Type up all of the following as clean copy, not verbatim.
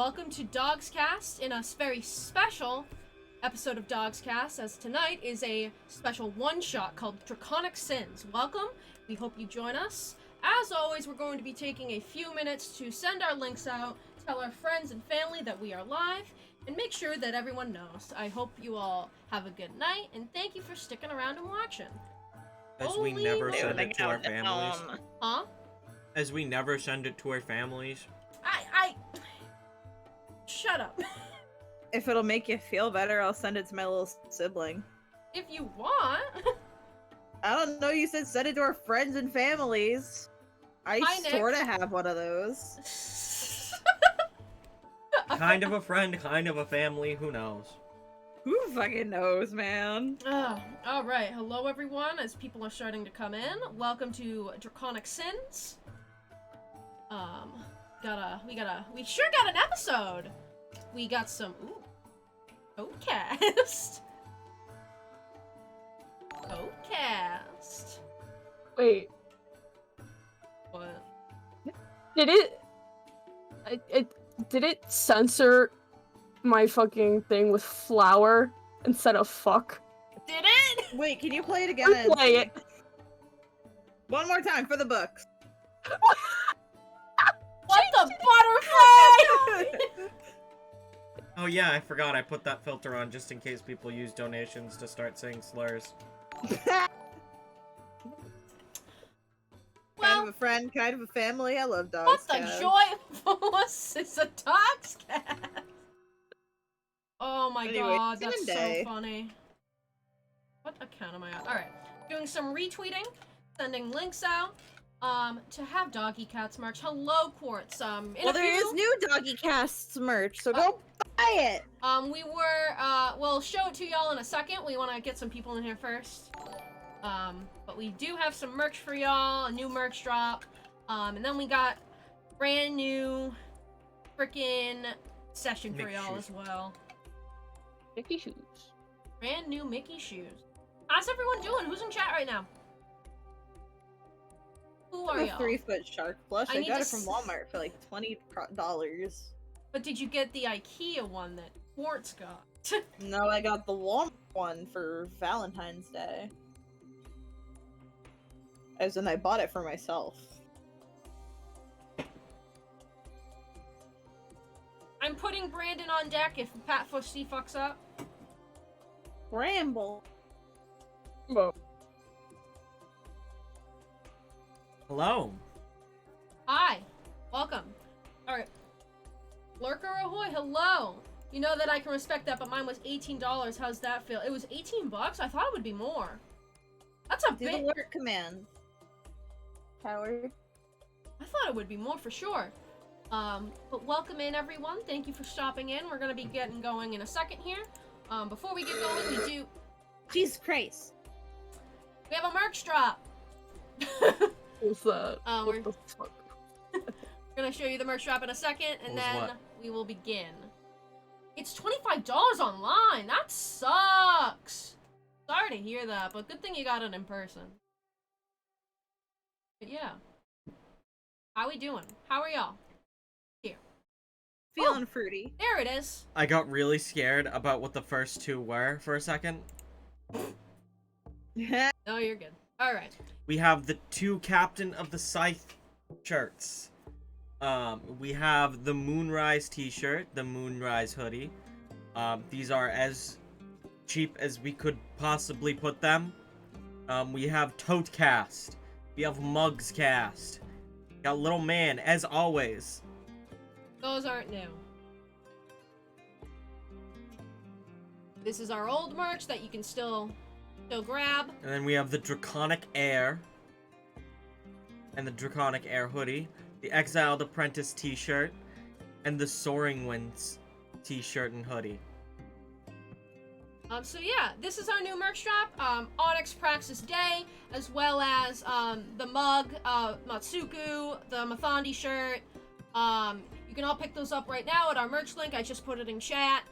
welcome to DoGsCast in a very special episode of DoGsCast, as tonight is a special one-shot called Draconic Sins. Welcome, we hope you join us. As always, we're going to be taking a few minutes to send our links out, tell our friends and family that we are live, and make sure that everyone knows. I hope you all have a good night, and thank you for sticking around and watching. As we never send it to our families. Huh? As we never send it to our families. Shut up. If it'll make you feel better, I'll send it to my little sibling. If you want. I don't know, you said send it to our friends and families. I sort of have one of those. Kind of a friend, kind of a family, who knows? Who fucking knows, man? Alright, hello everyone, as people are starting to come in. Welcome to Draconic Sins. We sure got an episode! We got some, DoGsCast. DoGsCast. Wait. What? Did it censor my fucking thing with flower instead of fuck? Did it? Wait, can you play it again? Play it. One more time for the books. What the butterfly? Oh yeah, I forgot I put that filter on just in case people use donations to start saying slurs. Kind of a friend, kind of a family. I love dogs. What the joyfulness is a DoGsCast? Oh my god, that's so funny. What account am I on? Alright, doing some retweeting, sending links out, to have Doggy Cats merch. Hello, Quartz. Well, there is new DoGsCast merch, so go buy it! We'll show it to y'all in a second. We want to get some people in here first. But we do have some merch for y'all, a new merch drop. And then we got brand new frickin' session for y'all as well. Mickey shoes. Brand new Mickey shoes. How's everyone doing? Who's in chat right now? Who are y'all? 3-foot shark plush. I got it from Walmart for like $20. But did you get the IKEA one that Quartz got? No, I got the Walmart one for Valentine's Day. As in, I bought it for myself. I'm putting Brandon on deck if Pat Fussy fucks up. Ramble. Whoa. Hello. Hi. Welcome. Alright. Lurker ahoy, hello. You know that I can respect that, but mine was $18. How's that feel? It was 18 bucks? I thought it would be more. That's a bit. Do the lurk command. Coward. I thought it would be more for sure. But welcome in everyone. Thank you for stopping in. We're gonna be getting going in a second here. Before we get going, we do. Jesus Christ. We have a merch drop. What's that? We're gonna show you the merch drop in a second, and then we will begin. It's $25 online. That sucks. Sorry to hear that, but good thing you got it in person. But yeah. How we doing? How are y'all? Here. Feeling fruity. There it is. I got really scared about what the first two were for a second. Oh, you're good. Alright. We have the two Captain of the Scythe shirts. We have the Moonrise t-shirt, the Moonrise hoodie. These are as cheap as we could possibly put them. We have ToteCast. We have MugsCast. Got Little Man, as always. Those aren't new. This is our old merch that you can still grab. And then we have the Draconic Air. And the Draconic Air hoodie. The Exiled Apprentice t-shirt. And the Soaring Winds t-shirt and hoodie. So yeah, this is our new merch drop, Onyx Praxis Day, as well as, the mug, Matsuku, the Mathandi shirt. You can all pick those up right now at our merch link. I just put it in chat.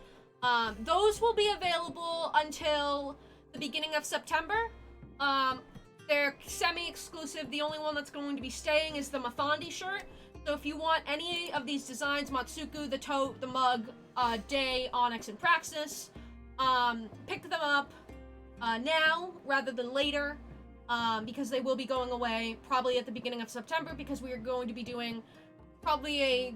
Those will be available until the beginning of September. They're semi-exclusive. The only one that's going to be staying is the Mathandi shirt. So if you want any of these designs, Matsuku, the tote, the mug, Day, Onyx, and Praxis, pick them up now rather than later, because they will be going away probably at the beginning of September, because we are going to be doing probably a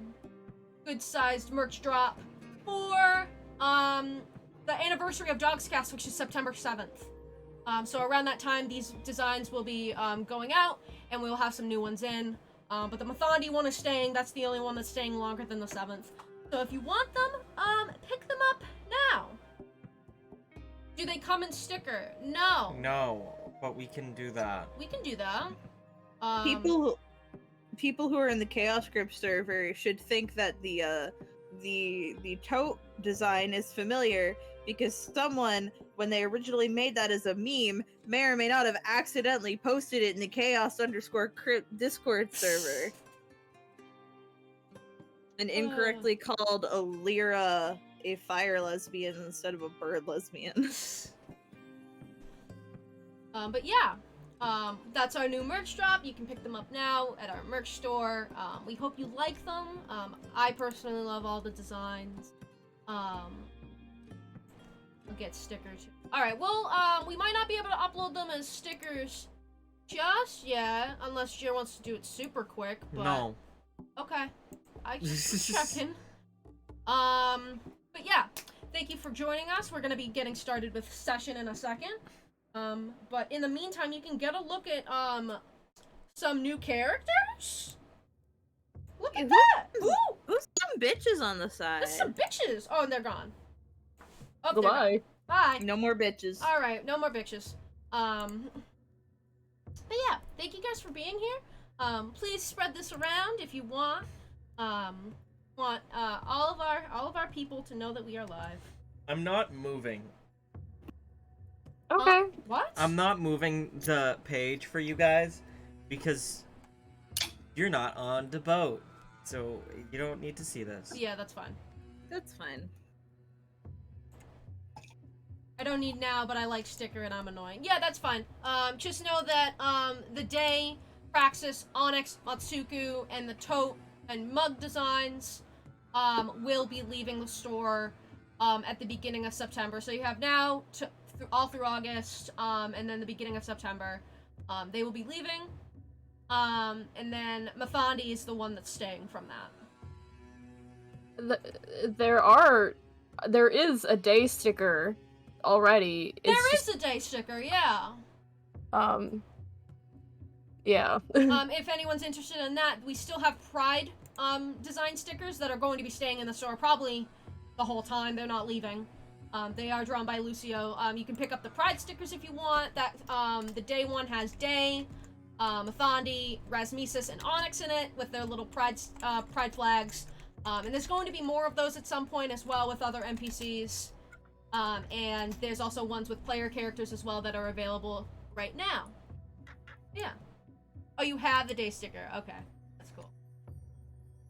good-sized merch drop for the anniversary of DoGsCast, which is September 7th. So around that time, these designs will be going out, and we'll have some new ones in. But the Mathandi one is staying. That's the only one that's staying longer than the 7th. So if you want them, pick them up now. Do they come in sticker? No. No, but we can do that. We can do that. People who are in the Chaos Script server should think that the tote design is familiar, because someone, when they originally made that as a meme, may or may not have accidentally posted it in the Chaos_Crypt Discord server and incorrectly called a Lyra a fire lesbian instead of a bird lesbian. But yeah, that's our new merch drop. You can pick them up now at our merch store. We hope you like them. I personally love all the designs. We'll get stickers. Alright, well, we might not be able to upload them as stickers just yet, unless Jer wants to do it super quick, but... No. Okay. I just checking. But yeah, thank you for joining us. We're gonna be getting started with session in a second. But in the meantime, you can get a look at, some new characters. Look at that! Ooh! Who's some bitches on the side? There's some bitches! Oh, and they're gone. Oh, Goodbye. Bye. No more bitches. Alright, no more bitches. But yeah, thank you guys for being here. Please spread this around if you want. Want all of our people to know that we are live. I'm not moving. Okay. What? I'm not moving the page for you guys because you're not on the boat. So you don't need to see this. Yeah, that's fine. That's fine. I don't need now, but I like sticker and I'm annoying. Yeah, that's fine. Just know that the Day, Praxis, Onyx, Matsuku, and the tote and mug designs will be leaving the store at the beginning of September. So you have now to all through August, and then the beginning of September. They will be leaving. And then Mathandi is the one that's staying from that. There is a Day sticker already. There is a Day sticker, yeah. Yeah. If anyone's interested in that, we still have Pride design stickers that are going to be staying in the store probably the whole time. They're not leaving. They are drawn by Lucio. You can pick up the Pride stickers if you want. That the Day one has Day, Mathandi, Rasmesis, and Onyx in it with their little Pride flags. And there's going to be more of those at some point as well with other NPCs. And there's also ones with player characters as well that are available right now. Yeah. Oh, you have the Day sticker. Okay. That's cool.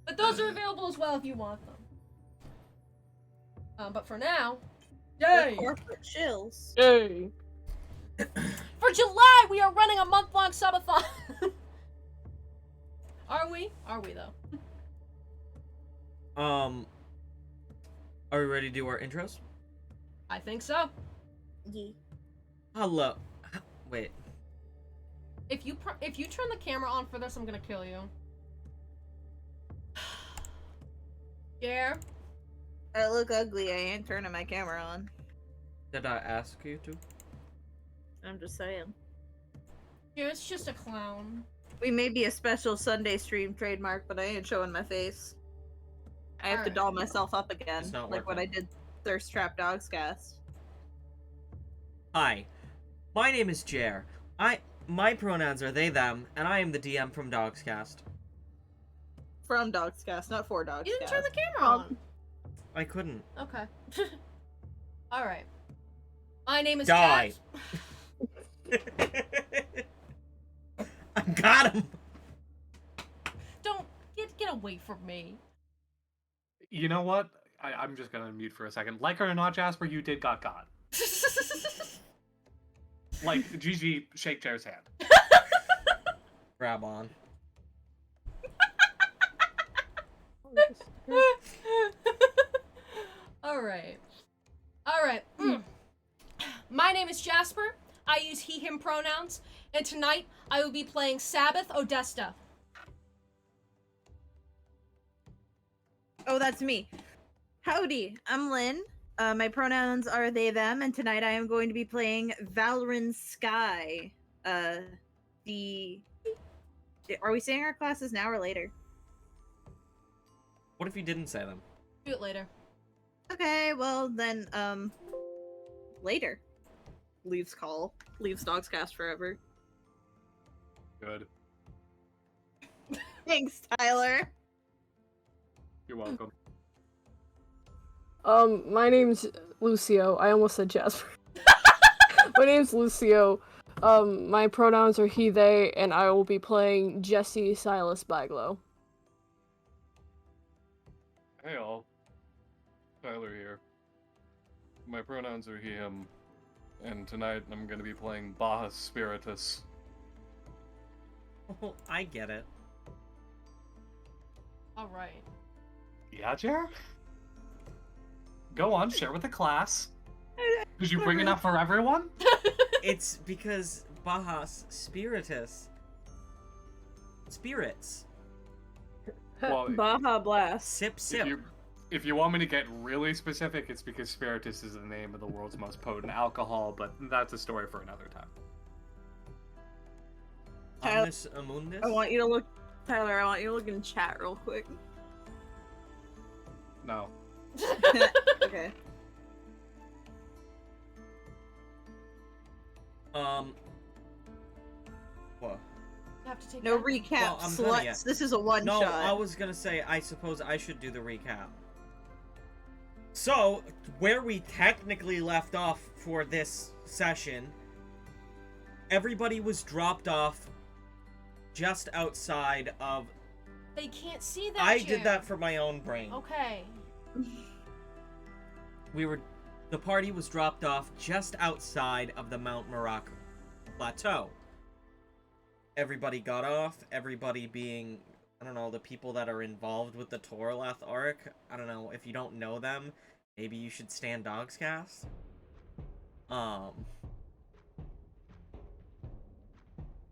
But those are available as well if you want them. But for now... Yay! Corporate chills. Yay. For July, we are running a month-long subathon! Are we? Are we, though? Are we ready to do our intros? I think so. Yeah. Hello. Wait. If you turn the camera on for this, I'm gonna kill you. Yeah. I look ugly. I ain't turning my camera on. Did I ask you to? I'm just saying. Yeah, it's just a clown. We may be a special Sunday stream trademark, but I ain't showing my face. I have to Alright. doll myself up again, It's not like what I working. did Thirst Trap DoGsCast. Hi. My name is Jer. My pronouns are they, them, and I am the DM from DoGsCast. From DoGsCast, not for DoGsCast. You didn't turn the camera on. I couldn't. Okay. Alright. My name is Die. Kat. I got him! Don't get away from me. You know what? I'm just gonna mute for a second. Like it or not, Jasper, you did got. Like, GG, shake Jer's hand. Grab on. All right. All right. My name is Jasper. I use he, him pronouns. And tonight, I will be playing Sabbath Odesta. Oh, that's me. Howdy, I'm Lynn. My pronouns are they, them, and tonight I am going to be playing Valorant Sky. Are we saying our classes now or later? What if you didn't say them? Do it later. Okay, well then, later. Leaves DoGsCast forever. Good. Thanks, Tyler. You're welcome. My name's Lucio. I almost said Jasper. My name's Lucio. My pronouns are he, they, and I will be playing Jesse Silas Baglow. Hey all, Tyler here. My pronouns are he, him, and tonight I'm gonna be playing Baja Spiritus. Oh, I get it. All right. Yeah, Jer? Go on, share with the class. Did you bring it up for everyone? It's because Bajas Spiritus. Spirits. Well, Baja Blast. Sip, sip. if you want me to get really specific, it's because Spiritus is the name of the world's most potent alcohol, but that's a story for another time. Omnis Amundus? I want you to look, Tyler. I want you to look in chat real quick. No. Okay. What? You have to take No that. recap, Well, I'm gonna get- sluts. This is a one No, shot. I was gonna say, I suppose I should do the recap. So, where we technically left off for this session, everybody was dropped off just outside of... They can't see that. I Jer. did that for my own brain. Okay. The party was dropped off just outside of the Mount Merak Plateau. Everybody got off, everybody being, I don't know, the people that are involved with the Torlath arc. I don't know, if you don't know them, maybe you should stand DoGsCast.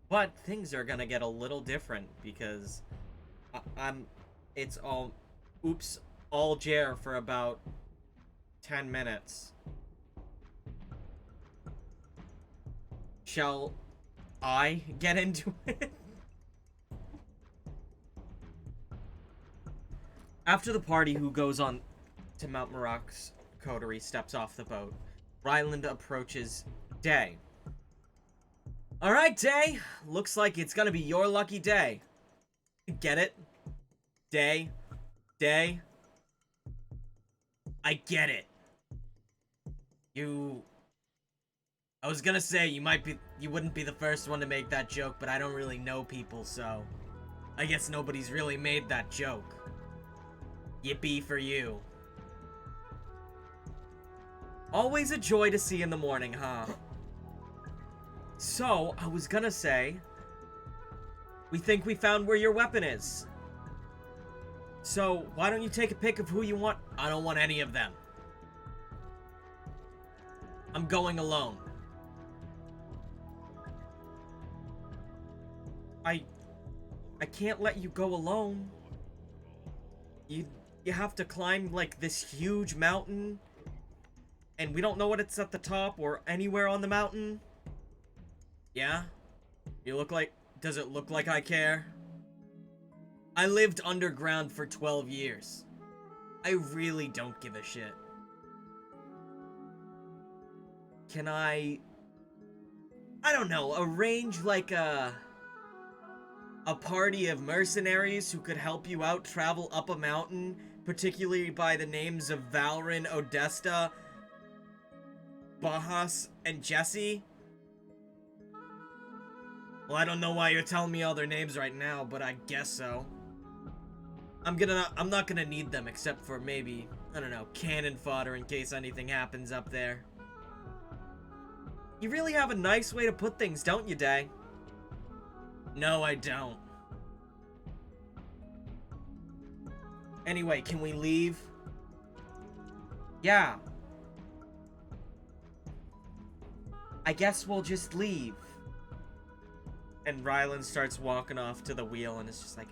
But things are gonna get a little different because it's all, all Jer for about 10 minutes. Shall I get into it? After the party who goes on to Mount Merak's coterie steps off the boat, Ryland approaches Day. Alright, Day. Looks like it's gonna be your lucky day. Get it? Day. Day. I get it. I was gonna say, you wouldn't be the first one to make that joke, but I don't really know people, so... I guess nobody's really made that joke. Yippee for you. Always a joy to see in the morning, huh? So, I was gonna say... We think we found where your weapon is. So, why don't you take a pick of who you want? I don't want any of them. I'm going alone. I can't let you go alone. You have to climb, like, this huge mountain. And we don't know what it's at the top or anywhere on the mountain. Yeah? Does it look like I care? I lived underground for 12 years. I really don't give a shit. Can I don't know, arrange like a party of mercenaries who could help you out travel up a mountain, particularly by the names of Valrin, Odesta, Bajas, and Jesse? Well, I don't know why you're telling me all their names right now, but I guess so. I'm not gonna need them except for maybe, I don't know, cannon fodder in case anything happens up there. You really have a nice way to put things, don't you, Day? No, I don't. Anyway, can we leave? Yeah. I guess we'll just leave. And Rylan starts walking off to the wheel and it's just like,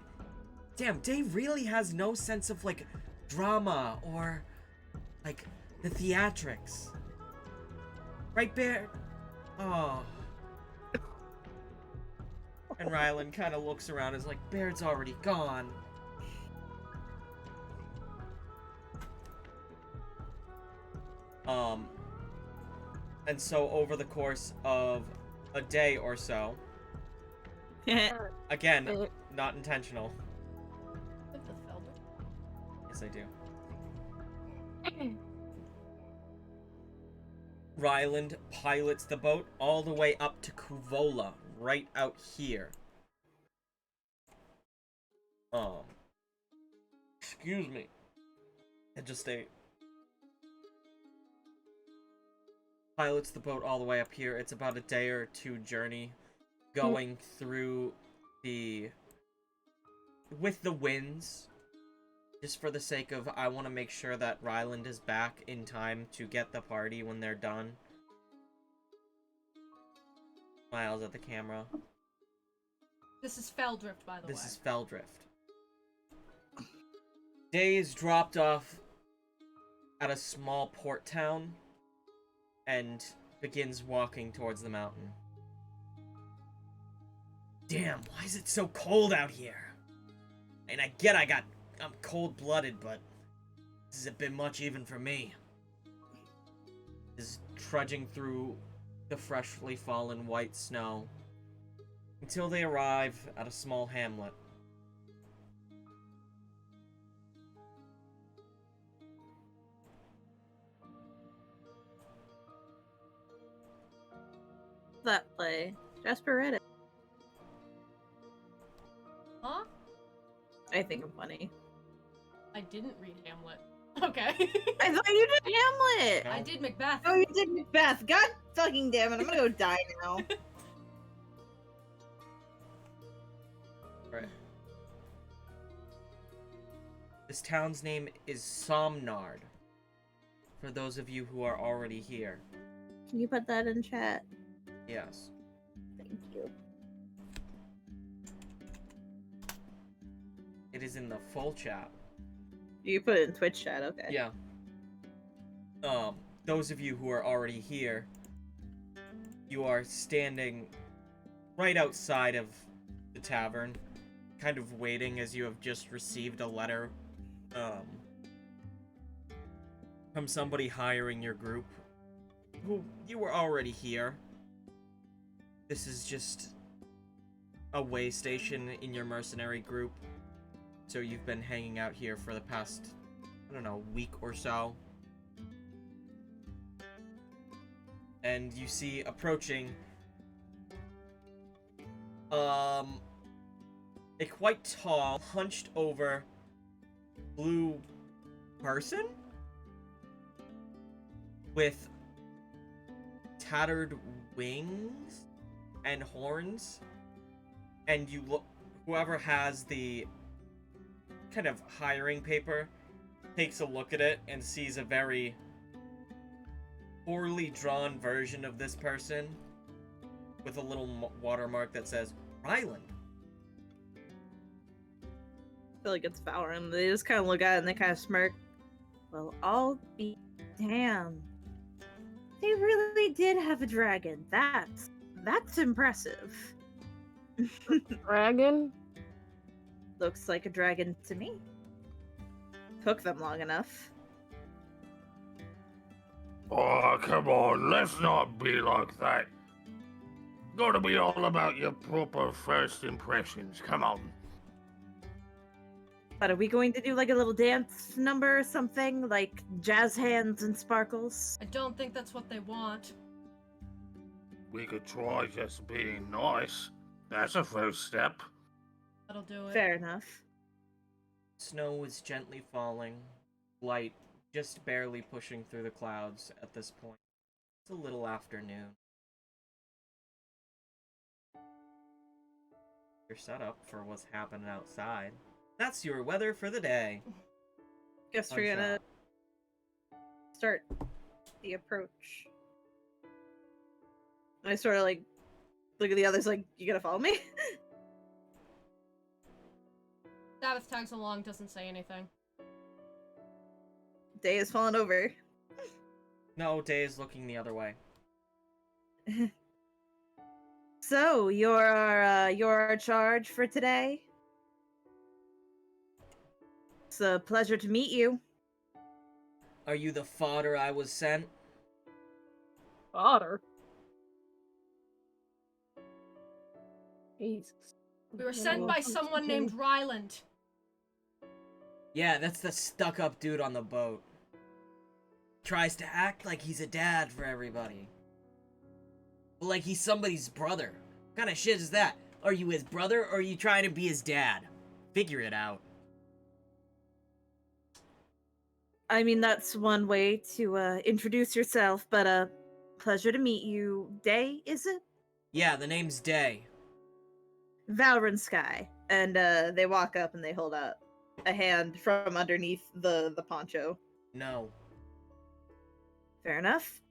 damn, Dave really has no sense of, like, drama or, like, the theatrics. Right, Bear? Oh. And Rylan kind of looks around and is like, Baird's already gone. And so over the course of a day or so, again, not intentional. With the Felder. Yes, I do. Ryland pilots the boat all the way up to Kuvola, right out here. Excuse me. And just pilots the boat all the way up here. It's about a day or two journey going through with the winds. Just for the sake of, I want to make sure that Ryland is back in time to get the party when they're done. Smiles at the camera. This is Feldrift, by the way. This is Feldrift. Day is dropped off at a small port town and begins walking towards the mountain. Damn, why is it so cold out here? And I get I'm cold-blooded, but this is a bit much even for me. Is trudging through the freshly fallen white snow until they arrive at a small hamlet. That play. Jasper read it. Huh? I think I'm funny. I didn't read Hamlet. Okay. I thought you did Hamlet! No. I did Macbeth. Oh, you did Macbeth. God fucking damn it. I'm gonna go die now. Right. This town's name is Somnard. For those of you who are already here. Can you put that in chat? Yes. Thank you. It is in the full chat. You put it in Twitch chat, okay. Yeah. Those of you who are already here, you are standing right outside of the tavern, kind of waiting as you have just received a letter, from somebody hiring your group, who you were already here. This is just a way station in your mercenary group. So you've been hanging out here for the past, I don't know, week or so. And you see approaching a quite tall, hunched over blue person with tattered wings and horns. And you look, whoever has the kind of hiring paper takes a look at it and sees a very poorly drawn version of this person with a little watermark that says Ryland. I feel like it's Valorant. They just kind of look at it and they kind of smirk. Well, I'll be damned. They really did have a dragon. That's impressive. Dragon? Looks like a dragon to me. Took them long enough. Oh, come on, let's not be like that. Gotta be all about your proper first impressions, come on. But are we going to do like a little dance number or something? Like jazz hands and sparkles? I don't think that's what they want. We could try just being nice. That's a first step. That'll do it. Fair enough. Snow is gently falling, light just barely pushing through the clouds at this point. It's a little afternoon. You're set up for what's happening outside. That's your weather for the day. Guess we're gonna start the approach. And I sort of like look at the others like, you gonna follow me? Sabbath tags along, doesn't say anything. Day is falling over. No, Day is looking the other way. So, you're our charge for today? It's a pleasure to meet you. Are you the fodder I was sent? Otter. Jesus. We were sent by someone named Ryland. Yeah, that's the stuck-up dude on the boat. Tries to act like he's a dad for everybody. Like he's somebody's brother. What kind of shit is that? Are you his brother, or are you trying to be his dad? Figure it out. I mean, that's one way to introduce yourself, but pleasure to meet you. Day, is it? Yeah, the name's Day. Valorant Sky. And they walk up and they hold up a hand from underneath the poncho. No. Fair enough.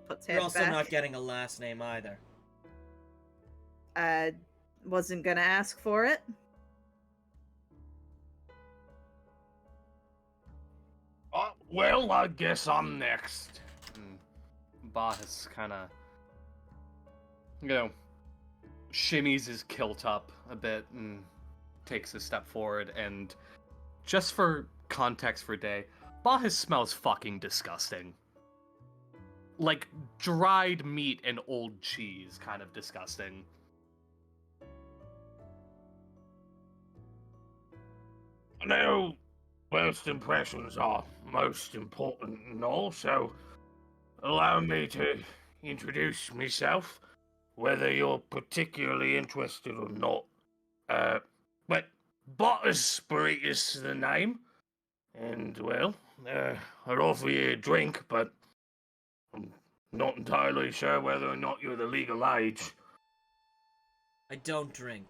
Puts You're hand also back. not getting a last name either. I wasn't gonna ask for it. Well, I guess I'm next. Boss kind of, shimmies his kilt up a bit and takes a step forward. And just for context for Day, Bahis smells fucking disgusting. Like dried meat and old cheese, kind of disgusting. Now, first impressions are most important and all, so allow me to introduce myself, whether you're particularly interested or not. But Bottas is the name, and well, I'd offer you a drink, but I'm not entirely sure whether or not you're the legal age. I don't drink.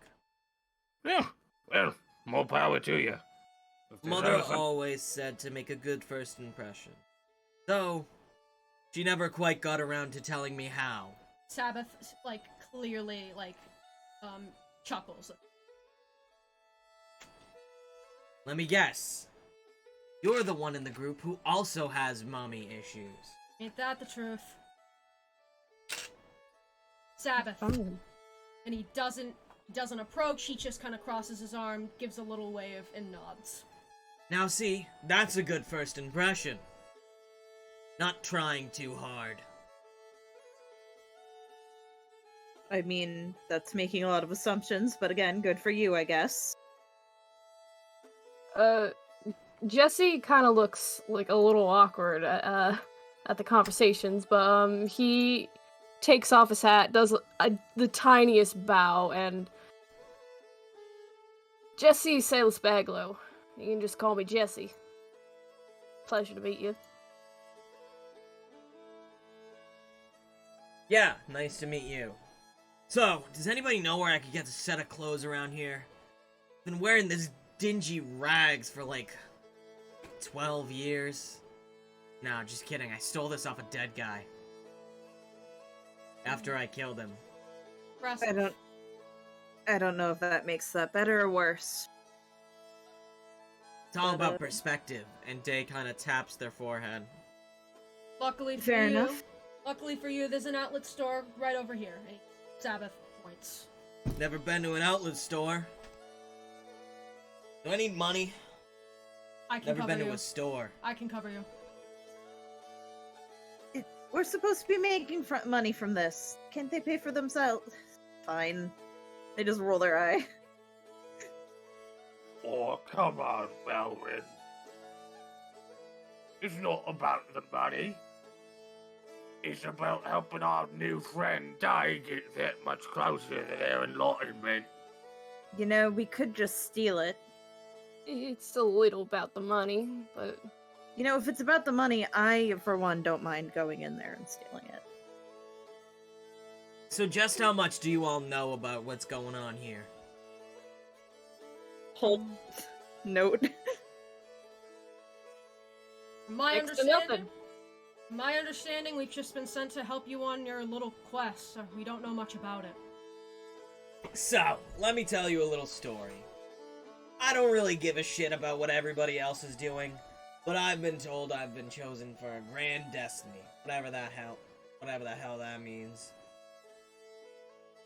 Yeah, well, more power to you. If there's Mother anything- always said to make a good first impression. Though, she never quite got around to telling me how. Sabbath, clearly, chuckles. Let me guess. You're the one in the group who also has mommy issues. Ain't that the truth? Sabbath. Fine. And he doesn't approach, he just kind of crosses his arm, gives a little wave, and nods. Now see, that's a good first impression. Not trying too hard. I mean, that's making a lot of assumptions, but again, good for you, I guess. Jesse kind of looks like a little awkward at the conversations, but he takes off his hat, does the tiniest bow, and Jesse Salis Baglow. You can just call me Jesse. Pleasure to meet you. Yeah, nice to meet you. So, does anybody know where I could get a set of clothes around here? Been wearing this dingy rags for 12 years. No, just kidding. I stole this off a dead guy. After I killed him. Impressive. I don't know if that makes that better or worse. It's all about perspective, and Day kind of taps their forehead. Luckily for Fair you, enough. there's an outlet store right over here. And Sabbath points. Never been to an outlet store. Do I need money? I can Never cover been you. to a store. I can cover you. We're supposed to be making money from this. Can't they pay for themselves? Fine. They just roll their eye. Oh, come on, Melvin. It's not about the money. It's about helping our new friend Di get that much closer to their enlightenment. You know, we could just steal it. It's a little about the money, but You know, if it's about the money, I, for one, don't mind going in there and stealing it. So just how much do you all know about what's going on here? Hold note. My Next to nothing. understanding, we've just been sent to help you on your little quest, so we don't know much about it. So, let me tell you a little story. I don't really give a shit about what everybody else is doing, but I've been told I've been chosen for a grand destiny, whatever the hell that means.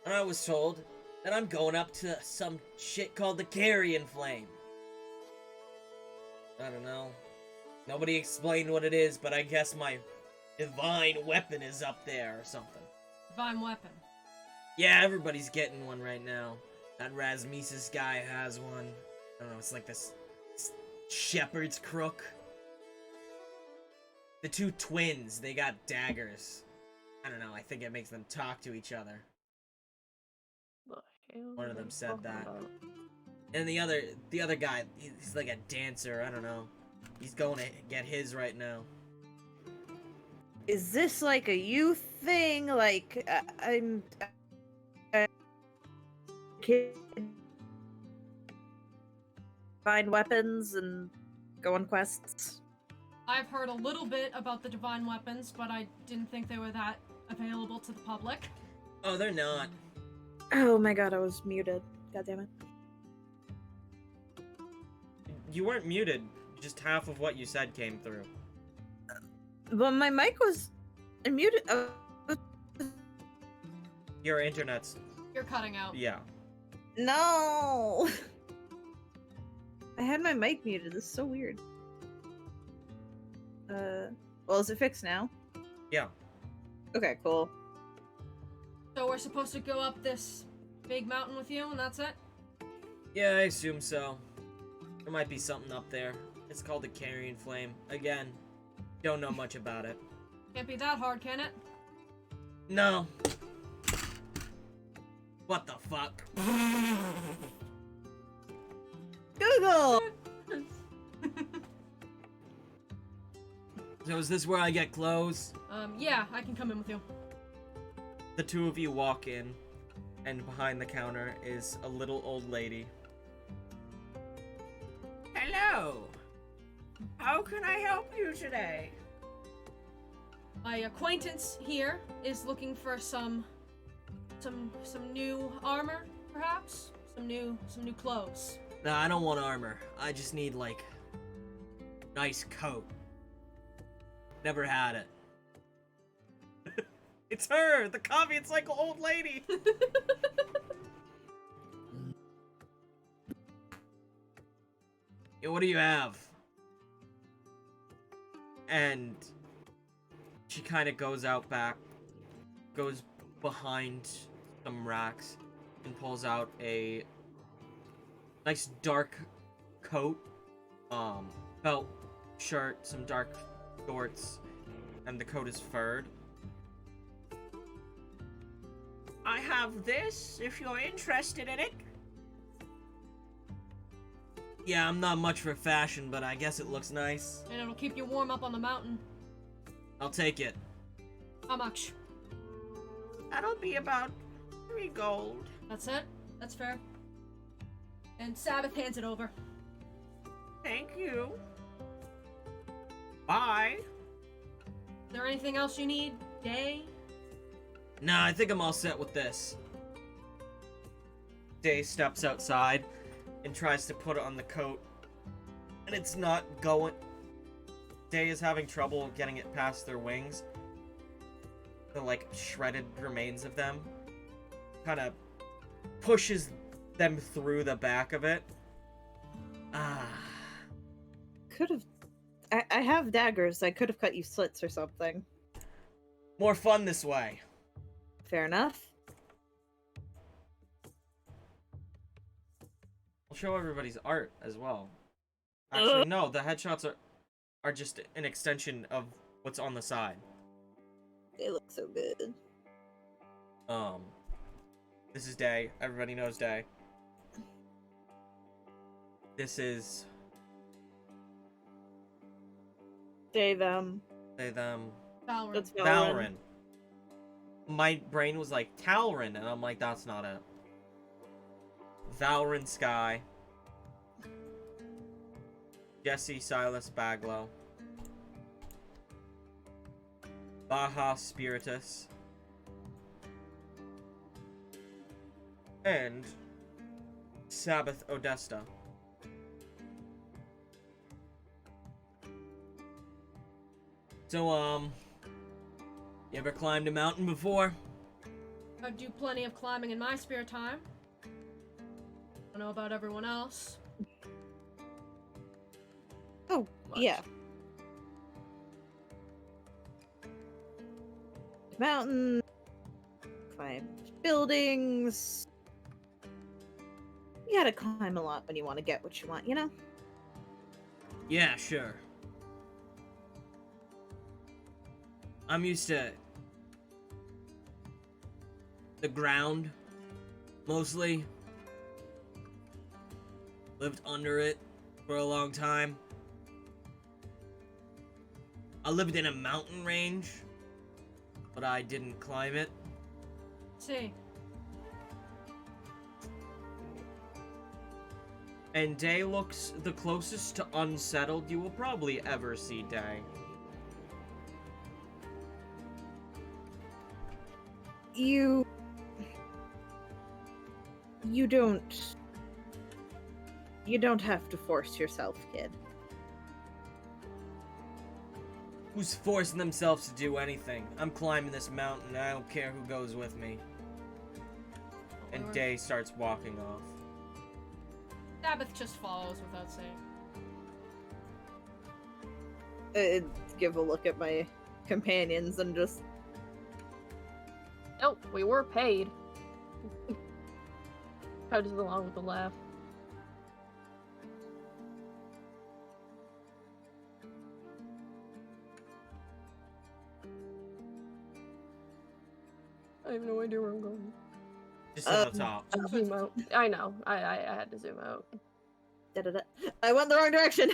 And I was told that I'm going up to some shit called the Cavian Flame. I don't know. Nobody explained what it is, but I guess my divine weapon is up there or something. Divine weapon. Yeah, everybody's getting one right now. That Rasmesis guy has one. I don't know, it's like this shepherd's crook. The two twins, they got daggers. I don't know, I think it makes them talk to each other. One of them said that. And the other guy, he's like a dancer, I don't know. He's going to get his right now. Is this like a youth thing? Like, I'm... kid find weapons and go on quests. I've heard a little bit about the divine weapons, but I didn't think they were that available to the public. Oh, they're not. Oh my god, I was muted. God damn it. You weren't muted. Just half of what you said came through. But my mic was muted. Your internet's... You're cutting out. Yeah. No! I had my mic muted. This is so weird. Well, is it fixed now? Yeah. Okay, cool. So we're supposed to go up this big mountain with you, and that's it? Yeah, I assume so. There might be something up there. It's called the Cavian Flame. Again, don't know much about it. Can't be that hard, can it? No. What the fuck? Google! So is this where I get clothes? Yeah, I can come in with you. The two of you walk in, and behind the counter is a little old lady. Hello. How can I help you today? My acquaintance here is looking for some new armor, perhaps? Some new clothes. Nah, I don't want armor. I just need, like, nice coat. Never had it. It's her! The Cavian Cycle old lady! Yeah, what do you have? And she kind of goes out back, goes behind some racks, and pulls out a nice dark coat, belt, shirt, some dark shorts, and the coat is furred. I have this if you're interested in it. Yeah, I'm not much for fashion, but I guess it looks nice. And it'll keep you warm up on the mountain. I'll take it. How much? That'll be about 3 gold. That's it? That's fair. And Sabbath hands it over. Thank you. Bye. Is there anything else you need, Day? Nah, I think I'm all set with this. Day steps outside and tries to put it on the coat, and it's not going. Day is having trouble getting it past their wings. The, like, shredded remains of them kind of pushes them through the back of it. Could have... I have daggers. I could have cut you slits or something. More fun this way. Fair enough. We'll show everybody's art as well. Actually, no, the headshots are just an extension of what's on the side. They look so good. This is Day. Everybody knows Day. This is They, them. they, them. Valorant. That's Valorant. My brain was like Talrin, and I'm like, that's not it. Valorant Sky. Jesse Silas Baglow. Baja Spiritus, and Sabbath Odesta. So, you ever climbed a mountain before? I do plenty of climbing in my spare time. I don't know about everyone else. Oh, Much. yeah. Mountain, climb buildings. You gotta climb a lot when you want to get what you want, you know? Yeah, sure. I'm used to the ground, mostly. Lived under it for a long time. I lived in a mountain range, but I didn't climb it. See. And Day looks the closest to unsettled you will probably ever see Day. You don't have to force yourself, kid. Who's forcing themselves to do anything? I'm climbing this mountain, I don't care who goes with me. And Day starts walking off. Sabbath just follows without saying. Give a look at my companions and just... Oh, we were paid. How does along with the laugh? I have no idea where I'm going. Just on the top. Zoom out. I know. I had to zoom out. Da-da-da. I went the wrong direction!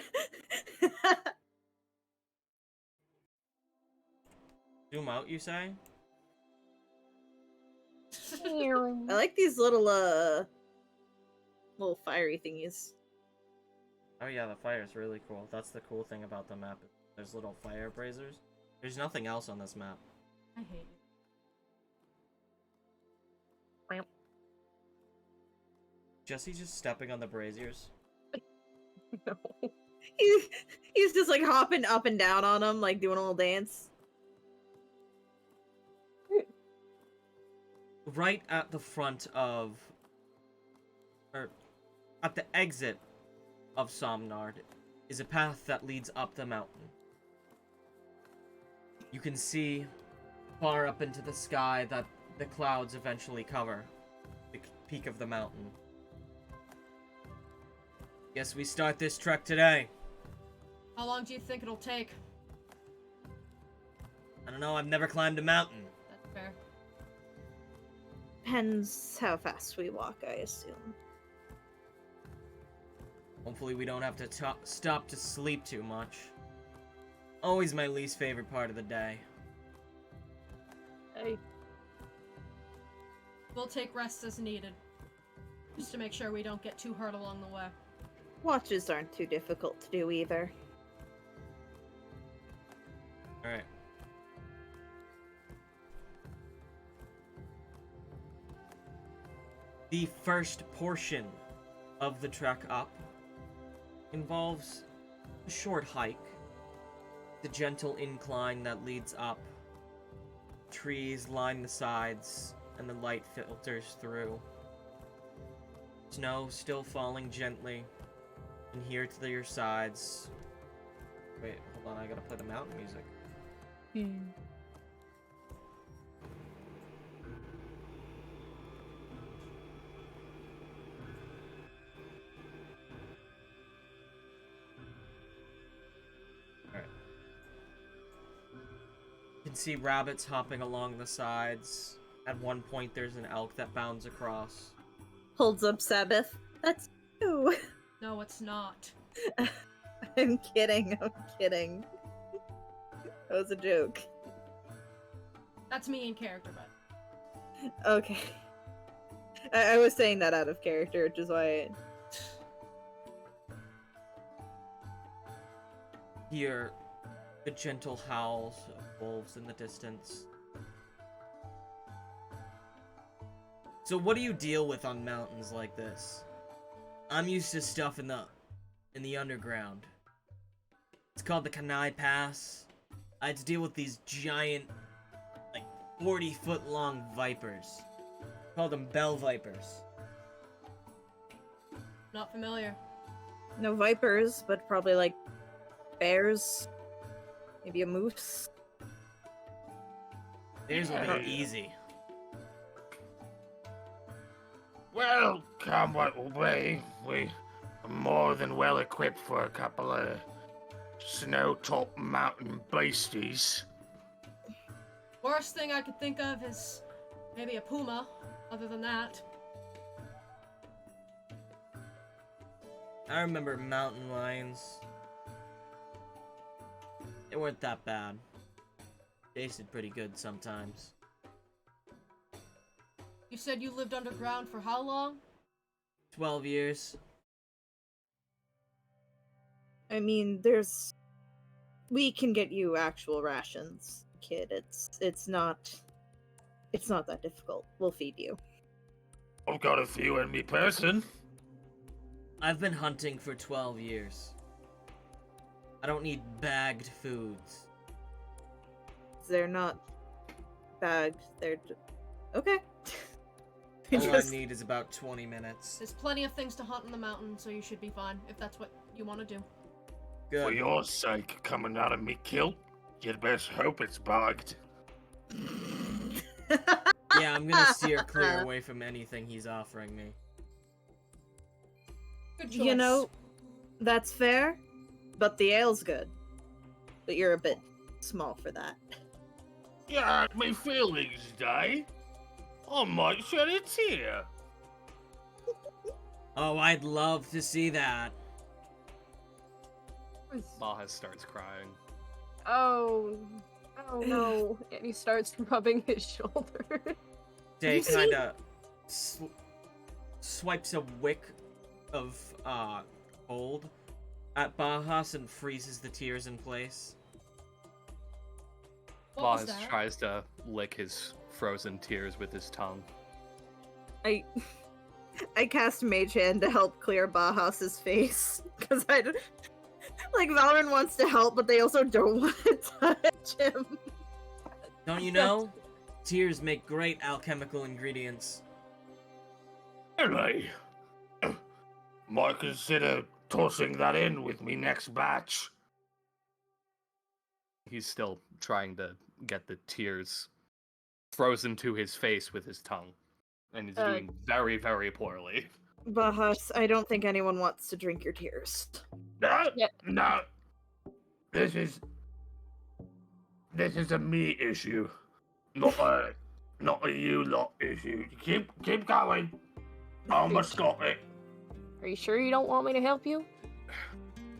Zoom out, you say? I like these little fiery thingies. Oh yeah, the fire is really cool. That's the cool thing about the map. There's little fire braziers. There's nothing else on this map. I hate you. Jesse's just stepping on the braziers. No. He's just like hopping up and down on them, like doing a little dance. Right at the front of... or at the exit of Somnard is a path that leads up the mountain. You can see far up into the sky that the clouds eventually cover the peak of the mountain. Guess we start this trek today. How long do you think it'll take? I don't know, I've never climbed a mountain. That's fair. Depends how fast we walk, I assume. Hopefully we don't have to stop to sleep too much. Always my least favorite part of the day. Hey. We'll take rests as needed. Just to make sure we don't get too hurt along the way. Watches aren't too difficult to do either. Alright. The first portion of the trek up involves a short hike, the gentle incline that leads up. Trees line the sides, and the light filters through. Snow still falling gently, and here to your sides. Wait, hold on, I gotta play the mountain music. Alright. You can see rabbits hopping along the sides. At one point, there's an elk that bounds across. Holds up Sabbath. That's you. No, it's not. I'm kidding. I'm kidding. That was a joke. That's me in character, but... Okay. I was saying that out of character, which is why... Here, The gentle howls of wolves in the distance. So what do you deal with on mountains like this? I'm used to stuff in the underground. It's called the Kanai Pass. I had to deal with these giant, like 40-foot long vipers. Called them bell vipers. Not familiar. No vipers, but probably like bears. Maybe a moose. Theirs will be easy. Well, come what will be, we are more than well equipped for a couple of snow-top mountain beasties. Worst thing I could think of is maybe a puma. Other than that, I remember mountain lions. They weren't that bad. Tasted pretty good sometimes. you said you lived underground for how long? 12 years. I mean, we can get you actual rations, kid. It's not that difficult. We'll feed you. I've got a few in me person. I've been hunting for 12 years. I don't need bagged foods. They're not bagged. They're okay. All I need is about 20 minutes. There's plenty of things to hunt in the mountain, so you should be fine if that's what you want to do. For Good. your sake, coming out of me kilt, you'd best hope it's bagged. Yeah, I'm gonna steer clear away from anything he's offering me. Good choice. You know, that's fair, but the ale's good. But you're a bit small for that. Yeah, me feelings, Day. I might shed a tear. Oh, I'd love to see that. Baha starts crying. Oh no. And he starts rubbing his shoulder. Day kinda swipes a wick of gold at Bahas and freezes the tears in place. What was Baha that? tries to lick his frozen tears with his tongue. I cast Mage Hand to help clear Bahas's face because like Valorant wants to help, but they also don't want to touch him. Don't you know? Tears make great alchemical ingredients. Anyway, might consider tossing that in with me next batch. He's still trying to get the tears frozen to his face with his tongue. And he's doing very, very poorly. Bahas, I don't think anyone wants to drink your tears. No, Yeah. no. This is a me issue, not a you lot issue. Keep going. I almost got it. Are you sure you don't want me to help you?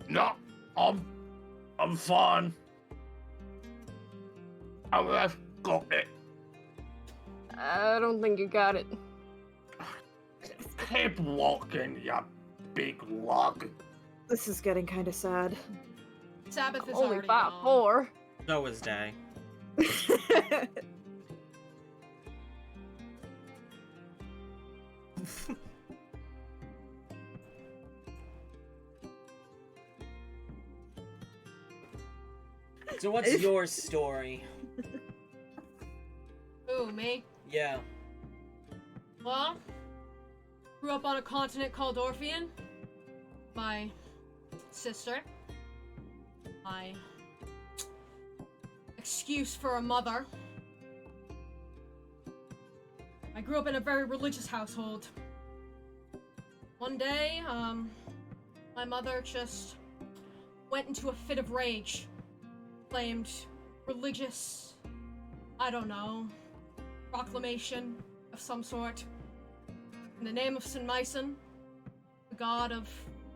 No, I'm fine. I've got it. I don't think you got it. Keep walking, you big lug. This is getting kind of sad. Sabbath is Only already 5'4". gone. So is Day. So what's your story? Ooh, me? Yeah. Well, grew up on a continent called Orpheon. My sister. My excuse for a mother. I grew up in a very religious household. One day, my mother just went into a fit of rage. Claimed religious, I don't know, proclamation of some sort. In the name of St. Myson, the god of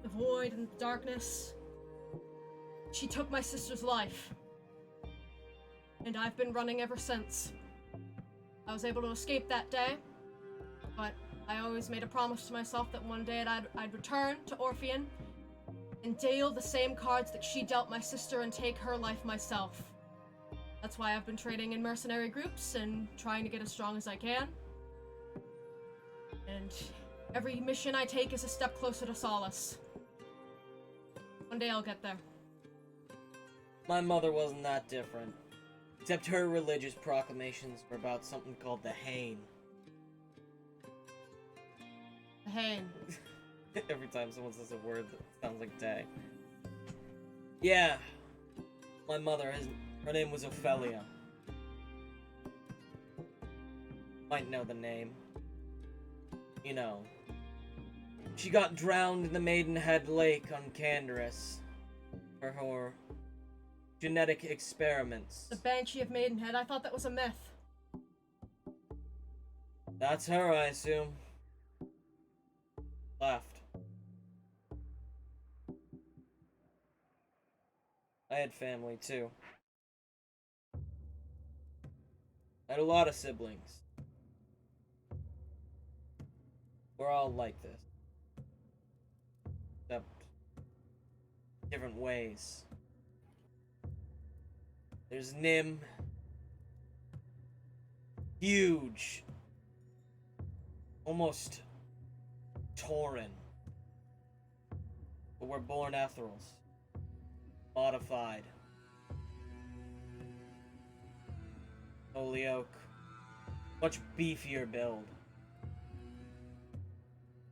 the void and the darkness, she took my sister's life. And I've been running ever since. I was able to escape that day, but I always made a promise to myself that one day I'd return to Orpheon and deal the same cards that she dealt my sister and take her life myself. That's why I've been training in mercenary groups and trying to get as strong as I can. And every mission I take is a step closer to solace. One day I'll get there. My mother wasn't that different. Except her religious proclamations were about something called the Hain. The Hain. Every time someone says a word that sounds like day. Yeah. My mother, her name was Ophelia. Might know the name. You know. She got drowned in the Maidenhead Lake on Candaris for her genetic experiments. The Banshee of Maidenhead, I thought that was a myth. That's her, I assume. Left. I had family too. I had a lot of siblings. We're all like this. Except different ways. There's Nim. Huge. Almost Tauren. But we're born Etherals. Modified. Holyoke. Much beefier build.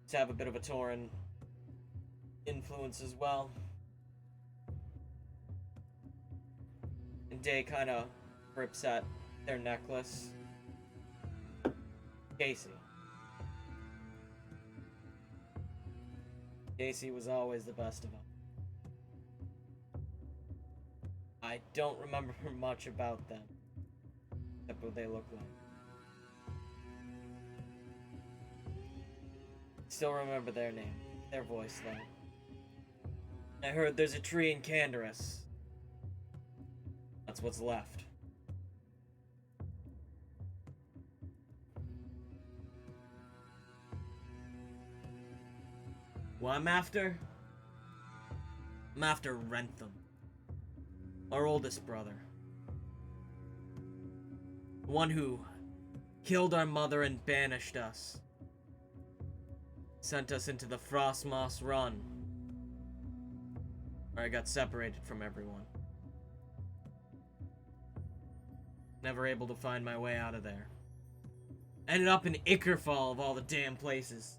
To have a bit of a Tauren influence as well. And Day kind of rips at their necklace. Casey. Casey was always the best of them. I don't remember much about them, except what they look like. Still remember their name, their voice though. I heard there's a tree in Candaris. That's what's left. What I'm after? I'm after Rentham. Our oldest brother. The one who killed our mother and banished us. Sent us into the Frostmoss Run, where I got separated from everyone. Never able to find my way out of there. Ended up in Ickerfall of all the damn places.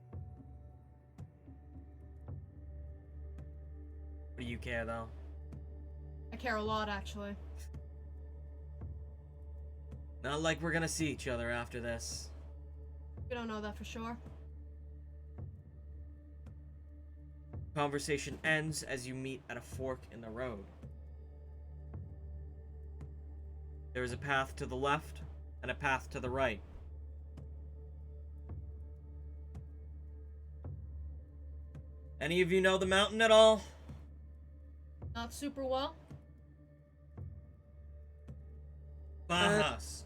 What do you care though? I care a lot, actually. Not like we're gonna see each other after this. We don't know that for sure. Conversation ends as you meet at a fork in the road. There is a path to the left and a path to the right. Any of you know the mountain at all? Not super well. Bahas.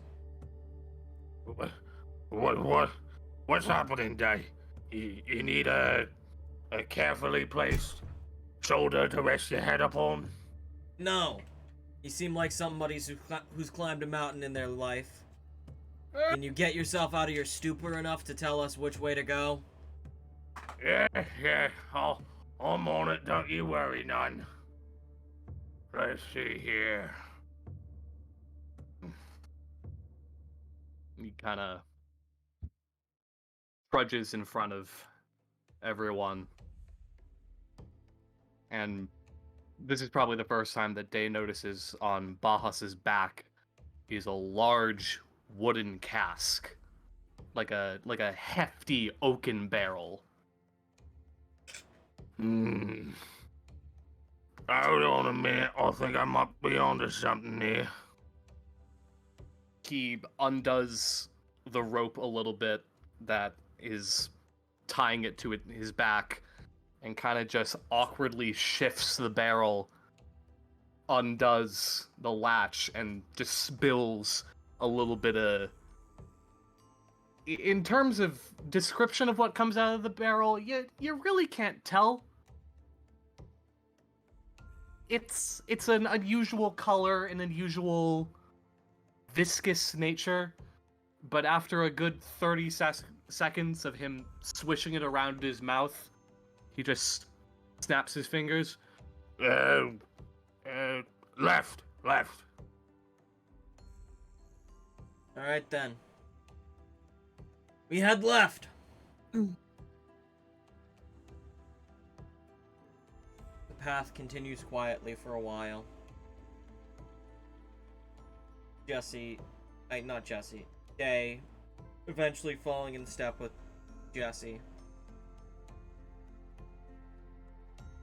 What's happening, Day? You need a carefully placed shoulder to rest your head upon? No. You seem like somebody who's climbed a mountain in their life. Can you get yourself out of your stupor enough to tell us which way to go? Yeah, I'm on it, don't you worry none. Let's see here. He kind of trudges in front of everyone. And this is probably the first time that Day notices on Bahas's back is a large wooden cask. Like a hefty oaken barrel. Hold on a minute, I think I might be onto something here. He undoes the rope a little bit that is tying it to his back and kind of just awkwardly shifts the barrel, undoes the latch, and just spills a little bit of... In terms of description of what comes out of the barrel, you really can't tell. it's an unusual color, an unusual viscous nature, but after a good 30 seconds of him swishing it around his mouth, he just snaps his fingers. Left. Alright then. We head left. The path continues quietly for a while. Day, eventually falling in step with Jesse.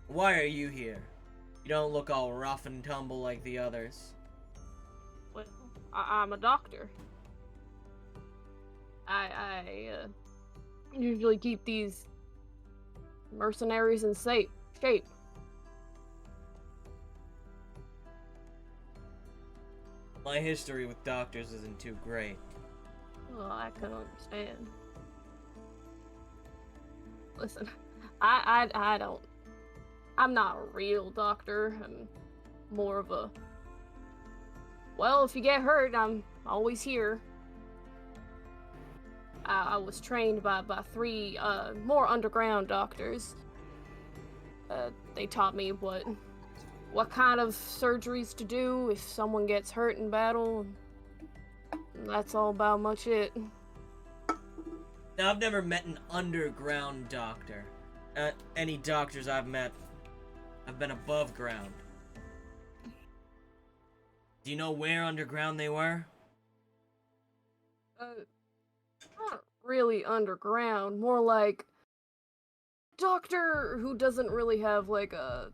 Why are you here? You don't look all rough and tumble like the others. Well, I'm a doctor. I usually keep these mercenaries in shape. My history with doctors isn't too great. Well, I can understand. Listen, I don't. I'm not a real doctor. I'm more of a. Well, if you get hurt, I'm always here. I was trained by 3 more underground doctors. They taught me what kind of surgeries to do if someone gets hurt in battle. That's all about much it. Now, I've never met an underground doctor. Any doctors I've met have been above ground. Do you know where underground they were? Not really underground. More like doctor who doesn't really have like a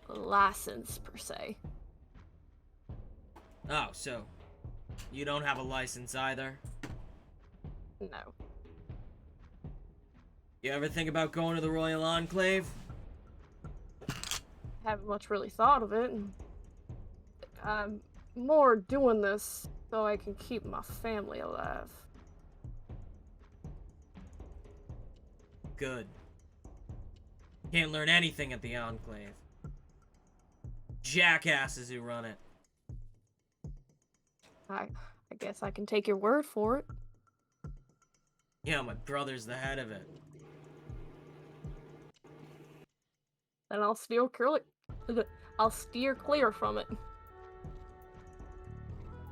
license per se. Oh, so you don't have a license either? No. You ever think about going to the Royal Enclave? Haven't much really thought of it. I'm more doing this so I can keep my family alive. Good. Can't learn anything at the Enclave. Jackasses who run it. I guess I can take your word for it. Yeah, my brother's the head of it. Then I'll steer clear from it.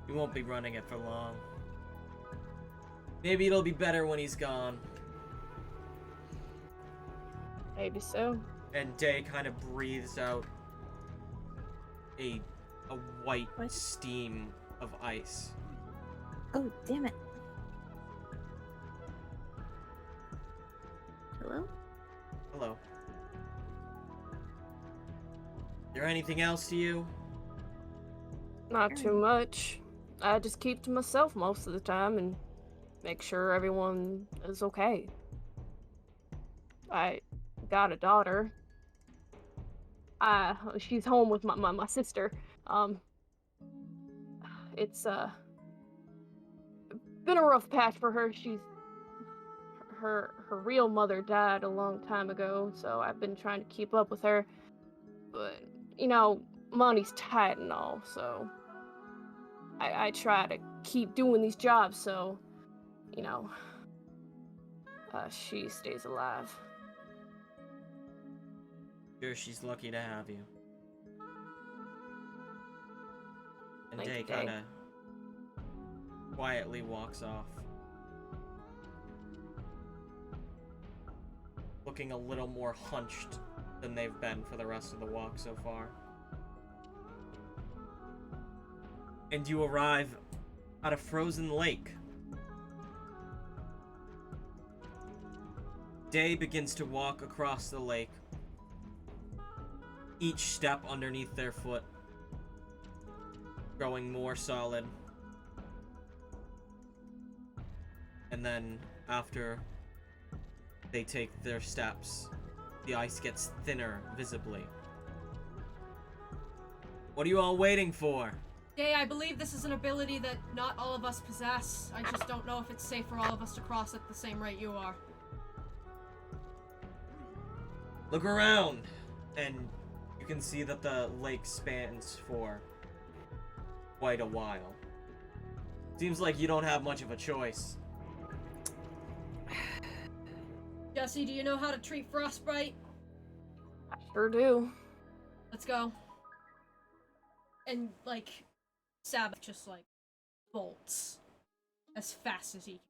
He won't be running it for long. Maybe it'll be better when he's gone. Maybe so. And Day kind of breathes out a white steam of ice. Oh, damn it. Hello? Hello. Is there anything else to you? Not too much. I just keep to myself most of the time and make sure everyone is okay. I got a daughter. She's home with my sister. It's been a rough patch for her. Her real mother died a long time ago, so I've been trying to keep up with her. But you know, money's tight and all, so I try to keep doing these jobs so, you know, she stays alive. Sure, she's lucky to have you. And Thank Day you, Day. kind of quietly walks off. Looking a little more hunched than they've been for the rest of the walk so far. And you arrive at a frozen lake. Day begins to walk across the lake, each step underneath their foot growing more solid. And then after they take their steps, the ice gets thinner visibly. What are you all waiting for? Day, I believe this is an ability that not all of us possess. I just don't know if it's safe for all of us to cross at the same rate you are. Look around, and You can see that the lake spans for quite a while. Seems like you don't have much of a choice. Jesse, do you know how to treat frostbite? I sure do. Let's go. And, like, Sabbath just, like, bolts as fast as he can.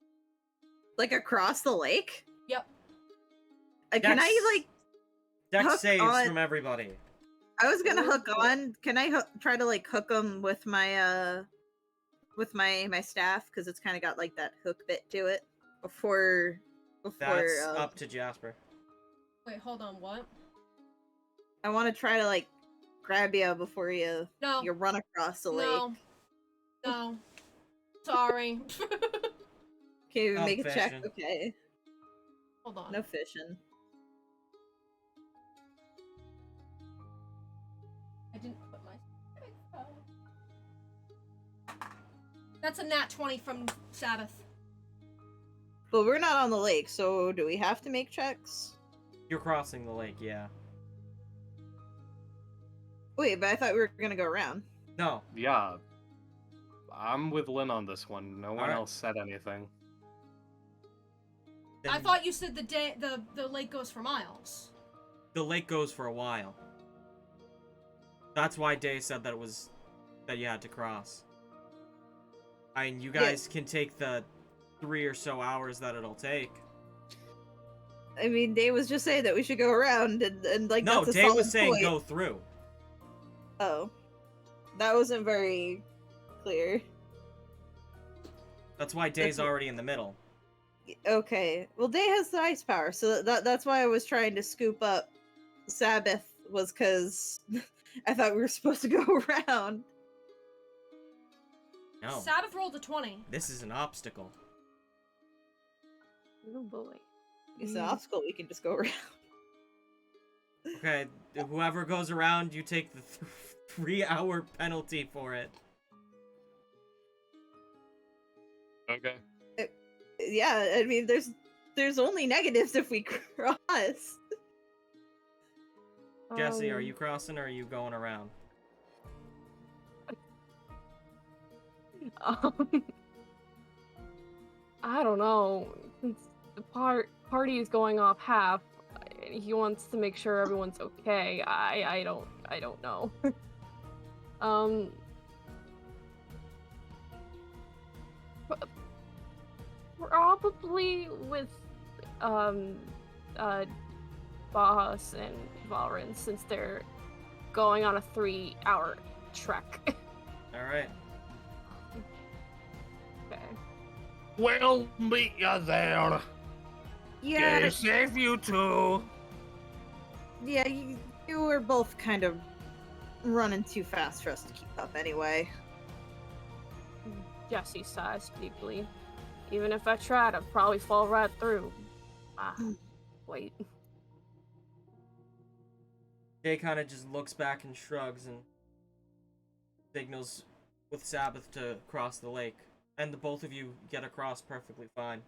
Like across the lake? Yep. Can I, like, Dex hook saves on- from everybody. I was gonna hook on. Can I try to, like, hook him with my staff? Because it's kind of got, like, that hook bit to it. Before That's up to Jasper. Wait, hold on, what? I want to try to, like, grab you before you No. run across the lake. No. No. Sorry. Can you No make a check? fishing. Okay. Hold on. No fishing. I didn't put my... That's a nat 20 from Sabbath. But we're not on the lake, so do we have to make checks? You're crossing the lake, yeah. Wait, but I thought we were gonna go around. No. Yeah. I'm with Lynn on this one. No one Alright. else said anything. I Then thought you said the lake goes for miles. the lake goes for a while. That's why Day said that you had to cross. I mean, you guys can take the 3 or so hours that it'll take. I mean, Day was just saying that we should go around and like No, that's a Day was solid saying point. go through. Oh. That wasn't very clear. That's why Day's That's- already in the middle. Okay. Well, Day has the ice power, so that's why I was trying to scoop up Sabbath, was because I thought we were supposed to go around. No. Sabbath rolled a 20. This is an obstacle. Oh boy. It's an obstacle, we can just go around. Okay, whoever goes around, you take the 3-hour penalty for it. Okay. Yeah, I mean, there's only negatives if we cross. Jesse, are you crossing or are you going around? I don't know. Since the party is going off half, and he wants to make sure everyone's okay. I don't know. Probably with Bahas and Valrin, since they're going on a 3-hour trek. Alright. Okay. We'll meet you there. Yeah, Stay safe, you two. yeah, you were both kind of running too fast for us to keep up anyway. Jesse sighs deeply. Even if I tried, I'd probably fall right through. Wait. Day kind of just looks back and shrugs and signals with Sabbath to cross the lake. And the both of you get across perfectly fine.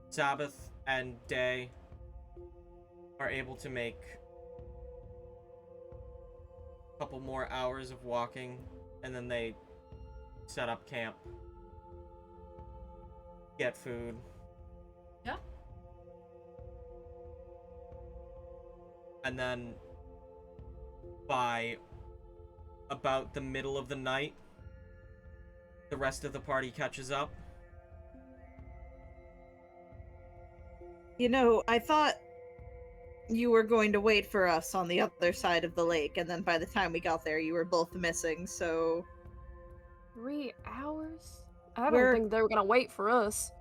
Sabbath and Day are able to make a couple more hours of walking, and then they set up camp, get food. Yeah. And then by about the middle of the night, the rest of the party catches up. You know, I thought you were going to wait for us on the other side of the lake, and then by the time we got there, you were both missing, so... 3 hours? I We're- don't think they were gonna wait for us.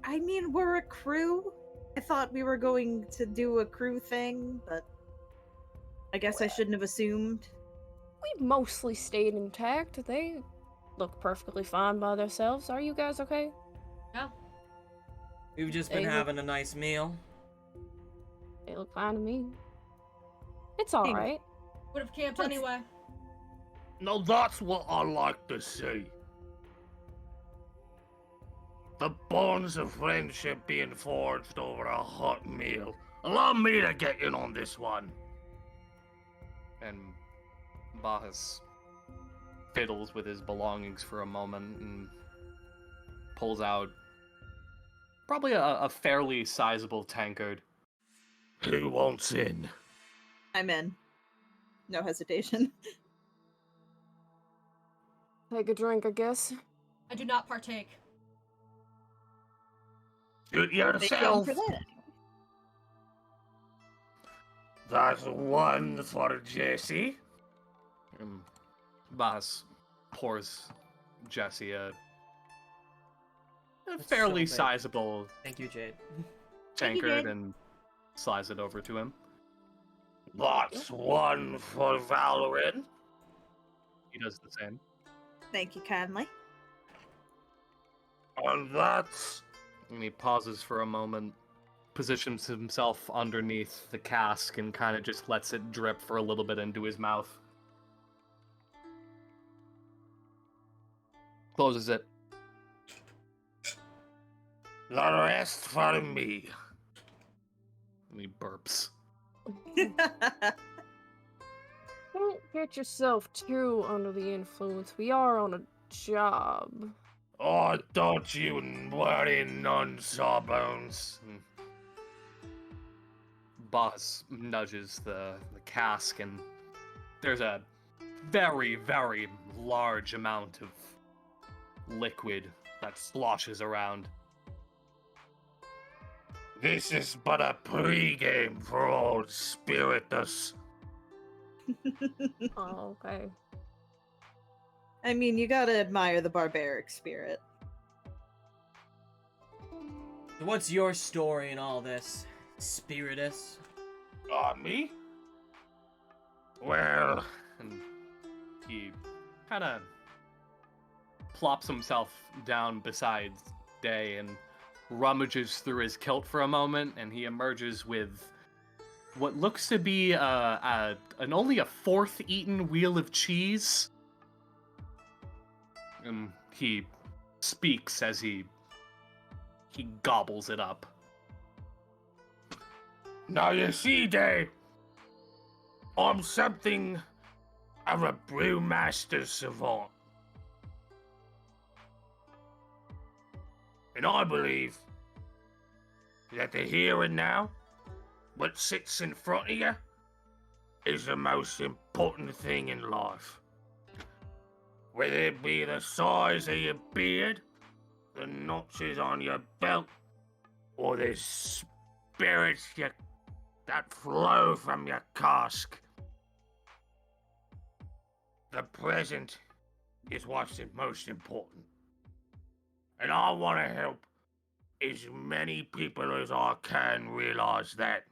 I mean, we're a crew. I thought we were going to do a crew thing, but... I guess I shouldn't have assumed. We mostly stayed intact. They look perfectly fine by themselves. Are you guys okay? We've just been They look- having a nice meal. They look fine to me. It's Hey. alright. Would have camped Let's- anyway. Now that's what I like to see. the bonds of friendship being forged over a hot meal. Allow me to get in on this one. And Bahas fiddles with his belongings for a moment and pulls out probably a fairly sizable tankard. Who wants in? I'm in. No hesitation. Take a drink, I guess. I do not partake. Do it They come yourself. for that. That's one for Jesse. Bahas pours Jesse a That's fairly so big. sizable Thank you, Jade. Thank you, tankard Jade. and slides it over to him. That's one for Valorant. He does the same. Thank you kindly. And that's And he pauses for a moment, positions himself underneath the cask, and kind of just lets it drip for a little bit into his mouth. Closes it. the rest for me. And he burps. Don't get yourself too under the influence. We are on a job. Oh, don't you worry none, Sawbones. Boss nudges the cask, and there's a very, very large amount of liquid that sloshes around. This is but a pre-game for old Spiritus. Oh, okay. I mean, you gotta admire the barbaric spirit. What's your story in all this, Spiritus? Me? Well, And he kind of plops himself down beside Day and rummages through his kilt for a moment, and he emerges with what looks to be an only a fourth eaten wheel of cheese. And he speaks as he gobbles it up. now you see, Dave, I'm something of a brewmaster savant. And I believe that the here and now, what sits in front of you, is the most important thing in life. Whether it be the size of your beard, the notches on your belt, or the spirits that flow from your cask. The present is what's most important. And I want to help as many people as I can realize that.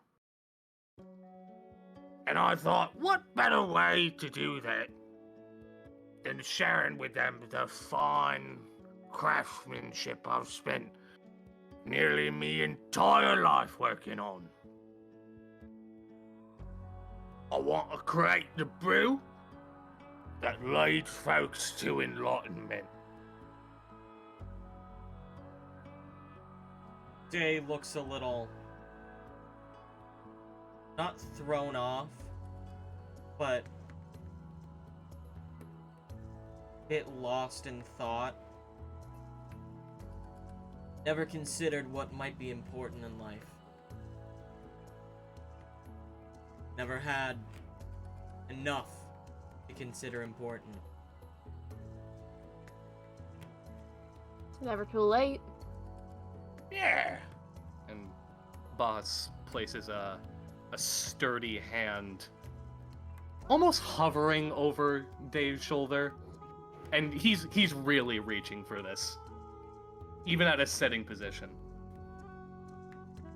And I thought, what better way to do that than sharing with them the fine craftsmanship I've spent nearly my entire life working on. I want to create the brew that leads folks to enlightenment. Day looks a little not thrown off, but a bit lost in thought. Never considered what might be important in life. Never had enough to consider important. It's never too late. Yeah. And Boss places a sturdy hand almost hovering over Dave's shoulder. And he's really reaching for this. Even at a sitting position.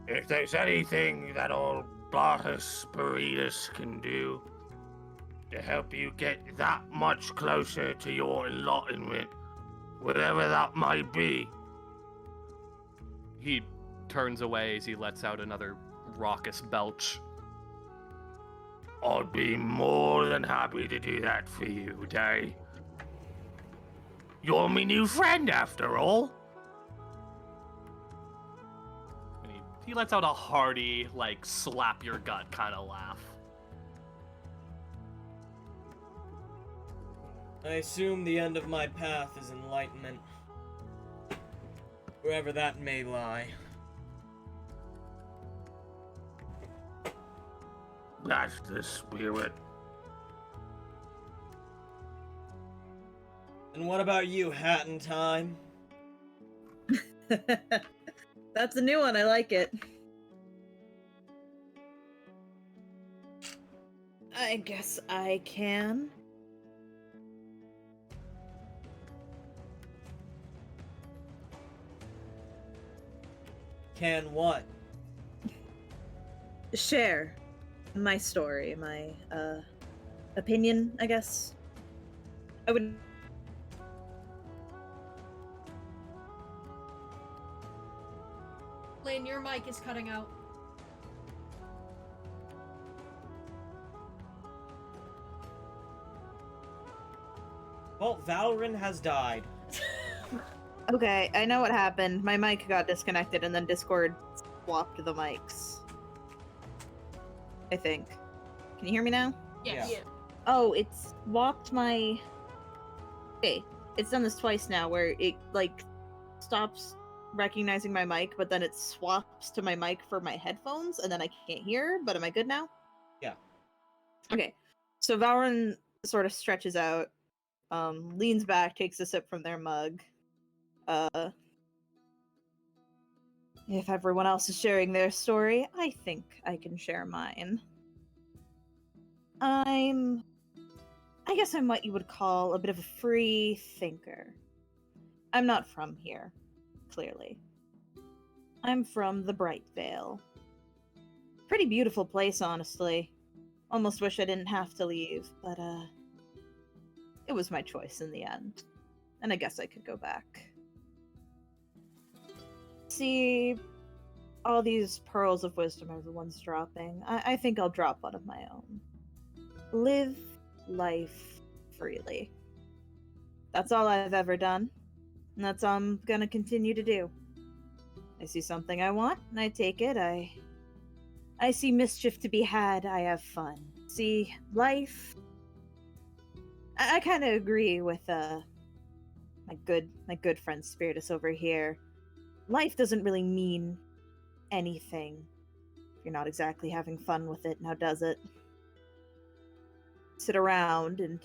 If there's anything that old Bartus Spiritus can do to help you get that much closer to your enlightenment, whatever that may be. He turns away as he lets out another raucous belch. I'd be more than happy to do that for you, Day. You're my new friend, after all. He lets out a hearty, like, slap your gut kind of laugh. I assume the end of my path is enlightenment. Wherever that may lie. That's the spirit. And what about you, Hat in Time? That's a new one. I like it. I guess I can. Can what? Share my story, my opinion, I guess. I would. Lynn, your mic is cutting out. Well, Valorant has died. Okay, I know what happened. My mic got disconnected and then Discord swapped the mics. I think. Can you hear me now? Yes. Yeah. Oh, it's swapped my... Okay, it's done this twice now where it, like, stops recognizing my mic, but then it swaps to my mic for my headphones, and then I can't hear, but am I good now? Yeah. Okay, so Valorant sort of stretches out, leans back, takes a sip from their mug. If everyone else is sharing their story, I think I can share mine. I guess I'm what you would call a bit of a free thinker. I'm not from here, clearly. I'm from the Bright Vale. Pretty beautiful place, honestly. Almost wish I didn't have to leave, but, it was my choice in the end. And I guess I could go back. See, all these pearls of wisdom everyone's dropping. I think I'll drop one of my own. Live life freely. That's all I've ever done, and that's all I'm gonna continue to do. I see something I want, and I take it. I see mischief to be had, I have fun. See, life... I kind of agree with, my good friend Spiritus over here. Life doesn't really mean anything if you're not exactly having fun with it, now does it? Sit around and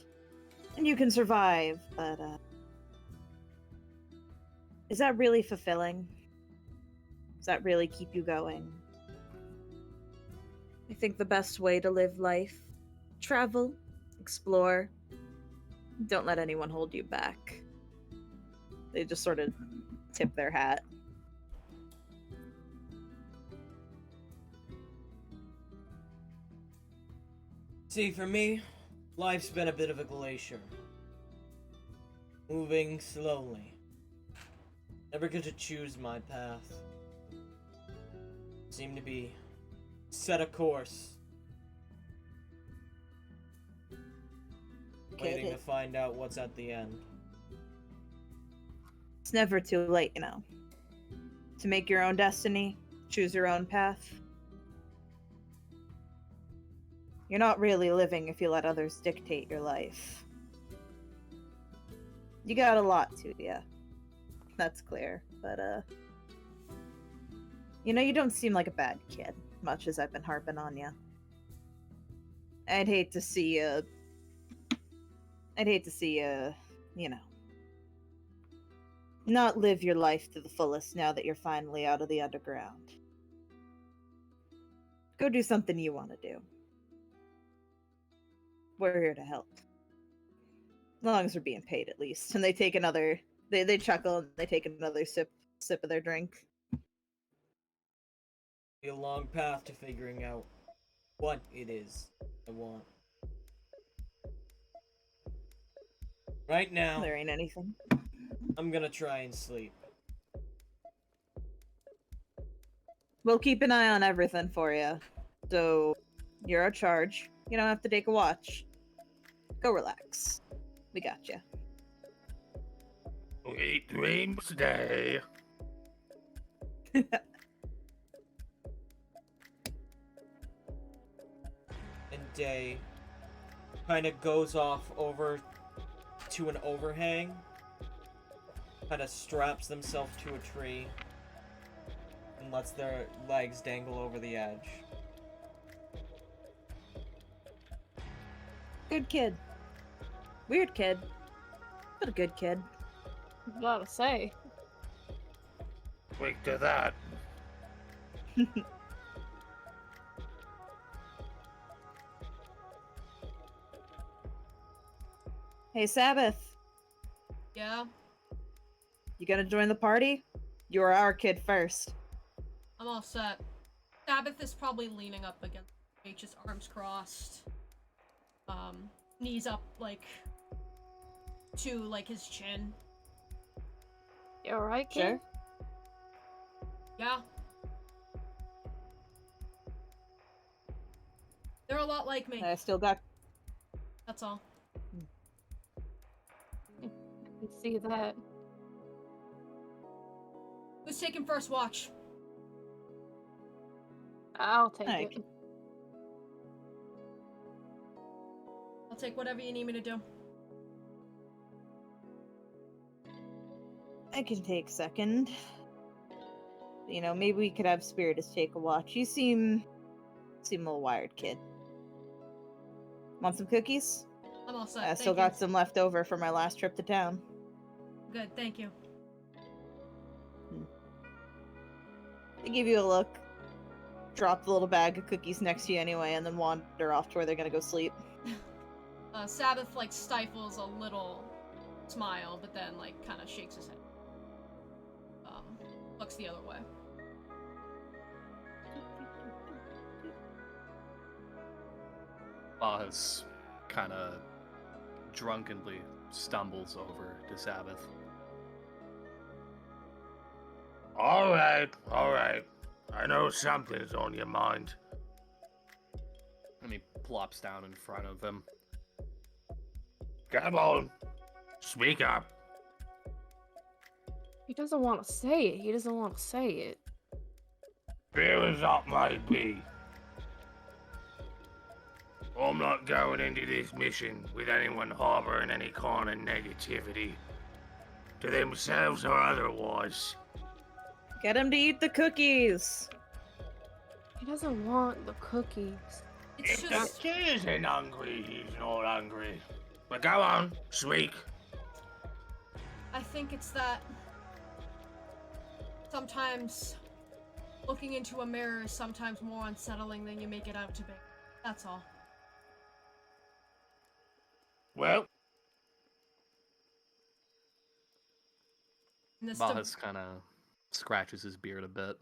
you can survive, but is that really fulfilling? Does that really keep you going? I think the best way to live life, travel, explore, don't let anyone hold you back. They just sort of tip their hat. See, for me, life's been a bit of a glacier. Moving slowly. Never get to choose my path. Seem to be set a course. Waiting to find out what's at the end. It's never too late, you know. To make your own destiny, choose your own path. You're not really living if you let others dictate your life. You got a lot to you. That's clear. But, you know, you don't seem like a bad kid, much as I've been harping on you. I'd hate to see you, you know, not live your life to the fullest now that you're finally out of the underground. Go do something you want to do. We're here to help. As long as we're being paid, at least. And they take another... They chuckle and they take another sip of their drink. Be a long path to figuring out what it is I want. Right now, There ain't anything. I'm gonna try and sleep. We'll keep an eye on everything for you. So, you're our charge. You don't have to take a watch. Go relax. We got you. Sweet dreams day. day kind of goes off over to an overhang, kind of straps themselves to a tree, and lets their legs dangle over the edge. Good kid. Weird kid, but a good kid. Gotta say. Quick to that. Hey, Sabbath, Yeah, you gonna join the party? You are our kid first. I'm all set. Sabbath is probably leaning up against H's, arms crossed. Knees up, like, to, like, his chin. You alright, kid? Sure. Yeah. They're a lot like me, I still got. that's all. I can see that. Who's taking first watch? I'll take I it. can- I'll take whatever you need me to do. I can take second. You know, maybe we could have Spiritus take a watch. You seem a little wired, kid. Want some cookies? I'm all set. I Thank still you. got some left over from my last trip to town. Good, thank you. They give you a look, drop the little bag of cookies next to you anyway, and then wander off to where they're gonna go sleep. Sabbath, like, stifles a little smile, but then, like, kind of shakes his head. Looks the other way. Baha's kind of drunkenly stumbles over to Sabbath. Alright. I know something's on your mind. And he plops down in front of him. Come on. Speak up. He doesn't want to say it. He doesn't want to say it. Fair as that may be. I'm not going into this mission with anyone harboring any kind of negativity. To themselves or otherwise. Get him to eat the cookies! He doesn't want the cookies. It's If just... the kid isn't hungry, he's not hungry. But go on, speak. I think it's that... sometimes looking into a mirror is sometimes more unsettling than you make it out to be. That's all. Well, And this, Baha's kind of scratches his beard a bit.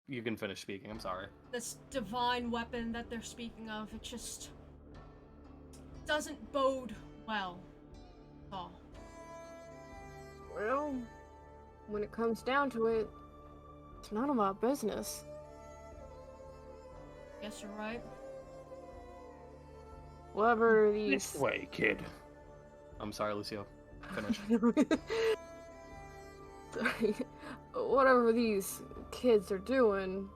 You can finish speaking, I'm sorry. this divine weapon that they're speaking of, it just doesn't bode well at all. Well, when it comes down to it, it's none of our business. Guess you're right. Whatever this these... way, kid. I'm sorry, Lucio. Finish. Sorry. Whatever these kids are doing,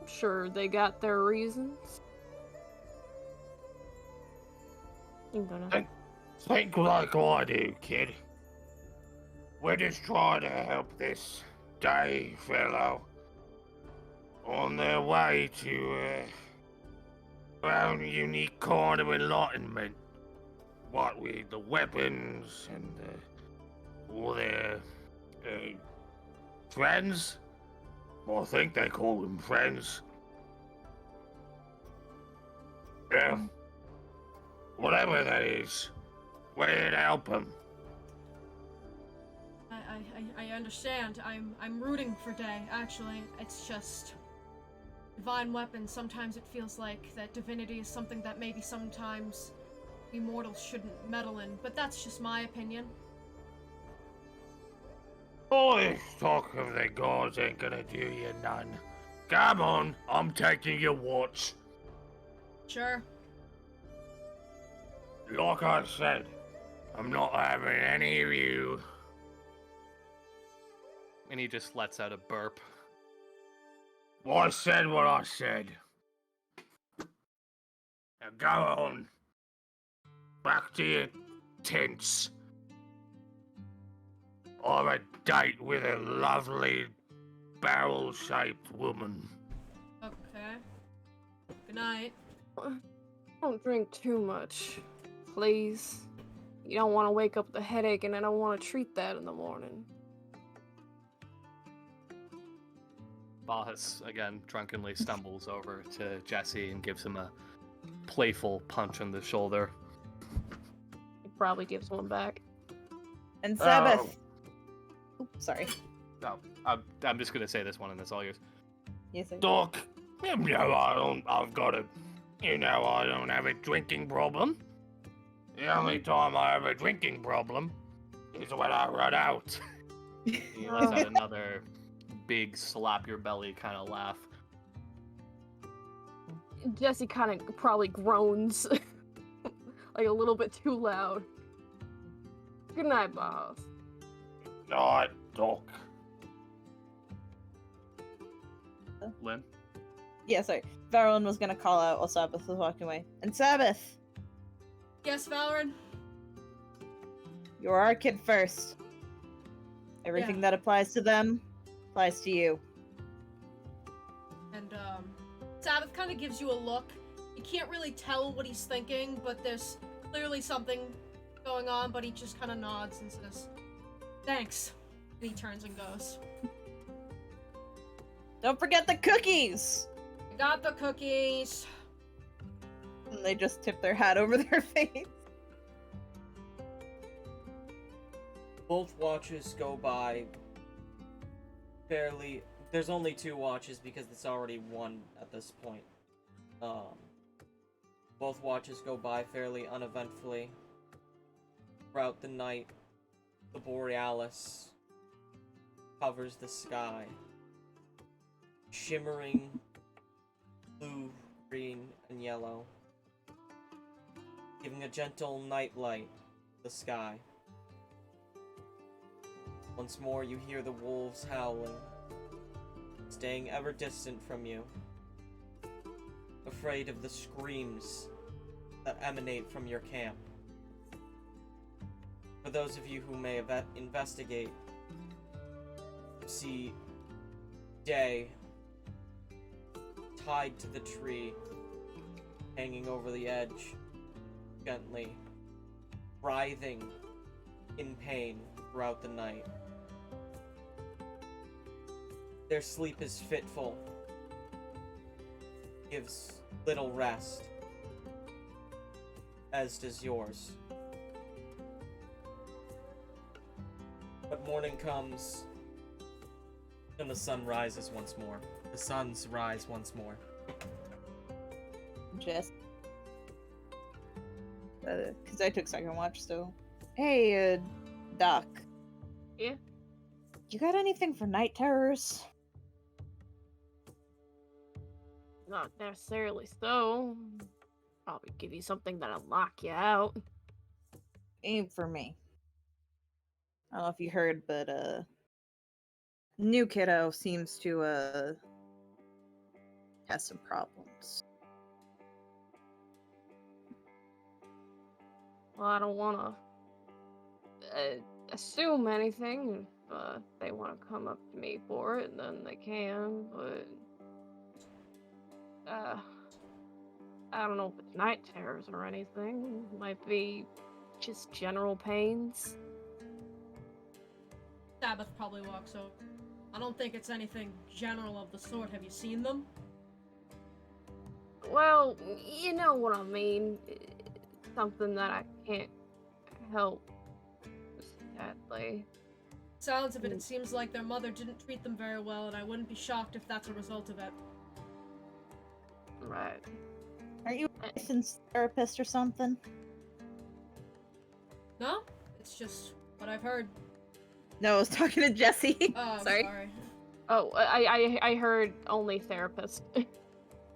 I'm sure they got their reasons. I'm gonna... Think like I do, kid. We're just trying to help this day fellow on their way to their own unique kind of enlightenment. What with the weapons and all their friends. I think they call them friends. Yeah. Whatever that is, we're here to help them. I understand. I'm rooting for Day, actually. It's just... divine weapons, sometimes it feels like that divinity is something that maybe sometimes we mortals shouldn't meddle in, but that's just my opinion. All this talk of the gods ain't gonna do you none. Come on, I'm taking your watch. Sure. Like I said, I'm not having any of you. And he just lets out a burp. I said what I said. Now go on. Back to your tents. Or a date with a lovely barrel-shaped woman. Okay. Good night. Don't drink too much, please. You don't want to wake up with a headache, and I don't want to treat that in the morning. Bahas, again, drunkenly stumbles over to Jesse and gives him a playful punch on the shoulder. He probably gives one back. And Sabbath. Oops, sorry. No, I'm just gonna say this one, and that's all yours. Yes, sir. Doc, I don't have a drinking problem. The only time I have a drinking problem is when I run out. He lets out another big slap your belly kind of laugh. Jesse kind of probably groans. Like a little bit too loud. Good night, boss. Night, Doc. Lynn? Yeah, sorry. Varlin was gonna call out while Sabbath was walking away. And Sabbath, Yes, Valorant? you're our kid first. Everything Yeah. that applies to them applies to you. And, Sabbath kind of gives you a look. You can't really tell what he's thinking, but there's clearly something going on, but he just kind of nods and says, thanks. And he turns and goes. Don't forget the cookies! I got the cookies. And they just tip their hat over their face. Both watches go by fairly. There's only 2 watches because it's already 1 at this point. Both watches go by fairly uneventfully. Throughout the night, the Borealis covers the sky, shimmering blue, green, and yellow, giving a gentle nightlight to the sky. Once more you hear the wolves howling, staying ever distant from you, afraid of the screams that emanate from your camp. For those of you who may investigate, see Day tied to the tree, hanging over the edge, gently, writhing in pain throughout the night. Their sleep is fitful, gives little rest, as does yours. But morning comes, and the sun rises once more. The suns rise once more. Just. Because I took second watch, so. Hey, Doc. Yeah? You got anything for night terrors? Not necessarily so. Probably give you something that'll knock you out. Aim for me. I don't know if you heard, but new kiddo seems to has some problems. Well, I don't want to assume anything. If they want to come up to me for it, then they can, but I don't know if it's night terrors or anything. Might be just general pains. Sabbath probably walks over. I don't think it's anything general of the sort. Have you seen them? Well, you know what I mean. Something that I can't help, sadly. Sounds of it, it seems like their mother didn't treat them very well, and I wouldn't be shocked if that's a result of it. Right. Aren't you a licensed therapist or something? No? It's just what I've heard. No, I was talking to Jesse. Oh, I'm Sorry. sorry. Oh, I heard only therapist. Oh,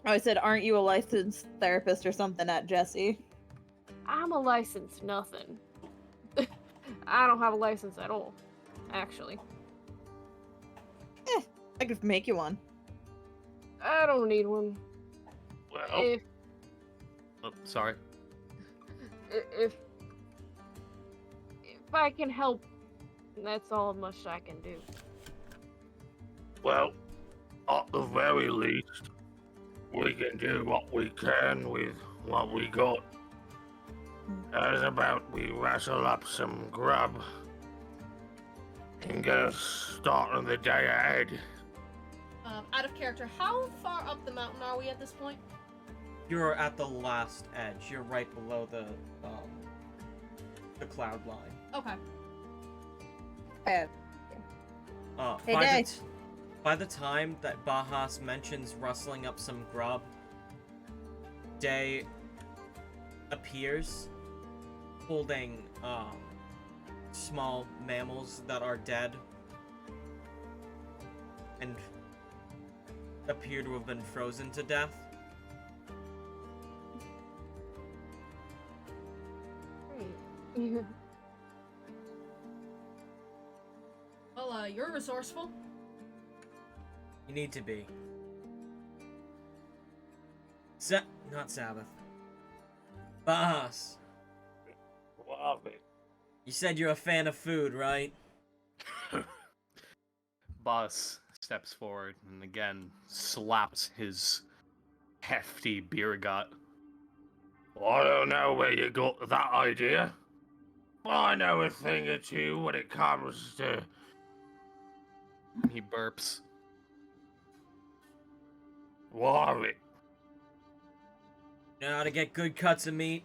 I said, aren't you a licensed therapist or something at Jesse? I'm a licensed nothing. I don't have a license at all, actually. I could make you one. I don't need one. Well, If Oh, sorry. If I can help, that's all much I can do. Well, at the very least, we can do what we can with what we got. How's about we wrestle up some grub and get us started on the day ahead? Out of character, how far up the mountain are we at this point? You're at the last edge. You're right below the cloud line. Okay. Hey, By Day. by the time that Bahas mentions rustling up some grub, Day appears holding small mammals that are dead and appear to have been frozen to death. Great. Well, you're resourceful. You need to be. Not Sabbath. Bahas, What of it? you said you're a fan of food, right? Boss steps forward and again slaps his hefty beer gut. I don't know where you got that idea. I know a thing or two when it comes to... He burps. What of it? You know how to get good cuts of meat?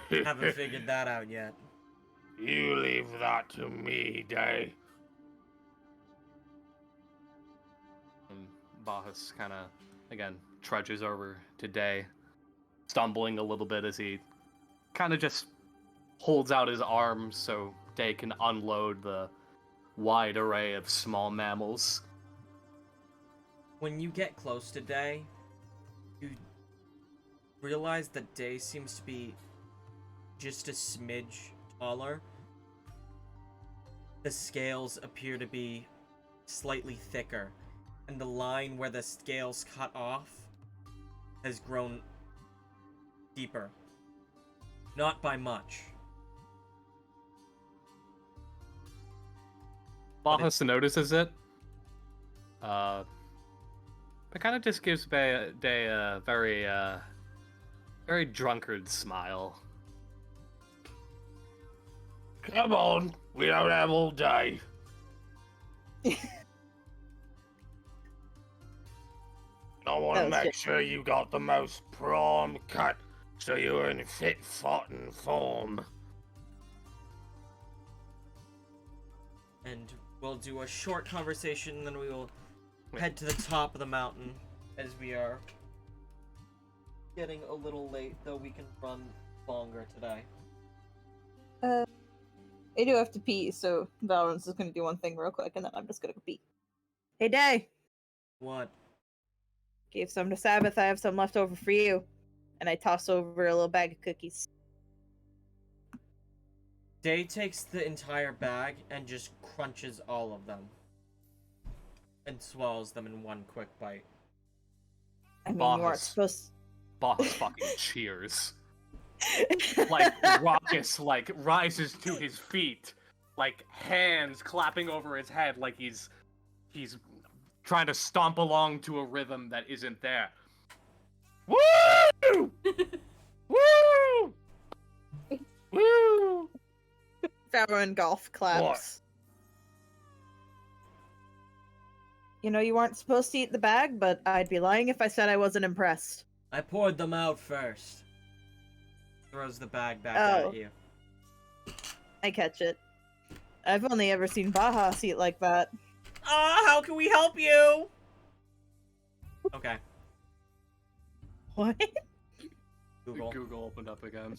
Haven't figured that out yet. You leave that to me, Day. And Bahas kind of, again, trudges over to Day, stumbling a little bit as he kind of just holds out his arms so Day can unload the wide array of small mammals. When you get close to Day, you realize that Day seems to be just a smidge taller. The scales appear to be slightly thicker, and the line where the scales cut off has grown deeper. Not by much. Bahas notices it. It kind of just gives Day a very, very drunkard smile. Come on, we don't have all day. I want to Oh, make shit. sure you got the most prime cut so you're in fit fighting form. And we'll do a short conversation, then we will head to the top of the mountain as we are getting a little late, though we can run longer today. I do have to pee, so Valorant's is gonna do one thing real quick, and then I'm just gonna go pee. Hey, Day! What? Gave some to Sabbath, I have some left over for you. And I toss over a little bag of cookies. Day takes the entire bag and just crunches all of them. And swallows them in one quick bite. I mean, you aren't Boss. supposed Bahas fucking cheers. Like, Raucous, like, rises to his feet. Like, hands clapping over his head like he's trying to stomp along to a rhythm that isn't there. Woo! Woo! Woo! Valorant golf claps. What? You know, you aren't supposed to eat the bag, but I'd be lying if I said I wasn't impressed. I poured them out first. Throws the bag back Oh. at you. I catch it. I've only ever seen Bahas eat like that. How can we help you? Okay, What? Google. Google opened up again.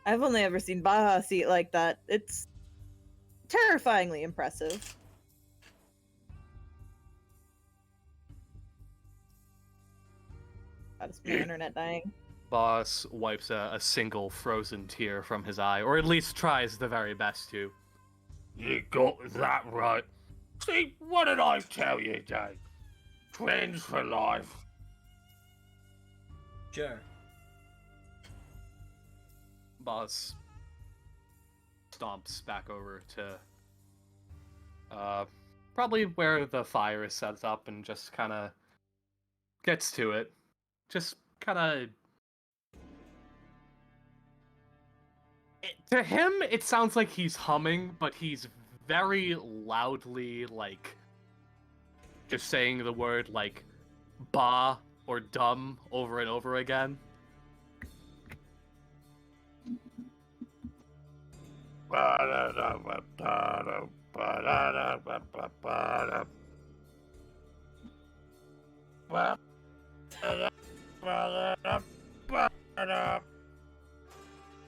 I've only ever seen Bahas eat like that. It's terrifyingly impressive. That's my internet dying. Boss wipes a single frozen tear from his eye, or at least tries the very best to. You got that right. See, what did I tell you, Day? Friends for life. Sure. Boss stomps back over to probably where the fire is set up and just kind of gets to it. Just kind of. To him, it sounds like he's humming, but he's very loudly, like, just saying the word, like, ba or dumb over and over again.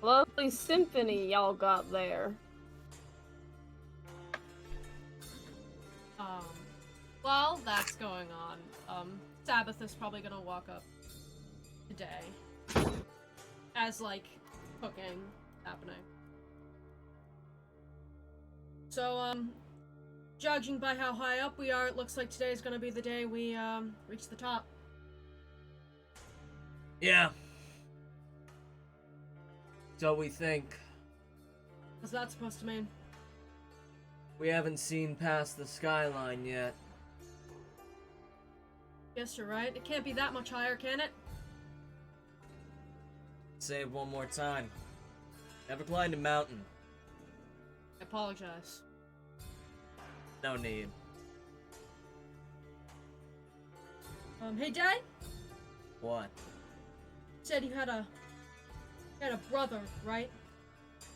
Lovely symphony y'all got there. While that's going on, Sabbath is probably gonna walk up today. As, like, cooking happening. So, judging by how high up we are, it looks like today is gonna be the day we, reach the top. Yeah. So we think. What's that supposed to mean? We haven't seen past the skyline yet. Guess you're right. It can't be that much higher, can it? Say it one more time. Never climbed a mountain. I apologize. No need. Hey, Dad? What? Said you had a brother, right?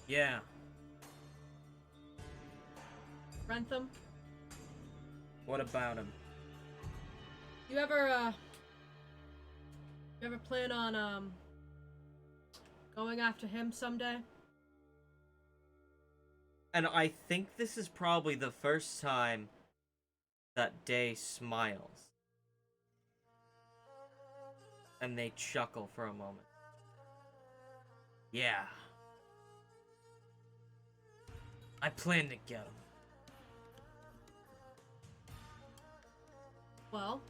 Yeah. Rentham? What about him? You ever plan on, going after him someday? And I think this is probably the first time that Day smiles. And they chuckle for a moment. Yeah. I plan to get him. Well,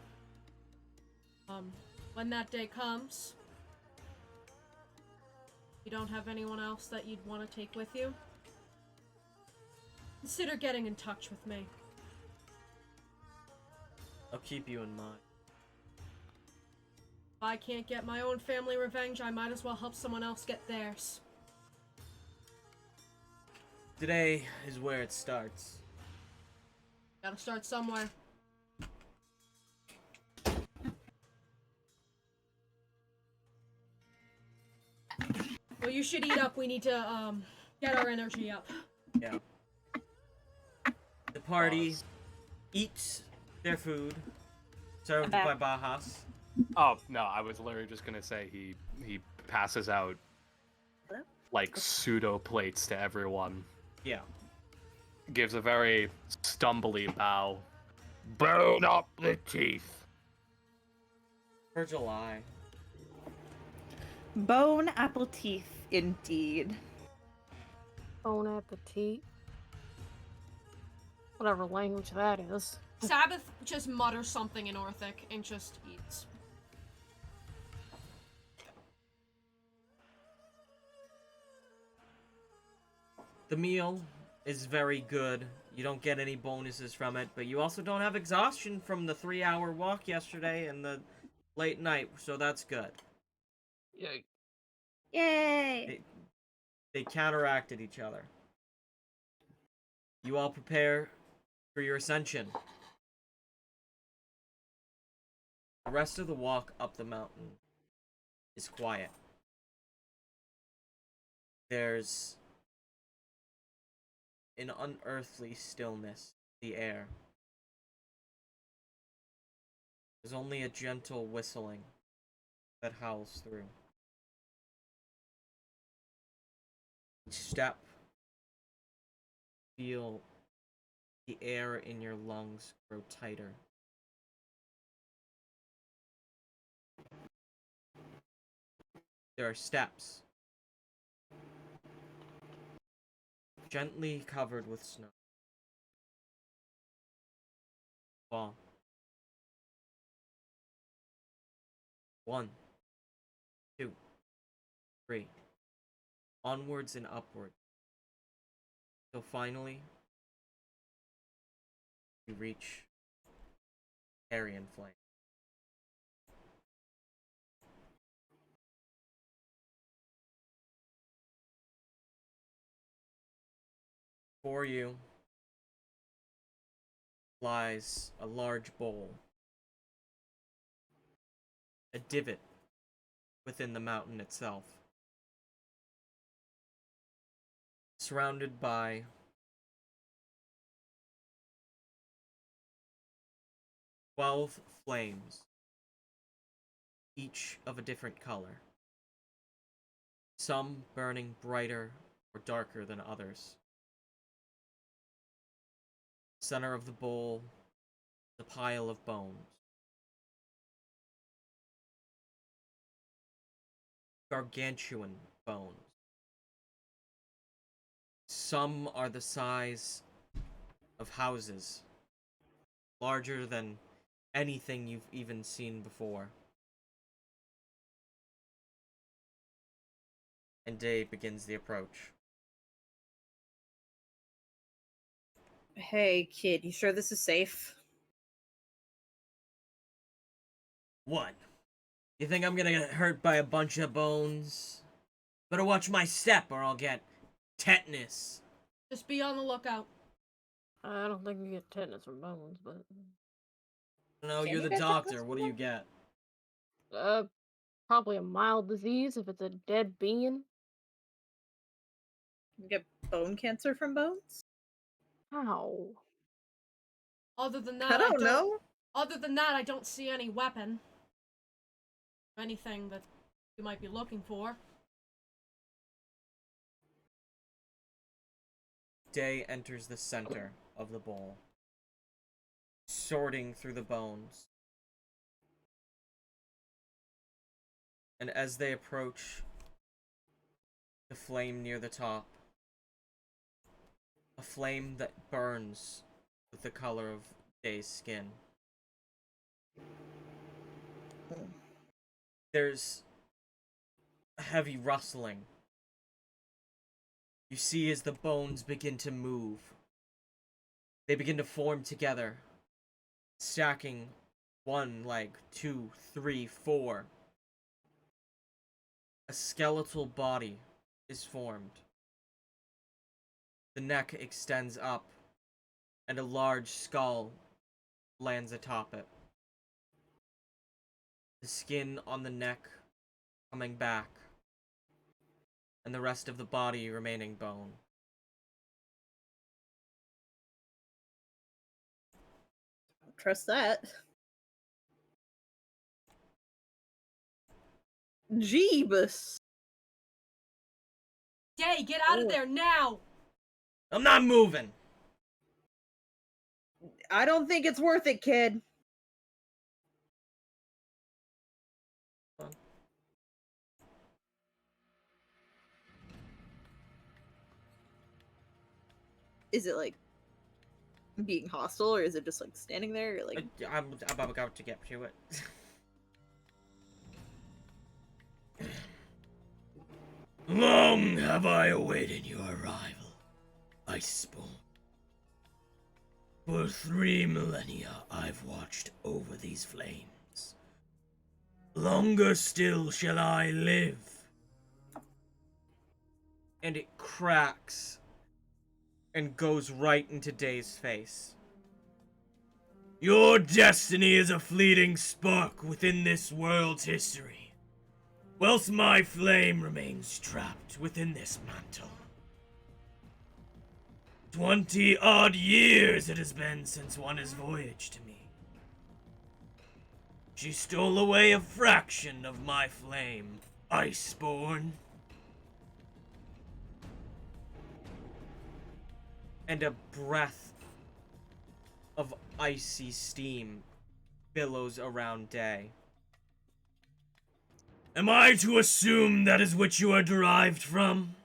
when that day comes, you don't have anyone else that you'd want to take with you? Consider getting in touch with me. I'll keep you in mind. If I can't get my own family revenge, I might as well help someone else get theirs. Today is where it starts. Gotta start somewhere. Well, you should eat up. We need to, get our energy up. Yeah. The party eats their food, served by Bajas. Oh no, I was literally just gonna say he passes out like pseudo plates to everyone. Yeah. Gives a very stumbly bow. Bone up the teeth. For July. Bone apple teeth, indeed. Bon appetit. Whatever language that is. Sabbath just mutters something in Orthic and just eats. The meal is very good. You don't get any bonuses from it, but you also don't have exhaustion from the 3-hour walk yesterday and the late night, so that's good. Yay. Yay! They counteracted each other. You all prepare for your ascension. The rest of the walk up the mountain is quiet. There's an unearthly stillness in the air. There's only a gentle whistling that howls through. Each step, feel the air in your lungs grow tighter. There are steps, gently covered with snow. Fall. 1, 2, 3. Onwards and upwards. So finally, you reach Aryan Flame. For you lies a large bowl, a divot within the mountain itself, surrounded by "12 flames, each of a different color, some burning brighter or darker than others. Center of the bowl, the pile of bones. Gargantuan bones. Some are the size of houses, larger than anything you've even seen before. And day begins the approach. Hey, kid, you sure this is safe? What? You think I'm gonna get hurt by a bunch of bones? Better watch my step or I'll get tetanus. Just be on the lookout. I don't think you get tetanus from bones, but No, Can you're you the get doctor. tetanus What do from you get? probably a mild disease if it's a dead being. You get bone cancer from bones? How? Other than I that, don't know. Other than that, I don't see any weapon. Anything that you might be looking for. Day enters the center of the bowl, sorting through the bones. And as they approach the flame near the top, a flame that burns with the color of Day's skin. There's a heavy rustling. You see as the bones begin to move. They begin to form together, stacking 1 leg, 2, 3, 4. A skeletal body is formed. The neck extends up, and a large skull lands atop it. The skin on the neck coming back, and the rest of the body remaining bone. Don't trust that. Jeebus! Day, get out of Oh. there now! I'm not moving! I don't think it's worth it, kid. Is it like being hostile, or is it just like standing there? Or, like, I'm about to get to it. Long have I awaited your arrival, Iceborn. For 3 millennia I've watched over these flames. Longer still shall I live. And it cracks and goes right into Day's face. Your destiny is a fleeting spark within this world's history, whilst my flame remains trapped within this mantle. 20-odd years it has been since one has voyaged to me. She stole away a fraction of my flame, Iceborn. And a breath of icy steam billows around Day. Am I to assume that is which you are derived from?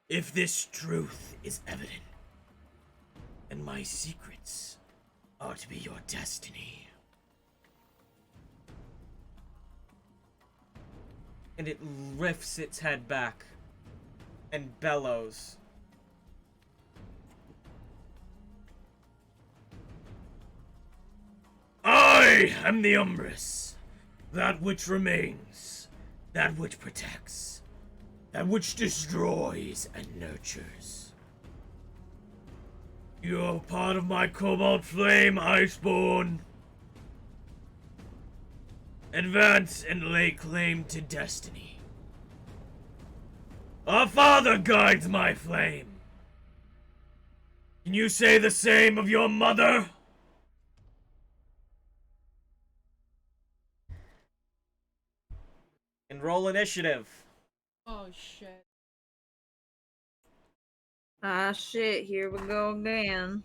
If this truth is evident, then my secrets are to be your destiny. and it lifts its head back and bellows. I am the Umbrus, that which remains, that which protects, that which destroys and nurtures. You're part of my cobalt flame, Iceborne. Advance and lay claim to destiny. Our father guides my flame. Can you say the same of your mother? And roll initiative. Oh shit. Ah, shit, here we go again.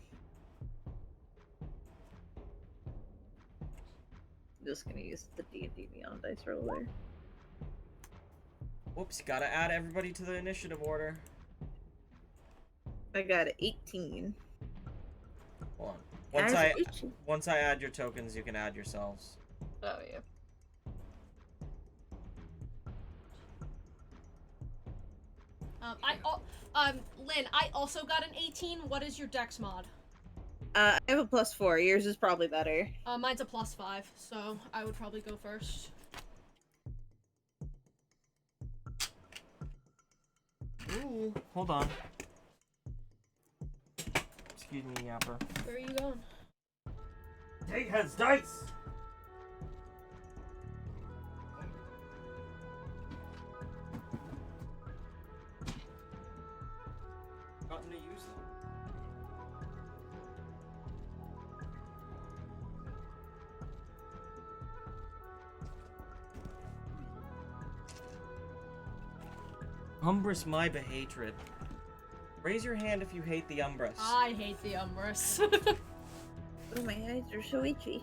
Just gonna use the D&D Beyond dice roller. Whoops, gotta add everybody to the initiative order. I got 18. Hold on. Guys, 18. Once I add your tokens, you can add yourselves. Oh yeah. Lynn, I also got an 18. What is your dex mod? I have a +4. Yours is probably better. Mine's a +5, so I would probably go first. Ooh, hold on. Excuse me, Yapper. Where are you going? Take has dice! Gotten to use them. Umbrus my behatred. Raise your hand if you hate the Umbrus. I hate the Umbrus. Oh, my eyes are so itchy.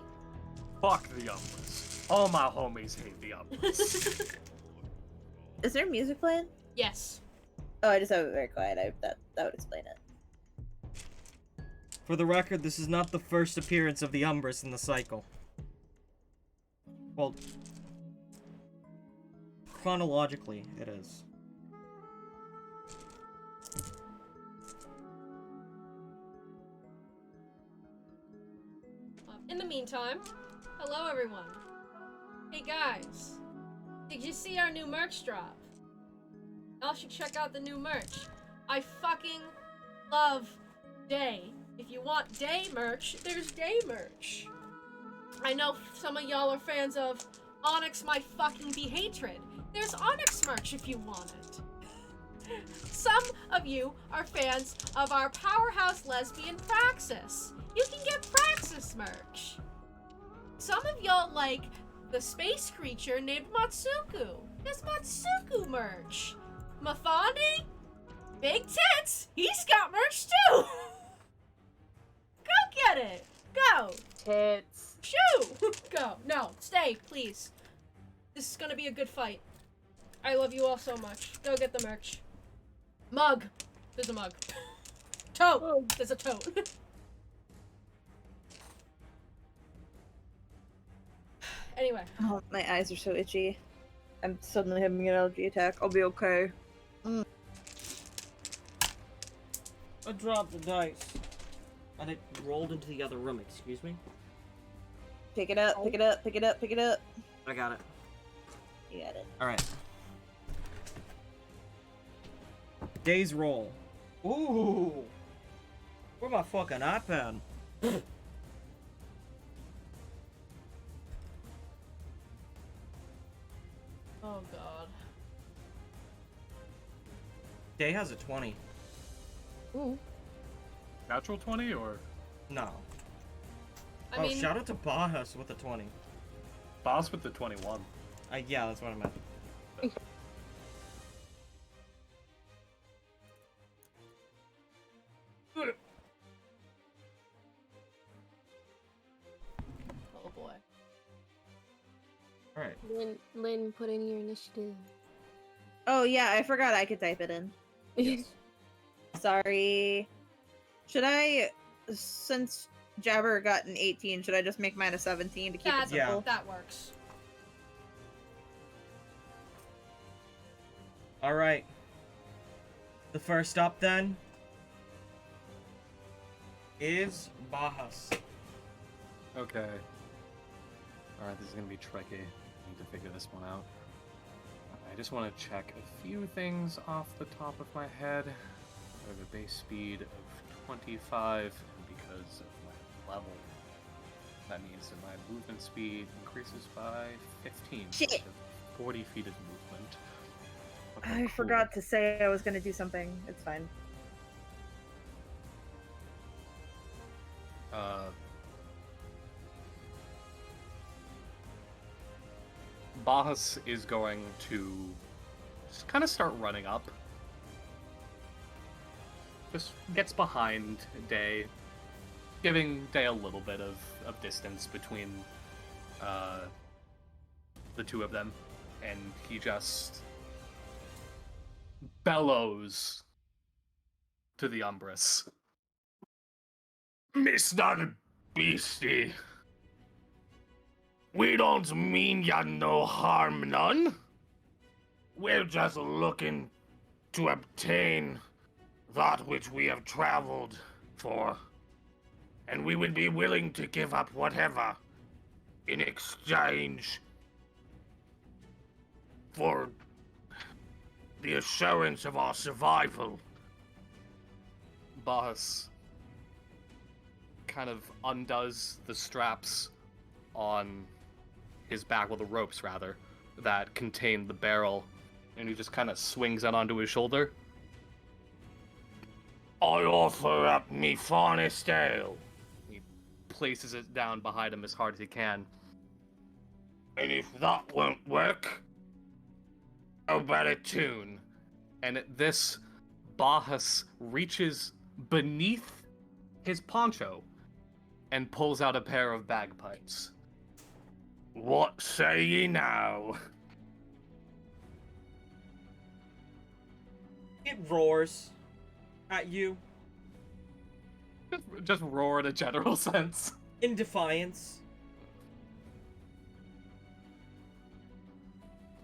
Fuck the Umbrus. All my homies hate the Umbrus. Is there music playing? Yes. Oh, I just have it very quiet. That would explain it. For the record, this is not the first appearance of the Umbrus in the cycle. Well, chronologically, it is. In the meantime, hello everyone. Hey guys, did you see our new merch drop? Y'all should check out the new merch. I fucking love Day. If you want Day merch, there's Day merch. I know some of y'all are fans of Onyx My Fucking Behatred. There's Onyx merch if you want it. Some of you are fans of our powerhouse lesbian Praxis. You can get Praxis merch. Some of y'all like the space creature named Matsuku. There's Matsuku merch. Mafani? Big tits! He's got merch too! Go get it! Go! Tits. Shoo! Go. No, stay, please. This is gonna be a good fight. I love you all so much. Go get the merch. Mug. There's a mug. Tote. Oh. There's a tote. Anyway. Oh, my eyes are so itchy. I'm suddenly having an allergy attack. I'll be okay. I dropped the dice. And it rolled into the other room, excuse me? Pick it up, pick it up, pick it up, pick it up. I got it. You got it. Alright. Day's roll. Ooh! Where's my fucking iPad? Oh god. Day has a 20. Ooh. Natural 20 or No. I mean, shout out to Bahas with a 20. boss with the 21? Yeah, that's what I meant. oh boy. Alright. Lynn, put in your initiative. Oh yeah, I forgot I could type it in. Sorry. Should I, since Jabber got an 18, should I just make mine a 17 to keep it simple? That works. All right. The first up then is Bahas. Okay. Alright, this is gonna be tricky. I need to figure this one out. I just want to check a few things off the top of my head. I have a base speed of 25, and because of my level, that means that my movement speed increases by 15. Shit. So I have 40 feet of movement. Okay, I cool. forgot to say I was gonna do something. It's fine. Bahas is going to just kind of start running up. Just gets behind Day, giving Day a little bit of distance between the two of them, and he just bellows to the Umbrus. Mr. Beastie, we don't mean ya no harm none. We're just looking to obtain that which we have traveled for, and we would be willing to give up whatever in exchange for the assurance of our survival. Bahas kind of undoes the straps on his back, well, the ropes rather, that contain the barrel, and he just kind of swings it onto his shoulder. I offer up me finest ale, He places it down behind him as hard as he can. and if that won't work, how about a tune? And at this, Bahas reaches beneath his poncho and pulls out a pair of bagpipes. What say ye now? It roars at you Just roar in a general sense. in defiance.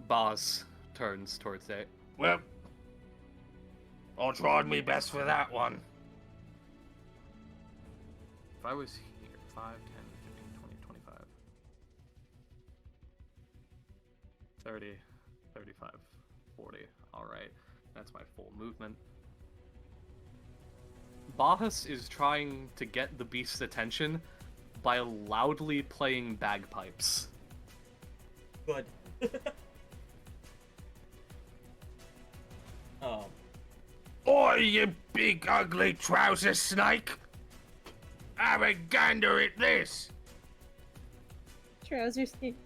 Bahas turns towards it. Well, I'll try me best for that one. If I was here, 5, 10, 15, 20, 25, 30, 35, 40. Alright, that's my full movement. Bahas is trying to get the beast's attention by loudly playing bagpipes. Good. Oh. Oi, you big ugly trouser snake! Have a gander at this! Trouser snake.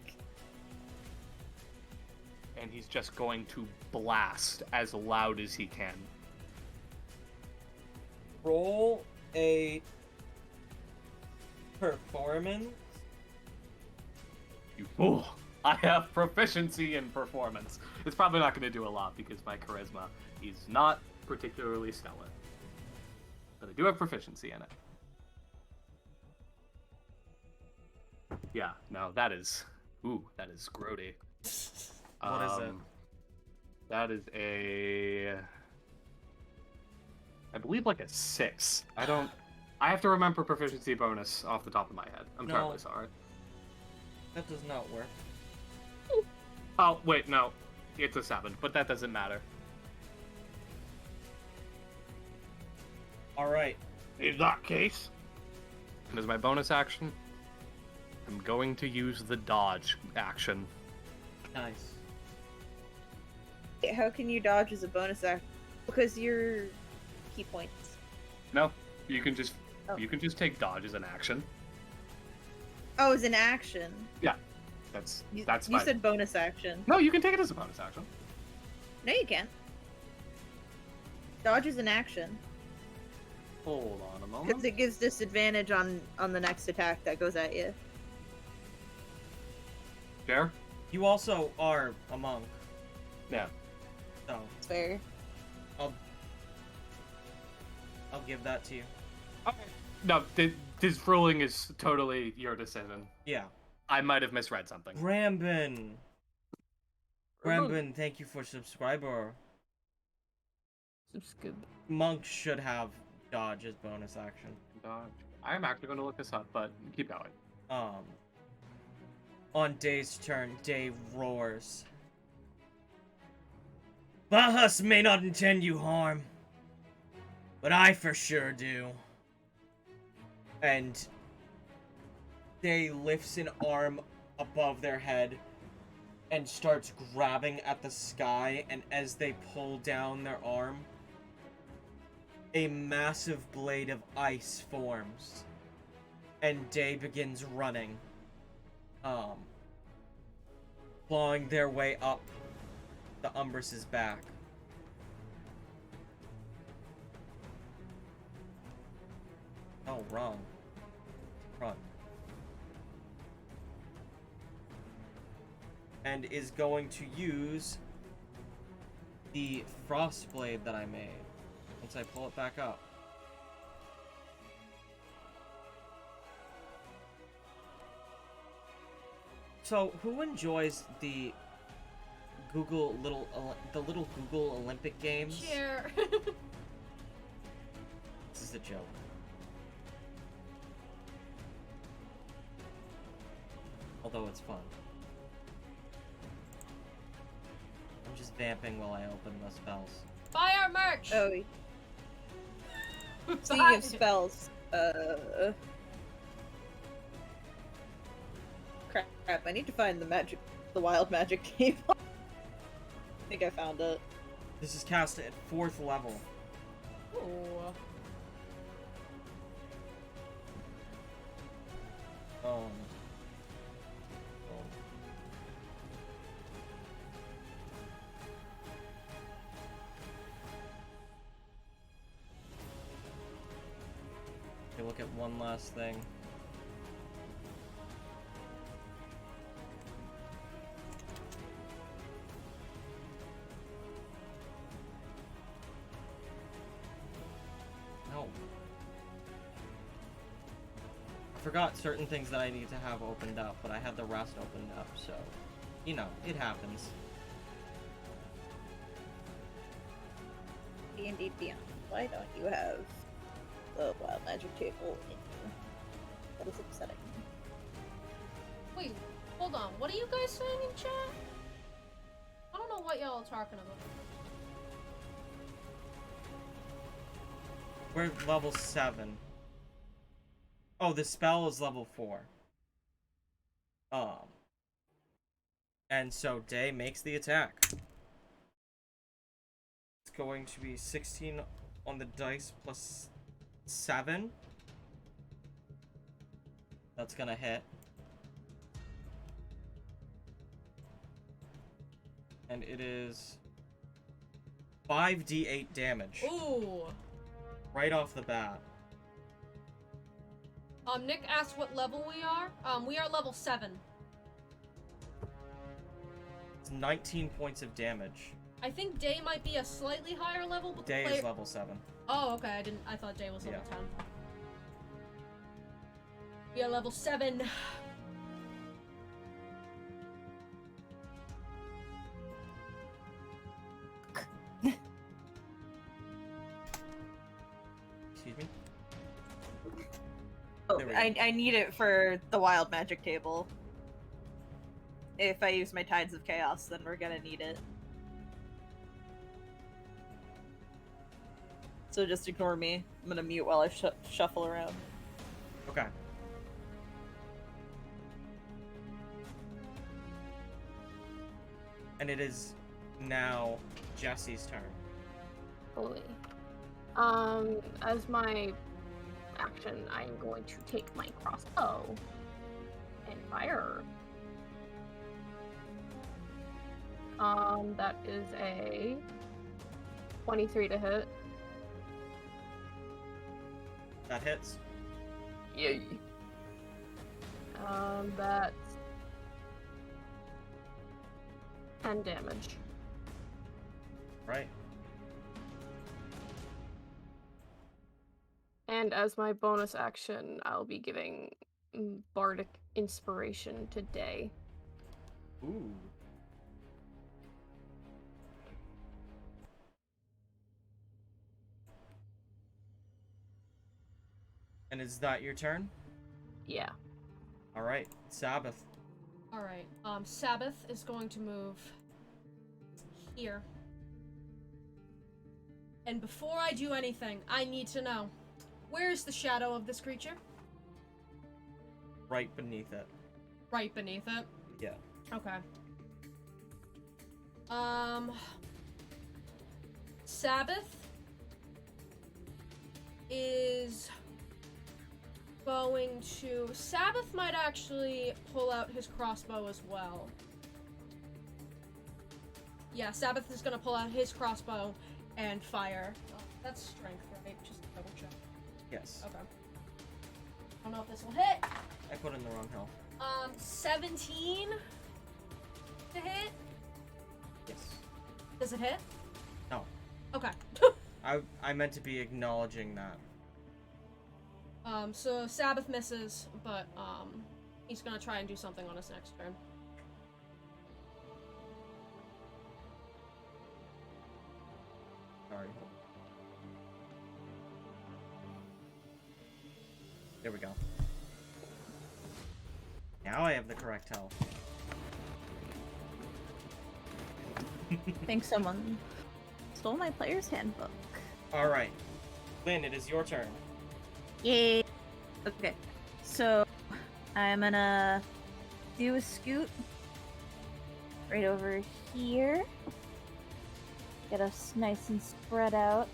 And he's just going to blast as loud as he can. Roll a performance. Ooh, I have proficiency in performance. It's probably not going to do a lot because my charisma is not particularly stellar. But I do have proficiency in it. Yeah, no, that is... Ooh, that is grody. What is it? That is a... I believe like a 6. I have to remember proficiency bonus off the top of my head. I'm No. terribly sorry. That does not work. Oh, wait, no. It's a 7, but that doesn't matter. Alright. In that case, And as my bonus action, I'm going to use the dodge action. Nice. How can you dodge as a bonus act? Because you're key points. No, you can just Oh. you can just take dodge as an action. Oh, as an action. That's You fine. said bonus action. No, you can take it as a bonus action. No, you can't. Dodge is an action Hold on a because moment. it gives disadvantage on the next attack that goes at you. Jer? You also are a monk, Yeah. so It's fair. I'll give that to you. Okay. No, this ruling is totally your decision. Yeah. I might have misread something. Grambin, thank you for subscriber. Scoob. Monk should have dodge as bonus action. Dodge. I'm actually going to look this up, but keep going. On Day's turn, Day roars. Bahus may not intend you harm, but I for sure do. And Day lifts an arm above their head and starts grabbing at the sky, and as they pull down their arm, a massive blade of ice forms, and Day begins running, clawing their way up the Umbrus's back. Oh, wrong. Run. And is going to use the frost blade that I made once I pull it back up. So, who enjoys the little Google Olympic Games? Share. This is a joke. Although it's fun. I'm just vamping while I open the spells. Buy our merch. Oh, speaking of spells, crap, I need to find the wild magic table. I think I found it. This is cast at 4th level. Ooh. Okay, look at one last thing. No. I forgot certain things that I need to have opened up, but I had the rest opened up, so, you know, it happens. D&D Beyond. Why don't you have the wild magic table in you? That is upsetting. Wait, hold on. What are you guys saying in chat? I don't know what y'all are talking about. We're level 7. Oh, the spell is level 4. And so Day makes the attack. It's going to be 16 on the dice plus 7. That's gonna hit. And it is 5d8 damage. Ooh. Right off the bat. Nick asked what level we are. We are level 7. It's 19 points of damage. I think Day might be a slightly higher level, but Day the player... is level 7. Oh, okay. I thought Day was level Yeah. 10. We are level 7. Excuse me? Oh, There we go. I need it for the wild magic table. If I use my Tides of Chaos, then we're gonna need it. So just ignore me. I'm gonna mute while I shuffle around. Okay. And it is now Jesse's turn. Holy. As my action, I'm going to take my crossbow and fire. That is a 23 to hit. That hits. Yay. That's 10 damage. Right. And as my bonus action, I'll be giving Bardic Inspiration to Day. Ooh. And is that your turn? Yeah. All right, Sabbath. All right. Sabbath is going to move here. And before I do anything, I need to know, where is the shadow of this creature? Right beneath it. Right beneath it? Yeah. Okay. Sabbath is going to... Sabbath might actually pull out his crossbow as well. Yeah, Sabbath is gonna pull out his crossbow and fire. Oh, that's strength, right? Just to double check. Yes. Okay. I don't know if this will hit. I put in the wrong health. 17 to hit. Yes. Does it hit? No. Okay. I meant to be acknowledging that. So Sabbath misses, but he's gonna try and do something on his next turn. Sorry. There we go. Now I have the correct health. I think someone stole my player's handbook. All right, Lynn, it is your turn. Yay! Okay, so I'm gonna do a scoot right over here. Get us nice and spread out.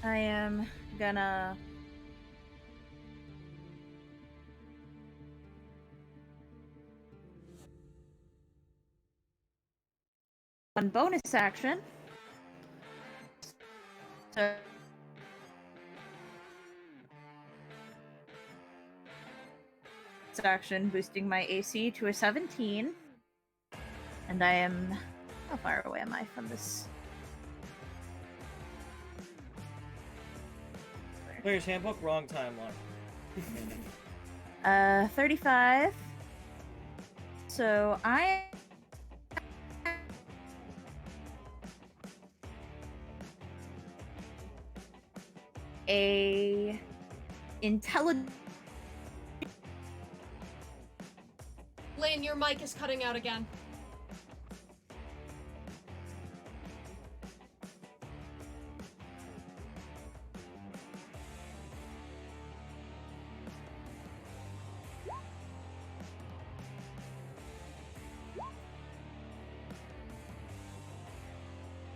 I am gonna one bonus action. So action boosting my AC to a 17. And I am... How far away am I from this? Player's handbook, wrong timeline. 35. So I... a intelligent... Lynn, your mic is cutting out again.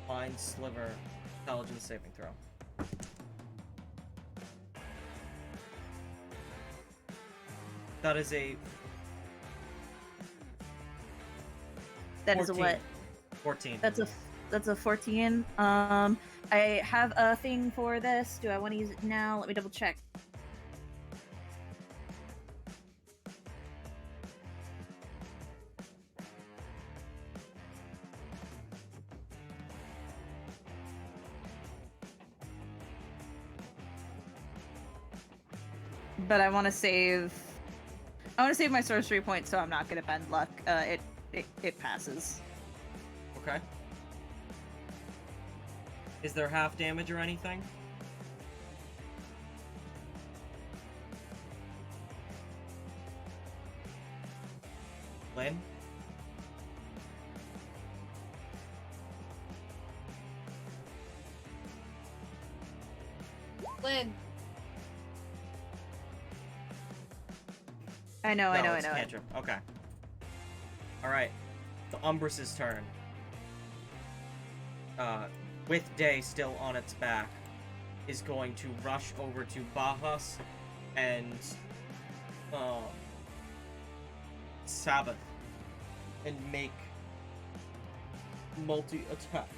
Mind Sliver, intelligence saving throw. That is a... That is a what? 14. That's a 14. I have a thing for this. Do I want to use it now? Let me double check. But I want to save my sorcery point, so I'm not gonna bend luck. It passes. Okay. Is there half damage or anything? Lynn? Lynn. I know. It's cantrip. Okay. Alright. The Umbrus's turn. With Day still on its back, is going to rush over to Bahas and Sabbath and make multi-attack.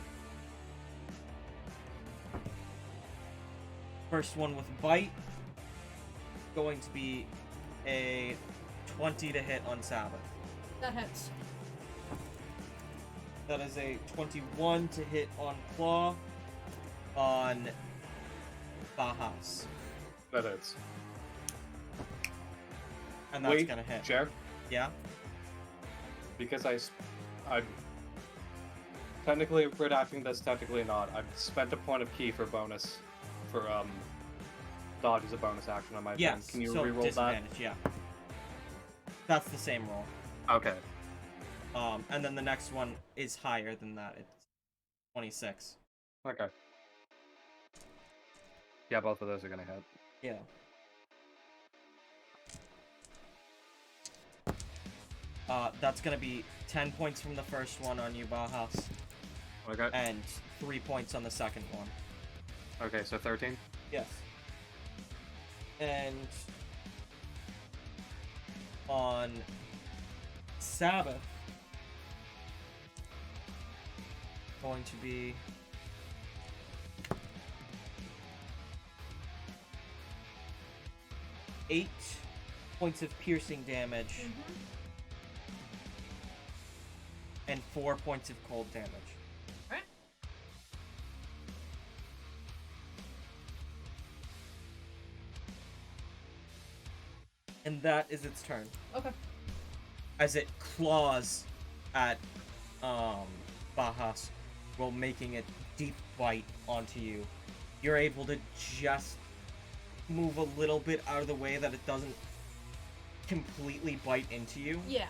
First one with Bite, going to be a 20 to hit on Sabbath. That hits. That is a 21 to hit on Claw on Bahas. That hits. And that's Wait, gonna hit. Jeff, Yeah? because I'm technically redacting this, technically not. I've spent a point of key for bonus for dodge is a bonus action on my turn. Yes. Can you so reroll that? disadvantage, yeah. That's the same roll. Okay. And then the next one is higher than that. It's 26. Okay. Yeah, both of those are gonna hit. Yeah. That's gonna be 10 points from the first one on you, Bahas, Okay. and 3 points on the second one. Okay, so 13. Yes. And on Sabbath, going to be 8 points of piercing damage and 4 points of cold damage. Alright. And that is its turn. Okay. As it claws at Bahas while making a deep bite onto you. You're able to just move a little bit out of the way that it doesn't completely bite into you. Yeah.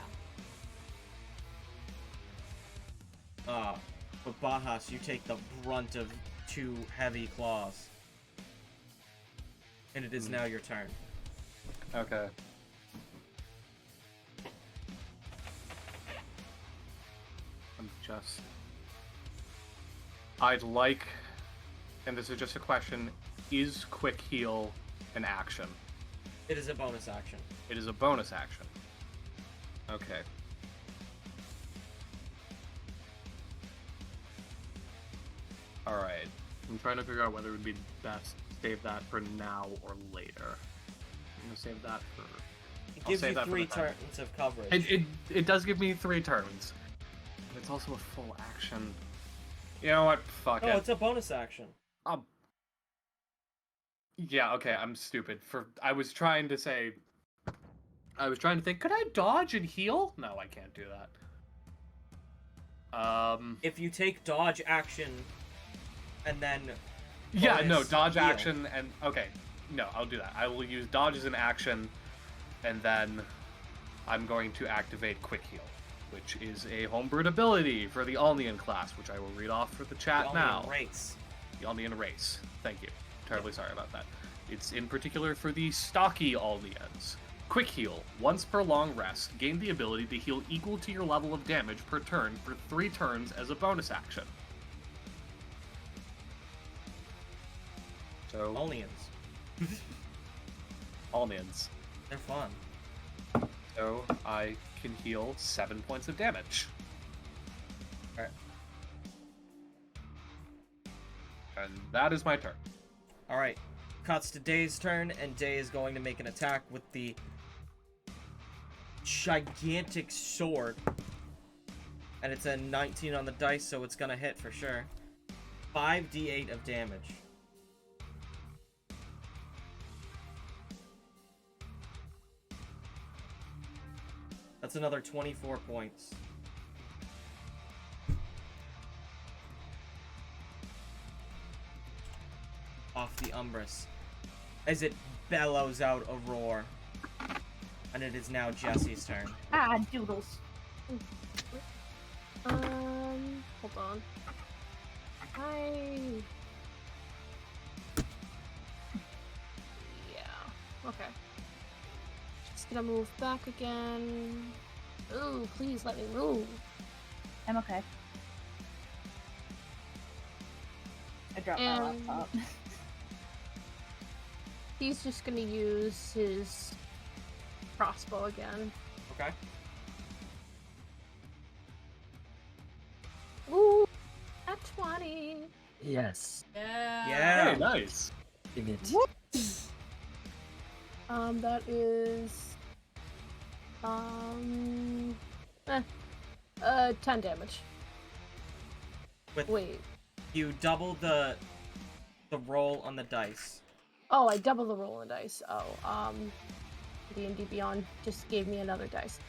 But Bahas, you take the brunt of 2 heavy claws. And it is now your turn. Okay. I'd like, and this is just a question, is quick heal an action? It is a bonus action. It is a bonus action. Okay. Alright. I'm trying to figure out whether it would be best to save that for now or later. I'm gonna save that for... It gives save you that for 3 the time. turns of coverage. It does give me 3 turns. But it's also a full action. You know what? Fuck No, it. it's a bonus action. Yeah, okay, I'm stupid. I was trying to think, could I dodge and heal? No, I can't do that. If you take dodge action and then Yeah, no, bonus dodge heal. action and okay. No, I'll do that. I will use dodge as an action, and then I'm going to activate quick heal, which is a homebrewed ability for the Alnian class, which I will read off for the chat The now. Alnian race. The Alnian race. Thank you. Terribly sorry about that. It's in particular for the stocky Alnians. Quick heal. Once per long rest, gain the ability to heal equal to your level of damage per turn for 3 turns as a bonus action. So, Alnians. Alnians. They're fun. So, I can heal 7 points of damage. Alright. And that is my turn. Alright. Cuts to Day's turn, and Day is going to make an attack with the gigantic sword. And it's a 19 on the dice, so it's gonna hit for sure. 5d8 of damage. That's another 24 points. Off the Umbrus, as it bellows out a roar. And it is now Jesse's turn. Ah, doodles. Hold on. Yeah, okay. Just gonna move back again. Ooh, please let me move. I'm okay. I dropped my And- laptop. He's just gonna use his crossbow again. Okay. Ooh, at 20. Yes. Yeah. Yeah. Hey, nice. Dang it. That is 10 damage. With Wait. you double the roll on the dice. Oh, I double the roll on the dice. Oh, D&D Beyond just gave me another dice.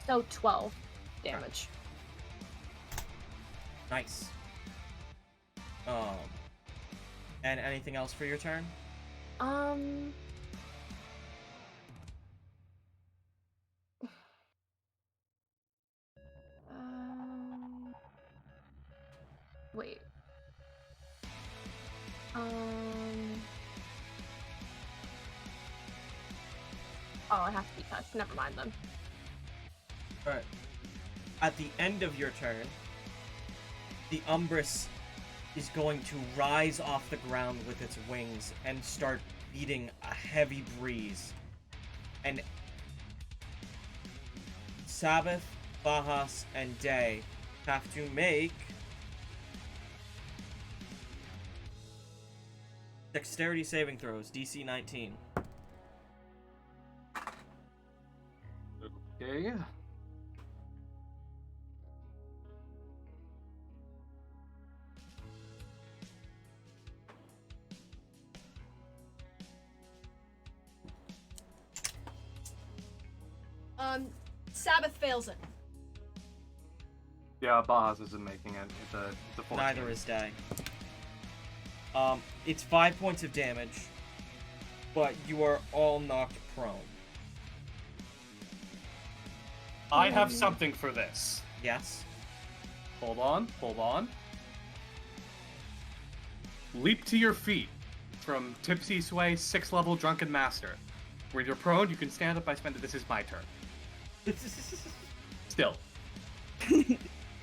So 12 damage. Nice. Um, and anything else for your turn? Um. Wait. Oh, it has to be touched. Never mind then. Alright. At the end of your turn, the Umbrus is going to rise off the ground with its wings and start beating a heavy breeze. And Sabbath, Bahas, and Day have to make dexterity saving throws, DC 19. Okay. Sabbath fails it. Yeah, Bahas isn't making it. It's a 14. Neither is Day. It's 5 points of damage, but you are all knocked prone. I have something for this. Yes? Hold on, hold on. Leap to your feet from Tipsy Sway, 6th level Drunken Master. Where you're prone, you can stand up by spending. This is my turn. Still.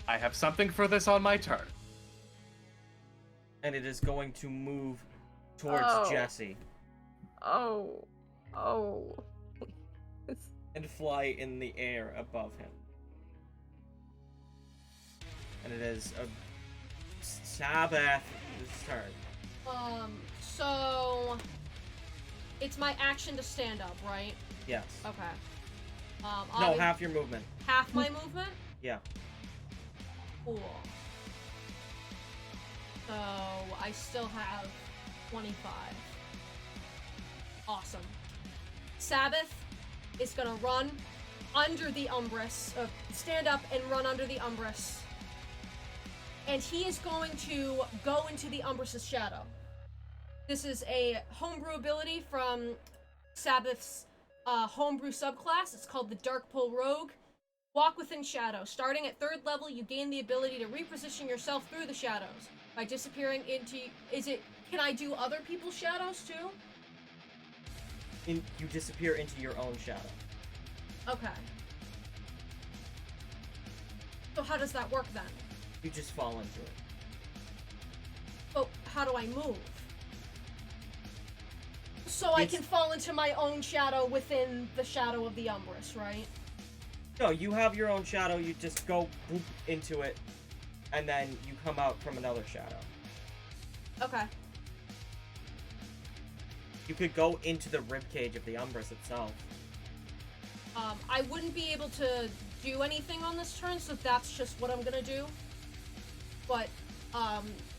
I have something for this on my turn. And it is going to move towards Jesse. Oh. And fly in the air above him. And it is a Sabbath's turn. So it's my action to stand up, right? Yes. Okay. No, half your movement. Half my movement? Yeah. Cool. So I still have 25. Awesome. Sabbath is gonna run under the Umbrus, stand up and run under the Umbrus. And he is going to go into the Umbrus's shadow. This is a homebrew ability from Sabbath's homebrew subclass. It's called the Dark Pole Rogue. Walk within shadow. Starting at 3rd level, you gain the ability to reposition yourself through the shadows by disappearing into. Can I do other people's shadows too? You disappear into your own shadow. Okay. So how does that work then? You just fall into it. But how do I move? So I can fall into my own shadow within the shadow of the Umbrus, right? No, you have your own shadow, you just go boop into it, and then you come out from another shadow. Okay. You could go into the ribcage of the Umbrus itself. I wouldn't be able to do anything on this turn, so that's just what I'm gonna do. But,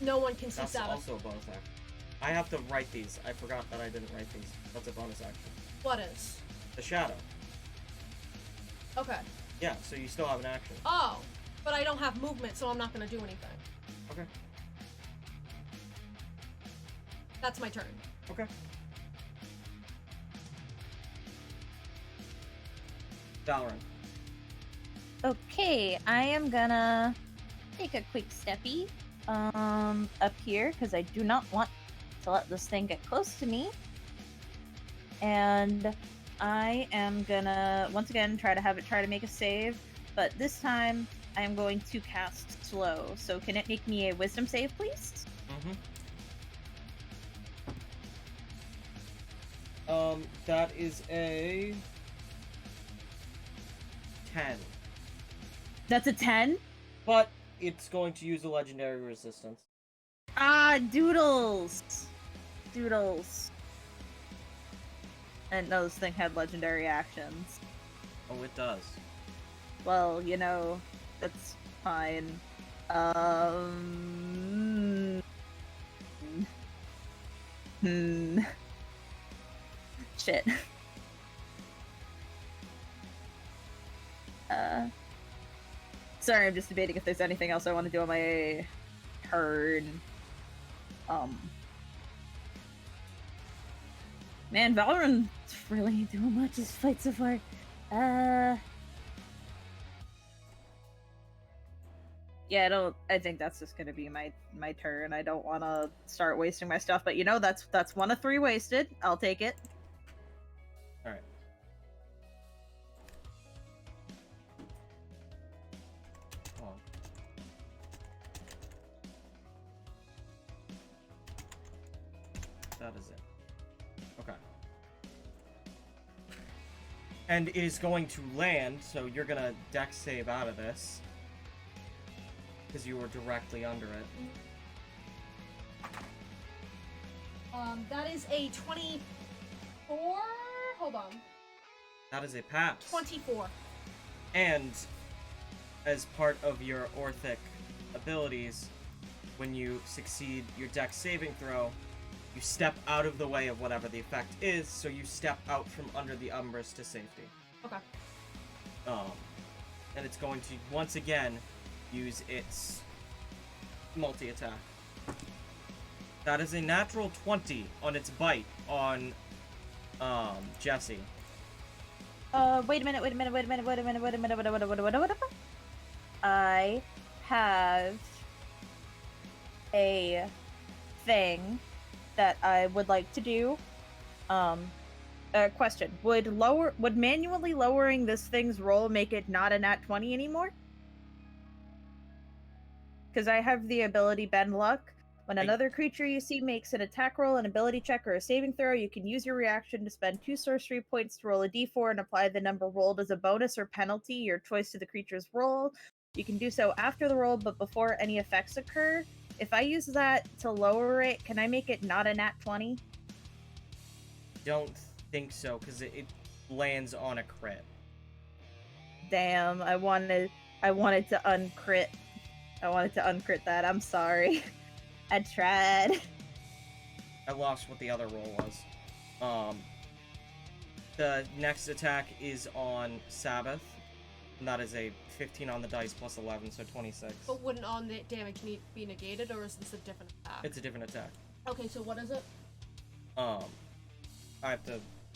no one can see That's Sabbath. also a bonus action. I have to write these. I forgot that I didn't write these. That's a bonus action. What is? The shadow. Okay. Yeah, so you still have an action. Oh, but I don't have movement, so I'm not gonna do anything. Okay. That's my turn. Okay. Valorant. Okay, I am gonna take a quick steppy up here because I do not want to let this thing get close to me. And I am gonna once again try to make a save, but this time I am going to cast slow. So can it make me a wisdom save, please? That is a 10. That's a 10? But it's going to use a legendary resistance. Ah, doodles! Doodles. And no, this thing had legendary actions. Oh, it does. Well, you know, that's fine. Shit. Sorry, I'm just debating if there's anything else I want to do on my turn. Man, Valorant's really ain't doing much this fight so far. Yeah, I think that's just gonna be my turn. I don't want to start wasting my stuff, but that's 1 of 3 wasted. I'll take it. All right. Oh. That is it. Okay. And it is going to land, so you're gonna dex save out of this. Because you were directly under it. That is a 24. Hold on. That is a pass. 24. And as part of your Orthic abilities, when you succeed your dex saving throw, you step out of the way of whatever the effect is, so you step out from under the Umbris to safety. Okay. And it's going to once again use its multi-attack. That is a natural 20 on its bite on Jesse. Wait a minute. I have a thing that I would like to do. Question. Would manually lowering this thing's roll make it not a nat 20 anymore? Because I have the ability Bend Luck. When another creature you see makes an attack roll, an ability check, or a saving throw, you can use your reaction to spend 2 sorcery points to roll a d4 and apply the number rolled as a bonus or penalty, your choice, to the creature's roll. You can do so after the roll, but before any effects occur. If I use that to lower it, can I make it not a nat 20? Don't think so, because it lands on a crit. Damn, I wanted to uncrit. I wanted to uncrit that. I'm sorry. I tried. I lost what the other roll was. The next attack is on Sabbath, and that is a 15 on the dice plus 11, so 26. But wouldn't all the damage be negated, or is this a different attack? It's a different attack. Okay, so what is it?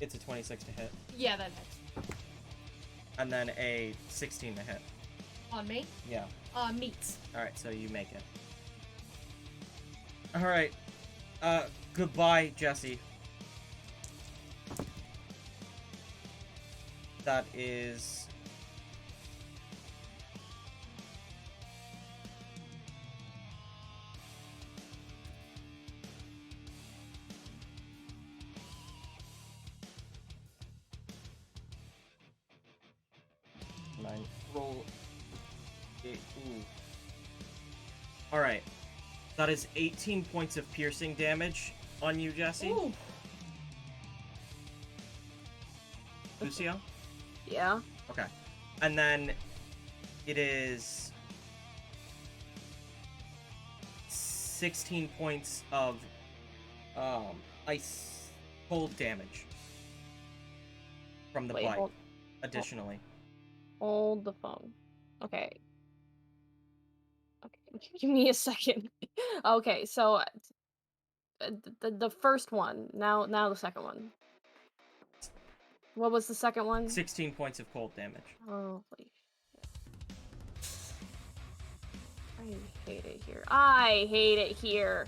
It's a 26 to hit. Yeah, that hits. And then a 16 to hit. On me? Yeah. Meets. Alright, so you make it. Alright. Goodbye, Jesse. That is... Roll... Ooh. Alright. That is 18 points of piercing damage on you, Jesse. Ooh. Lucio? Yeah. Okay. And then it is 16 points of ice cold damage from the bite. Additionally. Hold the phone. Okay. Okay, give me a second. Okay, so the first one. Now the second one. What was the second one? 16 points of cold damage. Holy shit. I hate it here. I hate it here.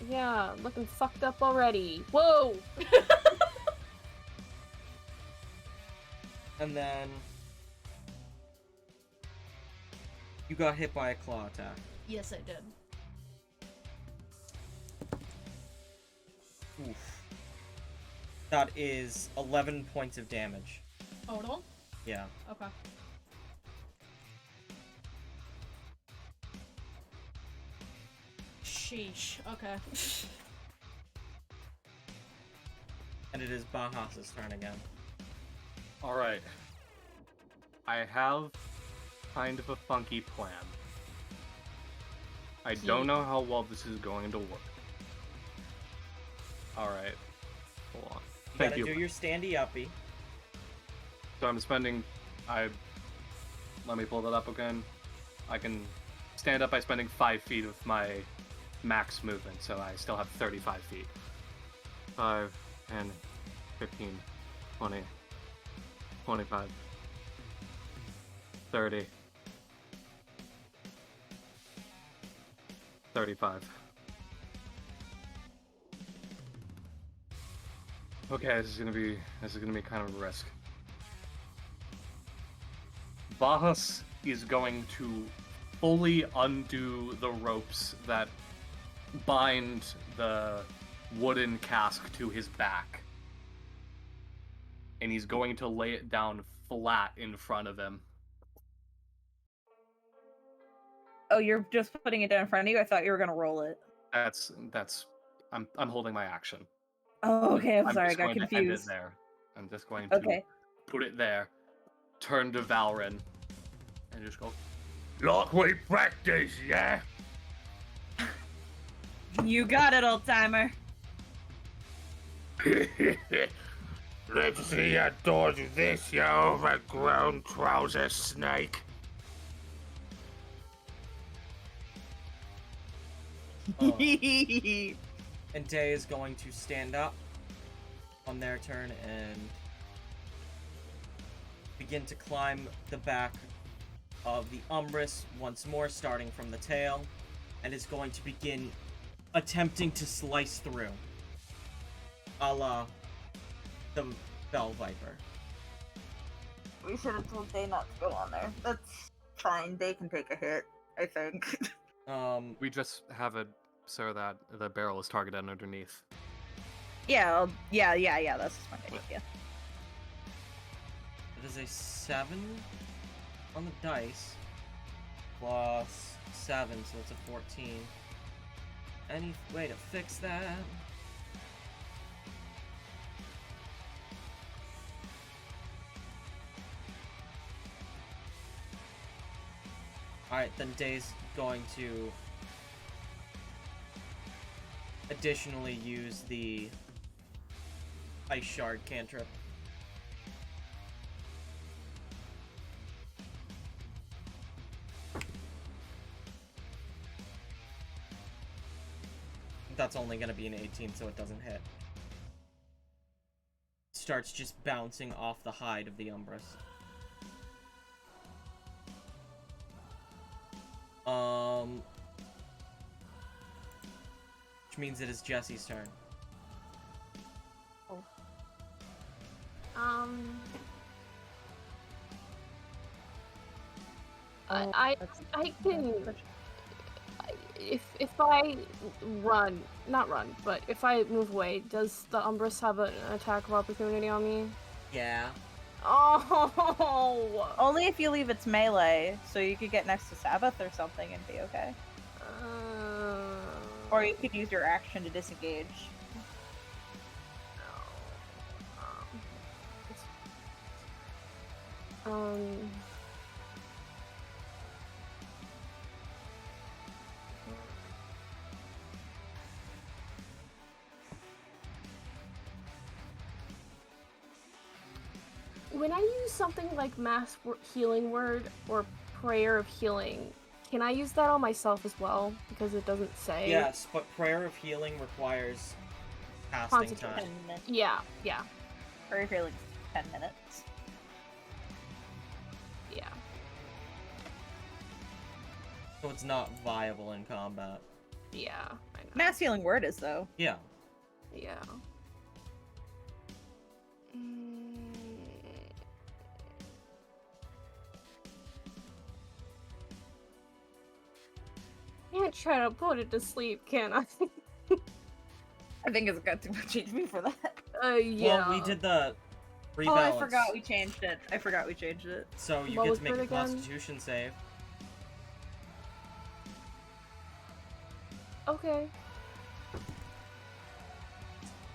Yeah, looking fucked up already. Whoa! And then you got hit by a claw attack. Yes, I did. Oof. That is 11 points of damage. Total? Yeah. Okay. Sheesh. Okay. And it is Bahas's turn again. Alright. I have kind of a funky plan. I don't know how well this is going to work. Alright. Hold on. Thank you. Gotta do your standy-uppy. So I'm spending... Let me pull that up again. I can stand up by spending 5 feet of my max movement, so I still have 35 feet. 5, 10, 15, 20, 25, 30, 35. Okay, this is gonna be kind of a risk. Bahas is going to fully undo the ropes that bind the wooden cask to his back. And he's going to lay it down flat in front of him. Oh, you're just putting it down in front of you? I thought you were gonna roll it. I'm holding my action. Oh, okay, I'm sorry, I just got going to end it confused. there. I'm just going to put it there, turn to Valrin, and just go, Like we practice, yeah? You got it, old timer. Let's see you dodge this, you overgrown trouser snake. And Day is going to stand up on their turn and begin to climb the back of the Umbrus once more, starting from the tail, and is going to begin attempting to slice through, a la the Bell Viper. We should have told Day not to go on there. That's fine. Day can take a hit, I think. we just have it so that the barrel is targeted underneath. Yeah, that's a smart idea. It is a 7 on the dice, plus 7, so it's a 14. Any way to fix that? Alright, then Day's going to additionally use the Ice Shard cantrip. That's only going to be an 18, so it doesn't hit. Starts just bouncing off the hide of the Umbrus. Which means it is Jesse's turn. Oh. I can. If I if I move away, does the Umbrus have an attack of opportunity on me? Yeah. Oh! Only if you leave its melee, so you could get next to Sabbath or something and be okay. Or you could use your action to disengage. When I use something like healing word or prayer of healing, can I use that on myself as well? Because it doesn't say. Yes, but prayer of healing requires casting time. Yeah. Prayer of healing 10 minutes. Yeah. So it's not viable in combat. Yeah, I know. Mass healing word is, though. Yeah. Yeah. Can't try to put it to sleep, can I? I think it's got too much HP for that. Yeah. Well, we did the rebalance. Oh, I forgot we changed it. So you What get was to make it a again? Constitution save. Okay.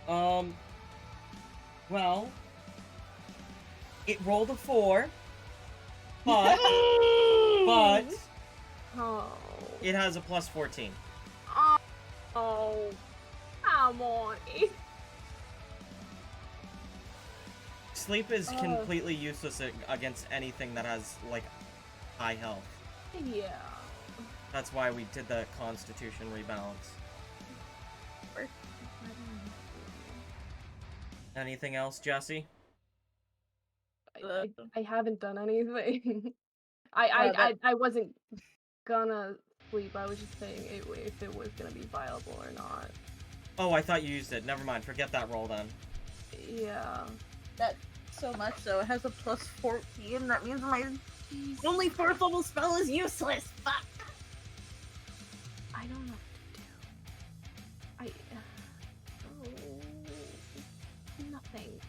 Well, it rolled a 4, but Oh. it has a plus 14. Oh. Come on. Sleep is completely useless against anything that has, like, high health. Yeah. That's why we did the Constitution rebalance. Anything else, Jesse? I haven't done anything. that- I wasn't gonna sleep. I was just saying if it was gonna be viable or not. Oh, I thought you used it. Never mind. Forget that roll then. Yeah. That so much, so it has a plus 14. That means my only 4th level spell is useless. Fuck. I don't know what to do. Nothing.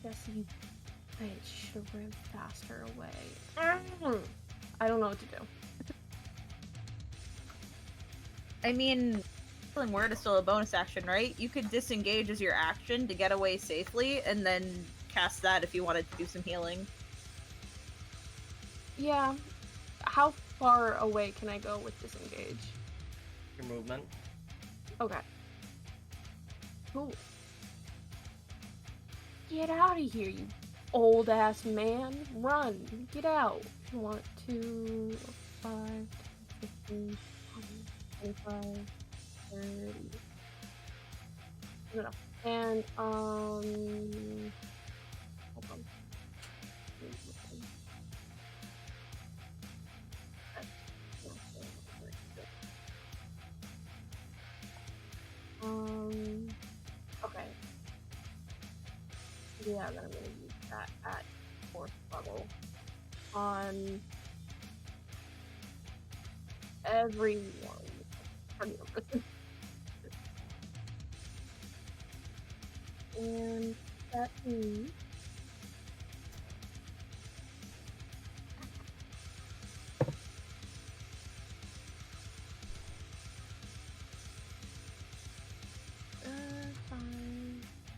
Jesse, I should have ran faster away. I don't know what to do. I mean, Healing Word is still a bonus action, right? You could disengage as your action to get away safely, and then cast that if you wanted to do some healing. Yeah. How far away can I go with disengage? Your movement. Okay. Cool. Get out of here, you old ass man. Run. Get out. If you want to 5, 15, 25, 30. Good enough. And hold on. Okay. Yeah, then I'm gonna use that at 4th level on everyone. And that means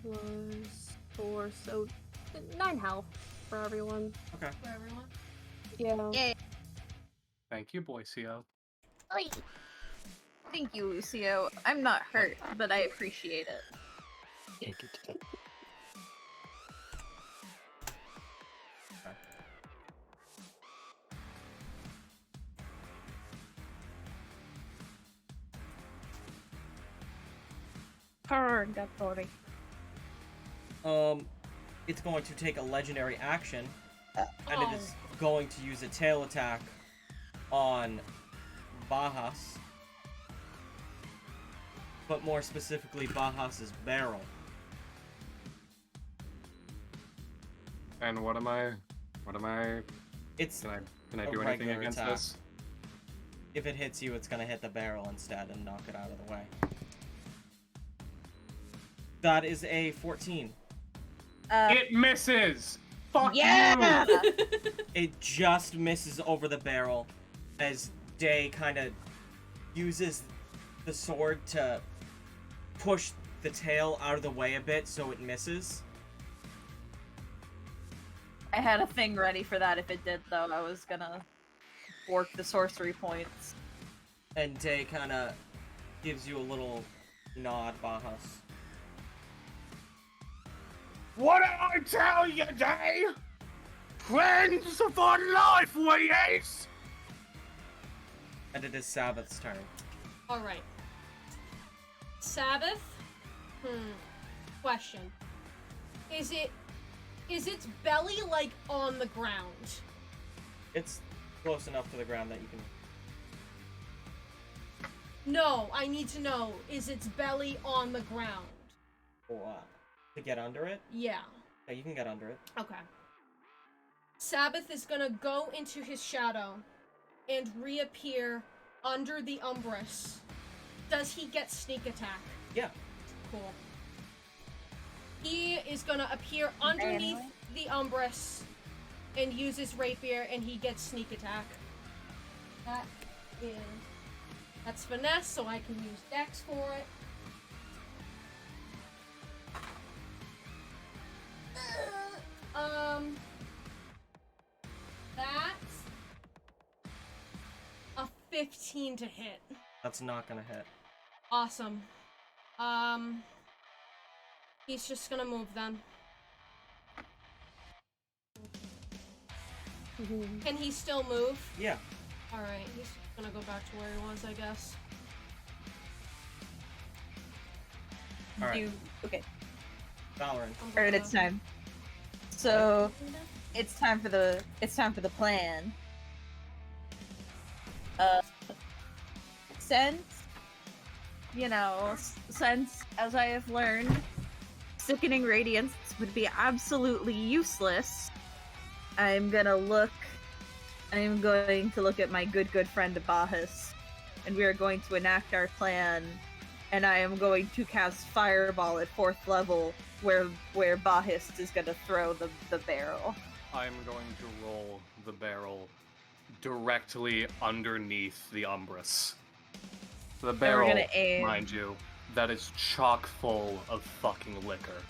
plus 4, so 9 health for everyone. Okay. For everyone. Yeah. Yay. Thank you, Boycio. Oi. Thank you, Lucio. I'm not hurt, but I appreciate it. Purgatory. It's going to take a legendary action, and it is going to use a tail attack on Bahas. But more specifically, Bahas's barrel. And what am I? It's Can I a do anything regular against attack. this? If it hits you, it's gonna hit the barrel instead and knock it out of the way. That is a 14. It misses! Fuck Yeah! you! It just misses over the barrel as Day kind of uses the sword to push the tail out of the way a bit so it misses. I had a thing ready for that if it did, though. I was gonna work the sorcery points. And Day kind of gives you a little nod, Bahas. What did I tell you, Day? Friends for life, we is! And it is Sabbath's turn. Alright. Sabbath? Question. Is its belly, like, on the ground? It's close enough to the ground that you can... No, I need to know, is its belly on the ground? To get under it? Yeah. Yeah, you can get under it. Okay. Sabbath is gonna go into his shadow and reappear under the Umbrus. Does he get sneak attack? Yeah. Cool. He is gonna appear underneath the Umbrus and use his rapier, and he gets sneak attack. That's finesse, so I can use Dex for it. That's a 15 to hit. That's not gonna hit. Awesome. He's just gonna move then. Can he still move? Yeah. Alright, he's gonna go back to where he was, I guess. All right. Okay. Valorant. Alright, it's time. So it's time for the plan. Since as I have learned, sickening radiance would be absolutely useless. I'm going to look at my good friend Bahis, and we are going to enact our plan. And I am going to cast Fireball at 4th level, where Bahis is going to throw the barrel. I'm going to roll the barrel directly underneath the Umbrus. The barrel, gonna aim. mind you, that is chock full of fucking liquor.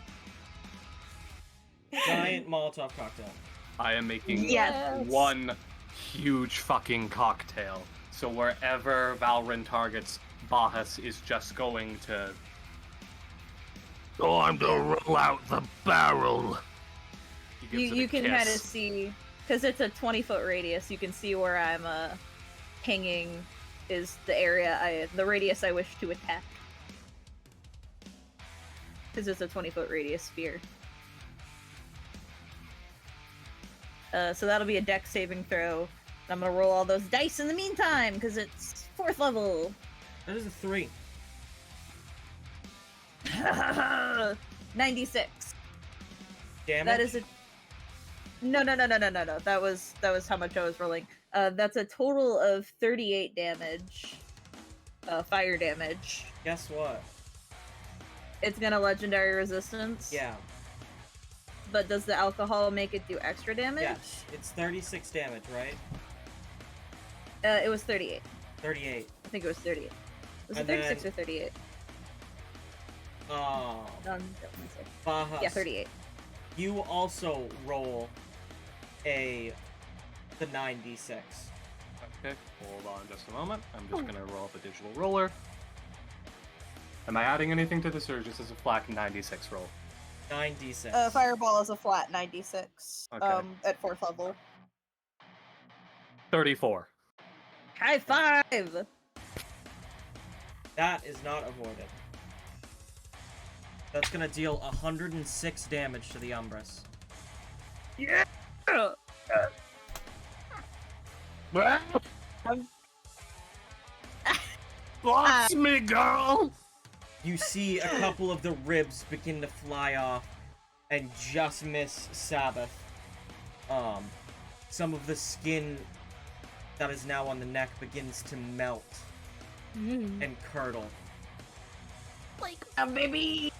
Giant Molotov cocktail. I am making Yes. one huge fucking cocktail. So wherever Valrin targets, Bahas is just going to... Time to roll out the barrel. He gives it You a can kiss. kind of see, because it's a 20-foot radius, you can see where I'm hanging is the radius I wish to attack. Because it's a 20-foot radius sphere. So that'll be a dex saving throw. I'm gonna roll all those dice in the meantime, because it's 4th level. That is a 3. 96. Damage? That is a... No. That was how much I was rolling. That's a total of 38 damage. Fire damage. Guess what? It's gonna legendary resistance. Yeah. But does the alcohol make it do extra damage? Yes. It's 36 damage, right? It was 38. 38. I think it was 38. Was it And 36 then- or 38? Oh. Don't say. Bahas. Yeah, 38. You also roll the 9d6. Okay, hold on just a moment. I'm just gonna roll up a digital roller. Am I adding anything to this, or just as a flat 96 roll? 9d6. Fireball is a flat 96. Okay. At 4th level. 34. High five! That is not avoided. That's gonna deal 106 damage to the Umbrus. Yeah! Watch me, girl! You see a couple of the ribs begin to fly off and just miss Sabbath. Some of the skin that is now on the neck begins to melt and curdle. Like, baby!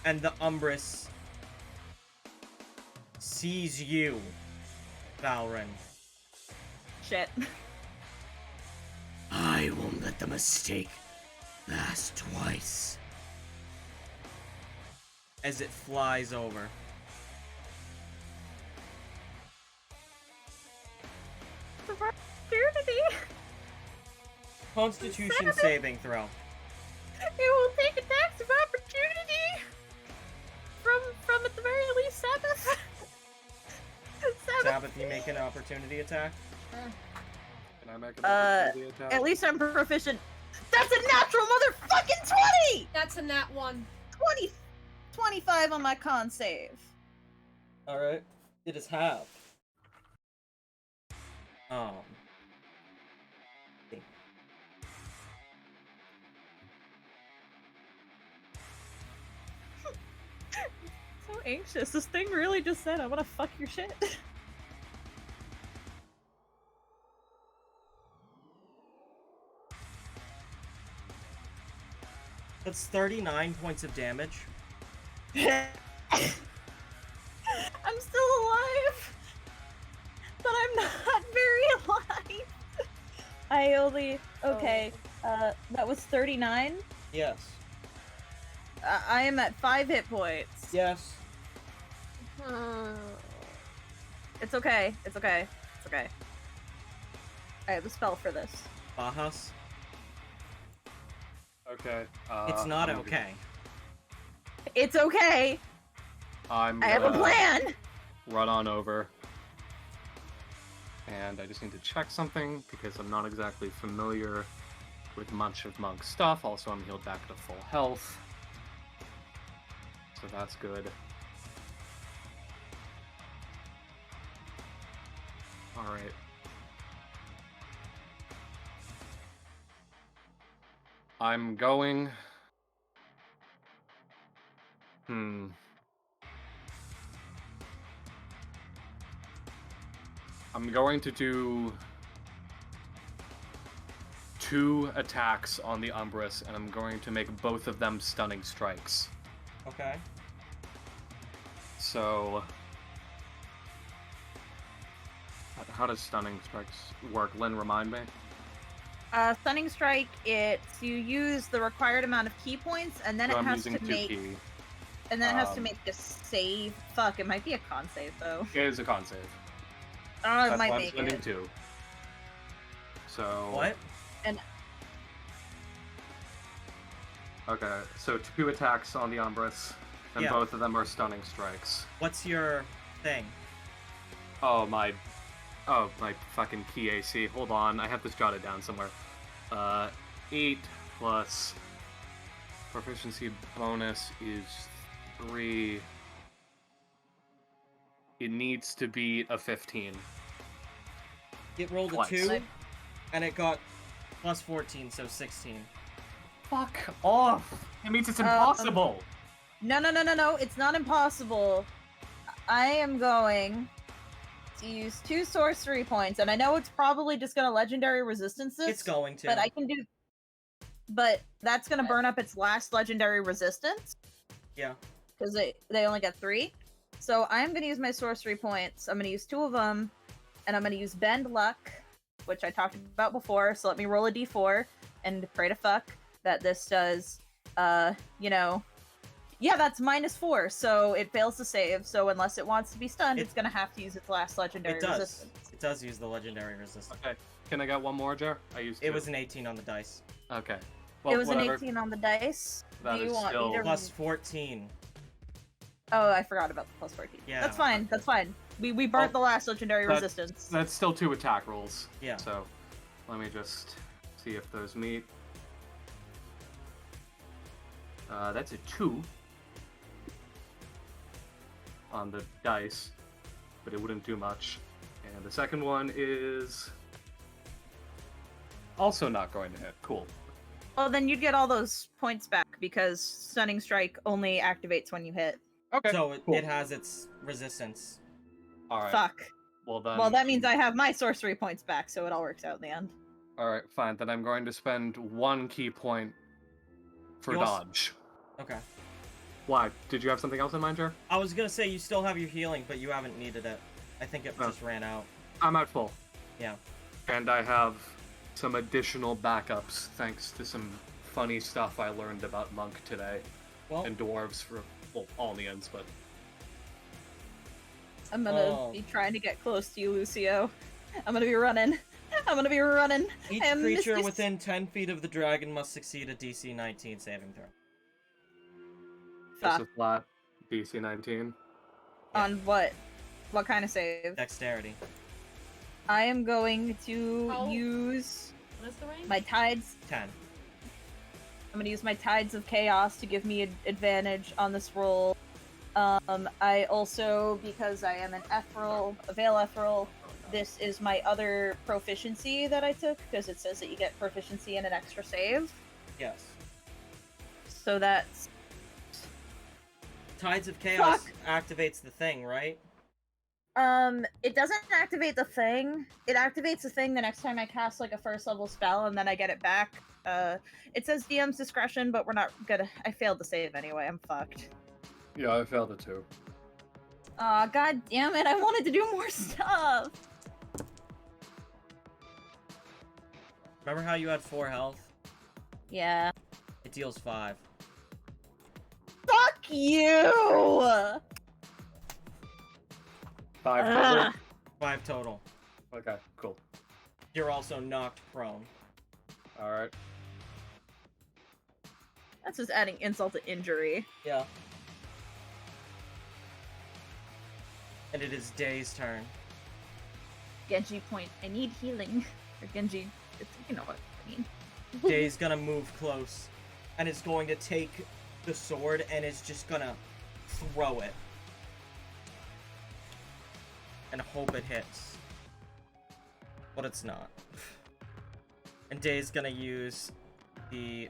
And the Umbrus sees you, Valrin. Shit. I won't let the mistake last twice. As it flies over. Opportunity! Constitution saving throw. It will take attacks of opportunity! From at the very least, Sabbath! Sabbath, you make an opportunity attack? Can I make an opportunity attack? At least I'm proficient. That's a natural motherfucking 20! That's a nat 1. 25 on my con save. Alright. It is halved. So anxious. This thing really just said, I wanna fuck your shit. That's 39 points of damage. I'm still alive! But I'm not very alive! I only... Okay, that was 39? Yes. I am at 5 hit points. Yes. It's okay. It's okay. It's okay. I have a spell for this. Bahas. Okay. It's not I'm okay. It's okay! I I have a plan! run on over. And I just need to check something because I'm not exactly familiar with much of Monk's stuff. Also, I'm healed back to full health. So that's good. Alright. I'm going... I'm going to do 2 attacks on the Umbrus, and I'm going to make both of them stunning strikes. Okay. So... How does stunning strikes work? Lynn, remind me. Stunning strike, you use the required amount of key points, and then So it I'm has using to 2 make, key. and then it has to make a save. Fuck, it might be a con save though. It is a con save. Oh, it That's might why I'm make spending it. 2. So... What? Okay, so 2 attacks on the Umbrus, and Yeah. both of them are stunning strikes. What's your thing? Oh, my fucking key AC. Hold on, I have this jotted down somewhere. 8 plus proficiency bonus is 3. It needs to beat a 15. It rolled Twice. a 2, and it got plus 14, so 16. Fuck off! It means it's impossible! No, it's not impossible. I am going to use 2 sorcery points, and I know it's probably just gonna legendary resistance this. It's going to. But I can do. But that's gonna burn up its last legendary resistance. Yeah. Because they only get 3. So I'm gonna use my sorcery points. I'm gonna use 2 of them, and I'm gonna use Bend Luck, which I talked about before. So let me roll a d4 and pray to fuck that this does, yeah, that's -4, so it fails to save. So unless it wants to be stunned, it's gonna have to use its last legendary It does. resistance. It does use the legendary resistance. Okay, can I get one more, Jer? I used 2. It was an 18 on the dice. Okay. It was whatever. an 18 on the dice. That Do you is want still- me to... Plus 14. Oh, I forgot about the plus 14. Yeah. That's fine, that's fine. We burnt the last legendary resistance. That's still 2 attack rolls. Yeah. So, let me just see if those meet. That's a 2 on the dice, but it wouldn't do much. And the second one is also not going to hit. Cool. Well, then you'd get all those points back because Stunning Strike only activates when you hit. Okay. So cool. it has its resistance. All right. Fuck. Well then. Well, that means I have my sorcery points back, so it all works out in the end. All right, fine. Then I'm going to spend 1 key point for You also- dodge. Okay. Why? Did you have something else in mind, Jer? I was gonna say you still have your healing, but you haven't needed it. I think it Oh. just ran out. I'm at full. Yeah. And I have some additional backups thanks to some funny stuff I learned about Monk today. Well, And dwarves for, well, all Neans, but... I'm gonna be trying to get close to you, Lucio. I'm gonna be running. I'm gonna be running. each I am creature Misty- within 10 feet of the dragon must succeed a DC 19 saving throw. Just Fuck. a flat DC 19. On what? What kind of save? Dexterity. I am going to How- use What is the range? my tides. 10. I'm gonna use my Tides of Chaos to give me advantage on this roll. I also, because I am an Ethereal, a Veil Ethereal, this is my other proficiency that I took, because it says that you get proficiency and an extra save. Yes. So that's... Tides of Chaos Fuck. activates the thing, right? It doesn't activate the thing. It activates the thing the next time I cast, like, a first level spell, and then I get it back. It says DM's discretion, but we're not gonna... I failed to save anyway, I'm fucked. Yeah, I failed it too. Aw, god damn it, I wanted to do more stuff! Remember how you had 4 health? Yeah. It deals 5. Fuck you! 5 total? Ugh. 5 total. Okay, cool. You're also knocked prone. Alright. That's just adding insult to injury. Yeah. And it is Day's turn. Genji point. I need healing. Or Genji. You know what I mean. Day's gonna move close. And it's going to take the sword and it's just gonna throw it. And hope it hits. But it's not. And Day's gonna use the...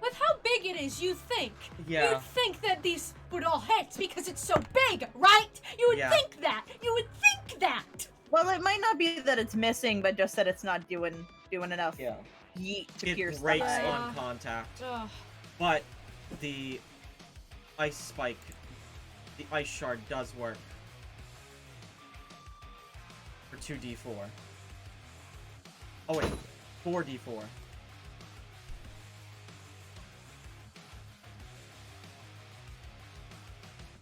With how big it is, you think. Yeah. You'd think that these would all hit because it's so big, right? You would think that. You would think that. Well, it might not be that it's missing, but just that it's not doing enough yeet to It pierce the breaks eye. on contact. Ugh. But the ice spike, the ice shard does work. For 2d4. Oh wait, 4d4.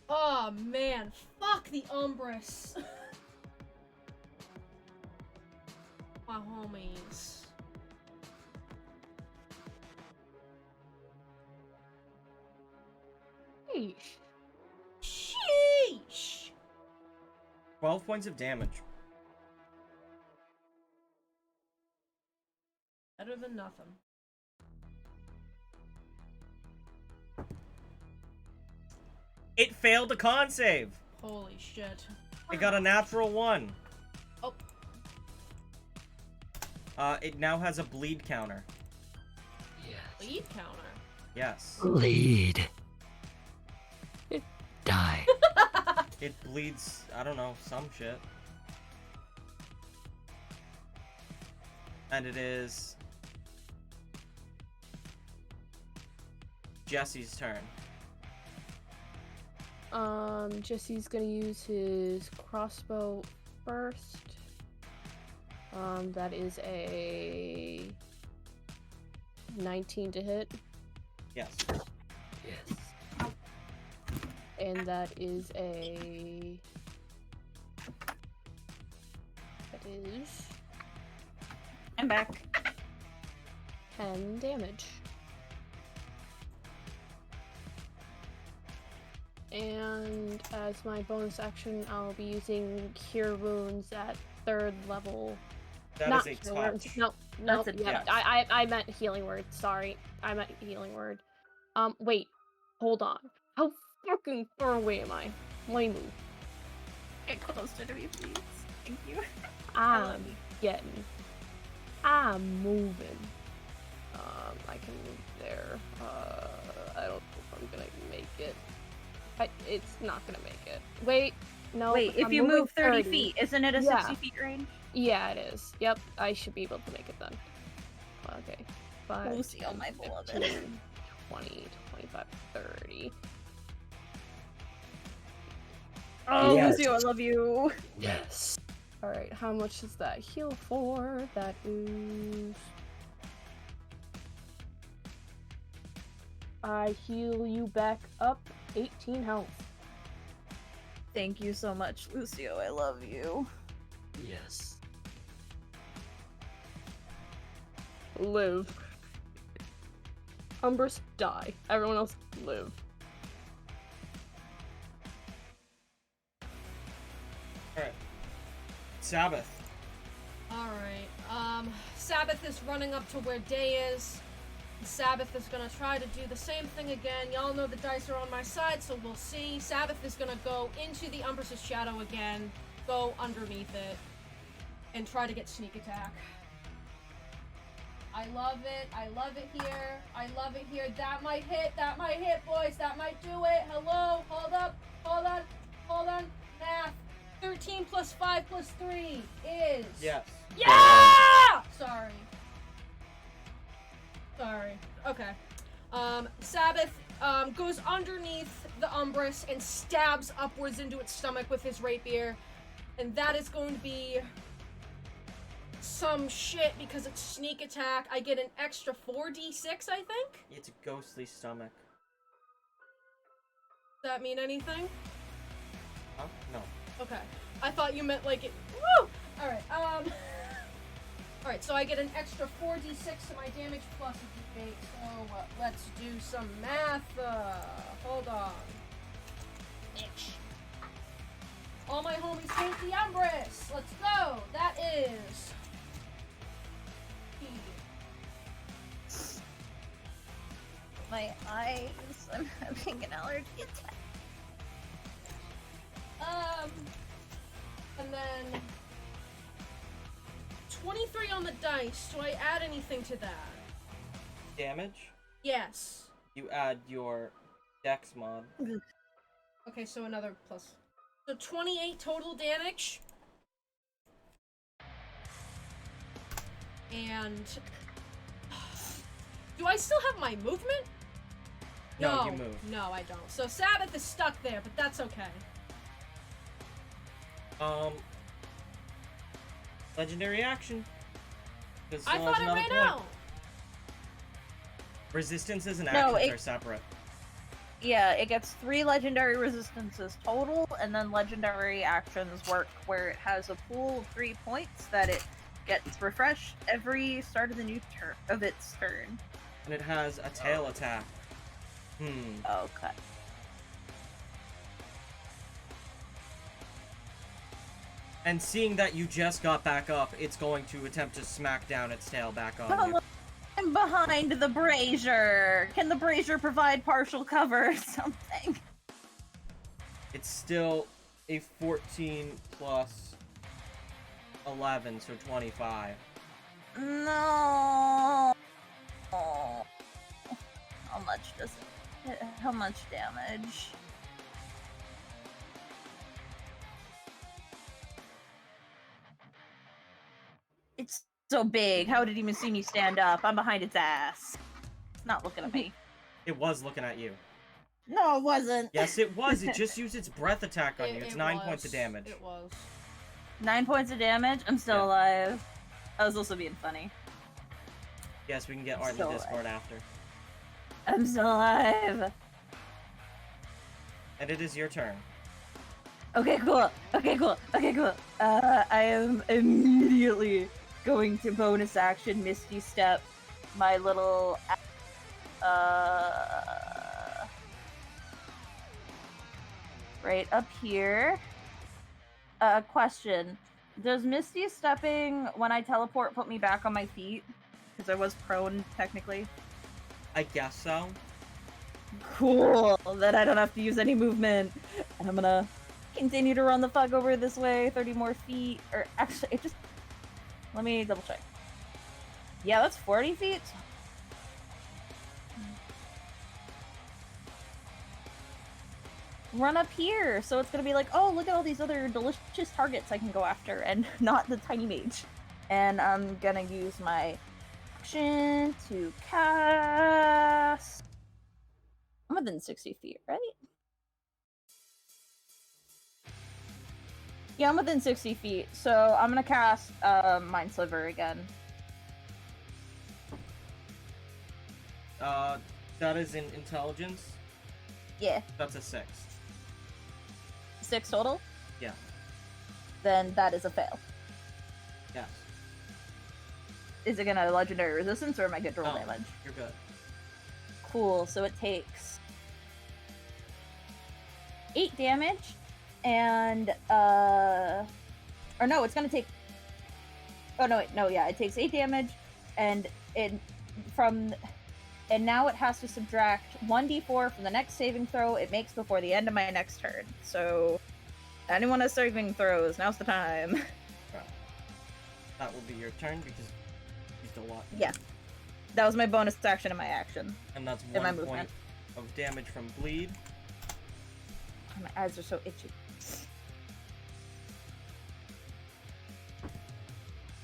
Oh man, fuck the Umbrus. My homies. Sheesh. Sheesh. 12 points of damage. Better than nothing. It failed a con save. Holy shit. It got a natural 1. Oh. It now has a bleed counter. Lead counter. Yes. Bleed. Die. It bleeds, I don't know, some shit. And it is Jesse's turn. Jesse's gonna use his crossbow first. That is a 19 to hit. Yes. Yes. And that is a... That is... I'm back. 10 damage. And as my bonus action, I'll be using Cure Wounds at 3rd level. That Not is a Cure Wounds. touch. No, That's a yeah, touch. I meant Healing Word. Sorry, I meant Healing Word. Wait, hold on. How fucking far away am I? Let me move. Get closer to me, please. Thank you. I'm moving. I can move there. I don't know if I'm gonna make it. It's not gonna make it. Wait, no. Wait, if I'm you moving move 30 feet, isn't it a 60 feet range? Yeah, it is. Yep, I should be able to make it then. Okay. 5, Lucio, my 10, beloved. 15, 20, 25, 30. Oh, Yes. Lucio, I love you. Yes. Alright, how much is that heal for? That is... I heal you back up 18 health. Thank you so much, Lucio. I love you. Yes. Live. Umbrus, die. Everyone else, live. Alright. Sabbath. Alright, Sabbath is running up to where Day is. Sabbath is gonna try to do the same thing again. Y'all know the dice are on my side, so we'll see. Sabbath is gonna go into the Umbrus' shadow again, go underneath it, and try to get sneak attack. I love it here. I love it here. That might hit, boys. That might do it. Hello, hold up, hold on. Math. 13 plus 5 plus 3 is... Yes. Yeah! Sorry. Okay. Sabbath goes underneath the Umbrus and stabs upwards into its stomach with his rapier. And that is going to be some shit because it's sneak attack. I get an extra 4d6, I think? It's a ghostly stomach. Does that mean anything? Huh? No. Okay. I thought you meant like it... Woo! Alright, Alright, so I get an extra 4d6 to my damage plus a d8, so let's do some math. Hold on. Itch. All my homies take the Empress. Let's go. That is... My eyes. I'm having an allergy attack. And then 23 on the dice. Do I add anything to that? Damage? Yes. You add your dex mod. Okay, so another plus. So 28 total damage. And do I still have my movement? No, you move. No, I don't. So Sabbath is stuck there, but that's okay. Legendary action. I thought it ran out. Resistances and No, actions are separate. Yeah, it gets 3 legendary resistances total, and then legendary actions work where it has a pool of 3 points that it gets refreshed every start of the new turn of its turn. And it has a tail attack. Okay. And seeing that you just got back up, it's going to attempt to smack down its tail back on you. I'm behind the brazier. Can the brazier provide partial cover or something? It's still a 14 plus 11, so 25. No. How much does it? How much damage? It's so big. How did it even see me stand up? I'm behind its ass. It's not looking at me. It was looking at you. No, it wasn't. Yes, it was. It just used its breath attack on you. It's It 9 was. points of damage. It was. 9 points of damage. I'm still alive. I was also being funny. Yes, we can get art in the Discord after. I'm still alive. And it is your turn. Okay, cool. Okay, cool. Okay, cool. I am immediately going to bonus action Misty Step my little right up here. Question. Does Misty Stepping when I teleport put me back on my feet? Because I was prone technically. I guess so. Cool. Then I don't have to use any movement. And I'm gonna continue to run the fuck over this way, 30 more feet. Or actually, it just... Let me double check. Yeah, that's 40 feet. Run up here, so it's gonna be like, oh, look at all these other delicious targets I can go after, and not the tiny mage. And I'm gonna use my action to cast... I'm within 60 feet, right? Yeah, I'm within 60 feet, so I'm gonna cast Mind Sliver again. That is in intelligence? Yeah. That's a 6. 6 total? Yeah. Then that is a fail. Yes. Is it gonna legendary resistance, or am I good to roll damage? You're good. Cool, so it takes 8 damage, and or no, it's gonna take... Oh no, wait, no, yeah, it takes 8 damage, and and now it has to subtract 1d4 from the next saving throw it makes before the end of my next turn. So, anyone has saving throws, now's the time. Right. That will be your turn because you still want. Yeah. That was my bonus action and my action. And that's in my 1 point movement. of damage from bleed. My eyes are so itchy.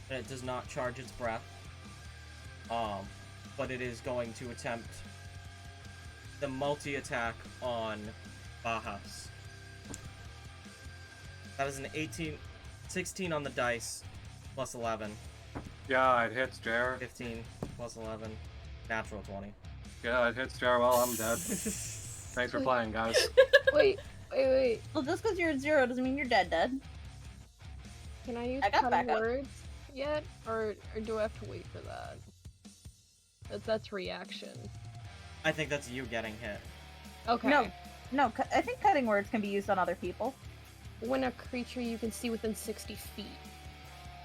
And it does not charge its breath. But it is going to attempt the multi-attack on Bahas. That is an 16 on the dice, plus 11. Yeah, it hits Jar. 15 plus 11, natural 20. Yeah, it hits Jar. Well, I'm dead. Thanks for playing, guys. Wait. Well, just because you're at 0 doesn't mean you're dead. Can I use I got cutting backup. words yet, or do I have to wait for that? That's reaction. I think that's you getting hit. Okay. No, I think cutting words can be used on other people. when a creature you can see within 60 feet.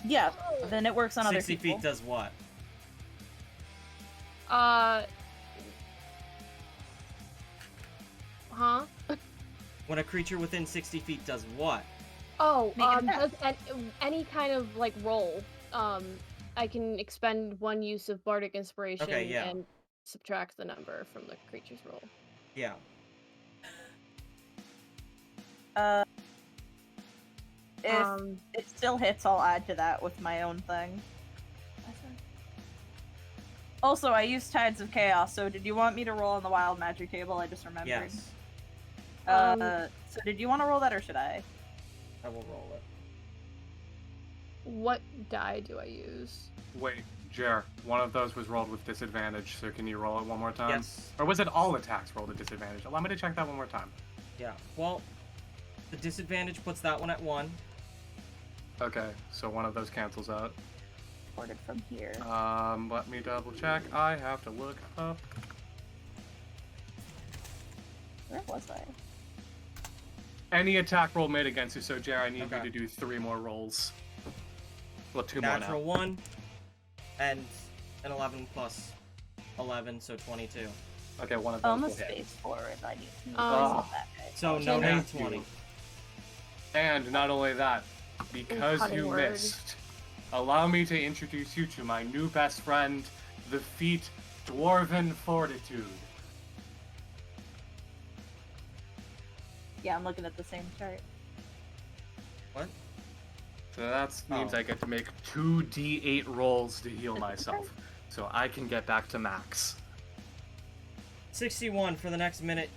Yeah, then it works on other 60 people. feet does what? Huh? When a creature within 60 feet does what? Oh, Make an attack. does any kind of like roll. I can expend 1 use of Bardic Inspiration Okay, yeah. and subtract the number from the creature's roll. Yeah. If it still hits, I'll add to that with my own thing. Also, I used Tides of Chaos, so did you want me to roll on the wild magic table? I just remembered. Yes. So did you want to roll that, or should I? I will roll it. What die do I use? Wait, Jer, one of those was rolled with disadvantage, so can you roll it one more time? Yes. Or was it all attacks rolled at disadvantage? Allow me to check that one more time. Yeah. Well, the disadvantage puts that one at 1. Okay, so one of those cancels out. Ordered from here. Let me double check. I have to look up. Where was I? Any attack roll made against you, so Jer, I need Okay. you to do 3 more rolls. Well, 2 more Natural now. 1 and an 11 plus 11, so 22. Okay, one of Oh, I'm those a will hit. space forward. I need to Oh. that guy. So no Thank nat 20. you. And not only that, because cutting you word. missed, allow me to introduce you to my new best friend, the feat Dwarven Fortitude. Yeah, I'm looking at the same chart. What? So that means Oh. I get to make 2d8 rolls to heal myself, so I can get back to max. 61 for the next minute.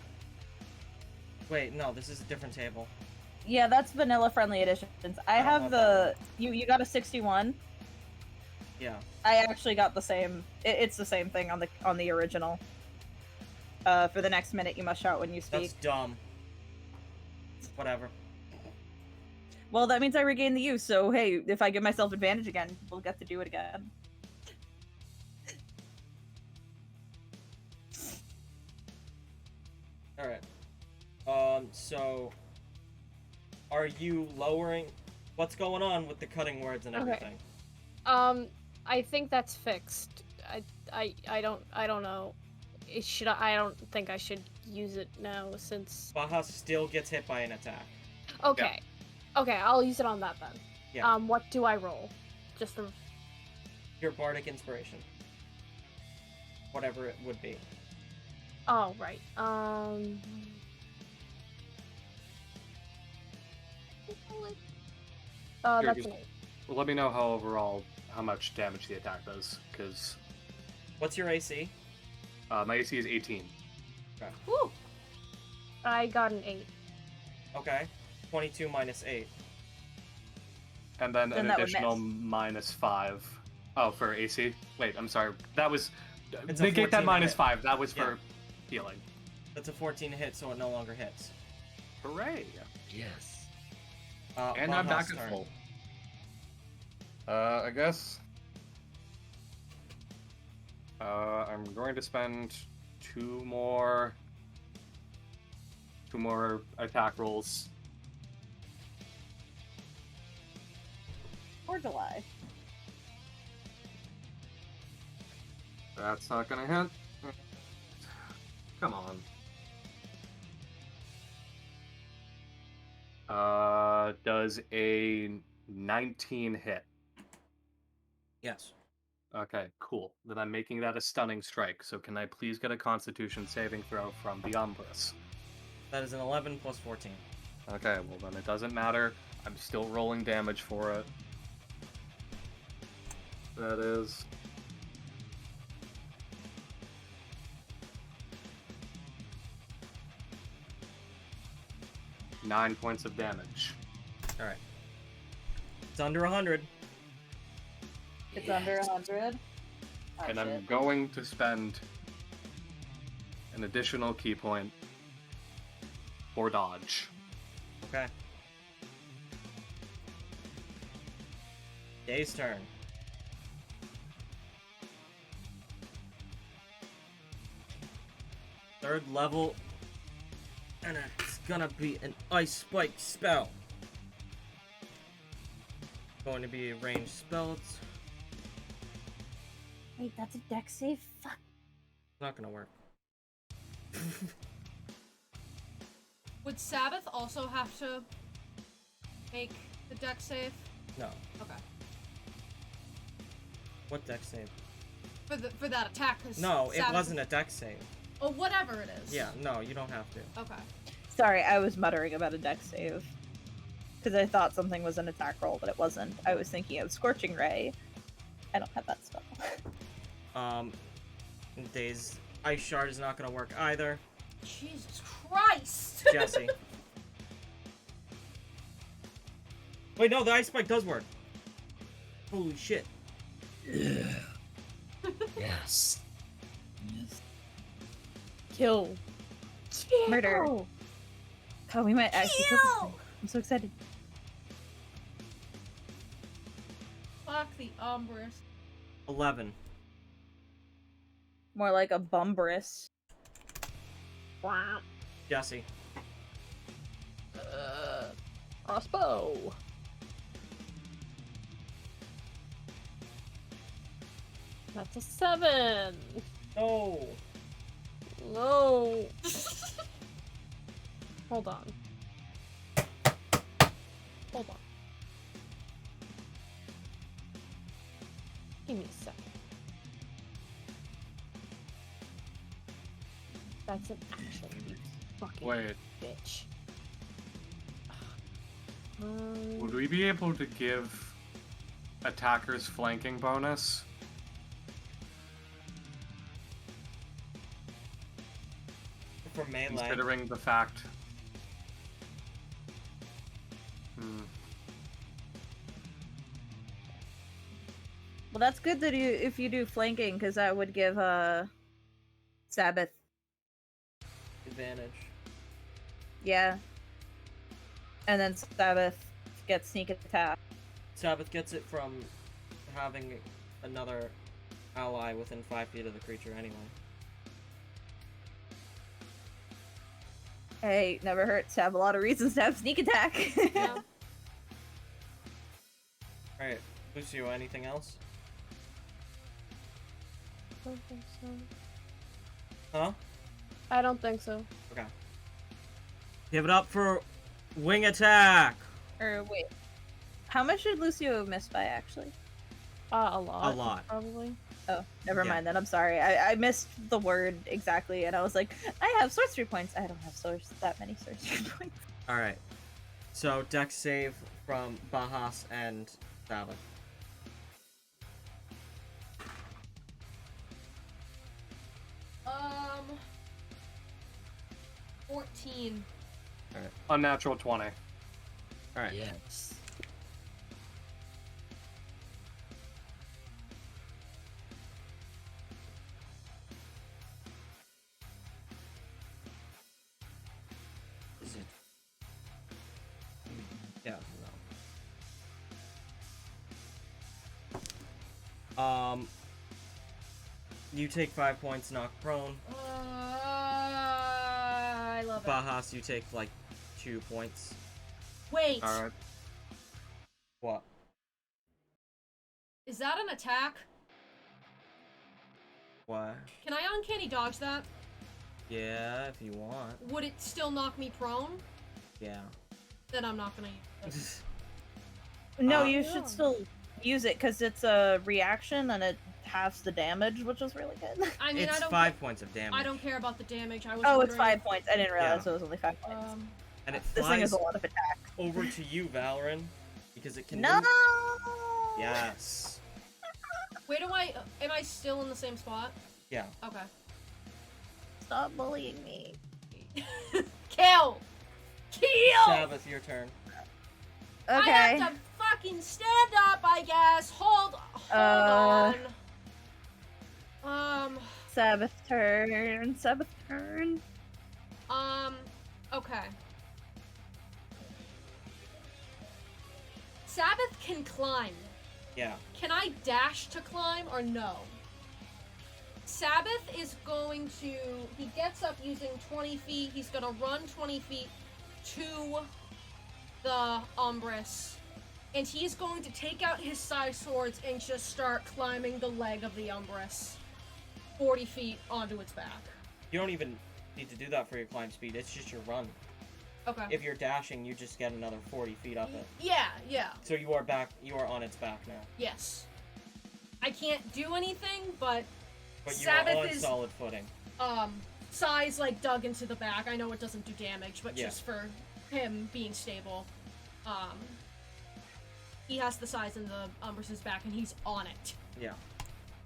Wait, no, this is a different table. Yeah, that's vanilla friendly editions. I don't have have the you got a 61. Yeah. I actually got the same. It's the same thing on the original. For the next minute, you must shout when you speak. That's dumb. Whatever. Well, that means I regain the use. So hey, if I give myself advantage again, we'll get to do it again. Alright. So... Are you lowering... What's going on with the cutting words and Okay. everything? I think that's fixed. I don't know. I don't think I should use it now since. Baha still gets hit by an attack. Okay. Okay, I'll use it on that then. Yeah. What do I roll? Just a. Your bardic inspiration. Whatever it would be. Oh right. Here, That's just- an 8. Let me know how much damage the attack does, because What's your AC? my AC is 18. Woo! I got an 8. Okay. 22 minus 8. And then Then an that would additional miss. -5. Oh, for AC? Wait, I'm sorry. That was... It's a Negate that 14 hit. -5. That was Yeah. for healing. That's a 14 hit, so it no longer hits. Hooray! Yes. And I'm Baha's back at turn. full. I guess. I'm going to spend two more attack rolls. Or July. That's not gonna hit. Come on. Does a 19 hit? Yes. Okay, cool. Then I'm making that a stunning strike. So can I please get a Constitution saving throw from the Umbrus? That is an 11 plus 14. Okay, well then it doesn't matter. I'm still rolling damage for it. That is... nine points of damage. Alright. It's under 100. It's under 100. Oh, And I'm shit. going to spend an additional key point for dodge. Okay. Day's turn. Third level. And it's gonna be an ice spike spell. Going to be ranged spells. Wait, that's a deck save? Fuck. Not gonna work. Would Sabbath also have to make the deck save? No. Okay. What deck save? For that attack, 'cause No, it Sabbath- wasn't a deck save. Oh, whatever it is. Yeah, no, you don't have to. Okay. Sorry, I was muttering about a deck save. Because I thought something was an attack roll, but it wasn't. I was thinking of Scorching Ray. I don't have that spell. Days Ice Shard is not gonna work either. Jesus Christ! Jesse. Wait, no, the Ice Spike does work. Holy shit. Yes. Kill. Murder. Oh, we might actually kill this thing. I'm so excited. Fuck the Umbrus. 11. More like a Bumbrous. Jesse. Crossbow. That's a 7. No. No. Hold on. Hold on. Give me a second. That's an action, you fucking Wait, bitch. would we be able to give attackers flanking bonus? For melee. Considering the fact. Well, that's good that if you do flanking, because that would give Sabbath. Advantage. Yeah. And then Sabbath gets sneak attack. Sabbath gets it from having another ally within 5 feet of the creature anyway. Hey, never hurts to have a lot of reasons to have sneak attack. Yeah. Alright, Lucio, anything else? I don't think so. Huh? I don't think so. Okay. Give it up for wing attack! Or wait. How much did Lucio miss by, actually? A lot. A lot. Probably. Oh, never Yeah. mind then. I'm sorry. I missed the word exactly, and I was like, I have sorcery points. I don't have that many sorcery points. Alright. So, dex save from Bahas and Sabbath. Um, 14. Unnatural 20. Alright. Yes. Is it? Yeah, no. You take 5 points, knock prone. I love it. Bahas, you take like 2 points. Wait, Alright. What? is that an attack? What? Can I uncanny dodge that? Yeah, if you want. Would it still knock me prone? Yeah. Then I'm not gonna use it. No, Uh, you should still use it, because it's a reaction, and it halves the damage, which is really good. I mean, It's I don't 5 points of damage. I don't care about the damage. I was Oh, it's wondering 5 points. I didn't realize Yeah. it was only 5 points. And it This thing flies is a lot of attack. over to you, Valorant, because it can. No! Yes. Where do am I still in the same spot? Yeah. Okay. Stop bullying me. Kill! Kill! Sabbath, your turn. Okay. I have to fucking stand up, I guess. Hold on. Sabbath turn. Sabbath turn. Okay. Sabbath can climb. Yeah. Can I dash to climb or no? Sabbath is going to... He gets up using 20 feet. He's going to run 20 feet to the Umbrus. and he's going to take out his side swords and just start climbing the leg of the Umbrus 40 feet onto its back. You don't even need to do that for your climb speed. It's just your run. Okay. If you're dashing, you just get another 40 feet up it. Yeah. So you are back. You are on its back now. Yes. I can't do anything, but But you Sabbath are on is solid footing. Sai's like dug into the back. I know it doesn't do damage, but Yeah. just for him being stable, he has the size in the Umbrus's back, and he's on it Yeah.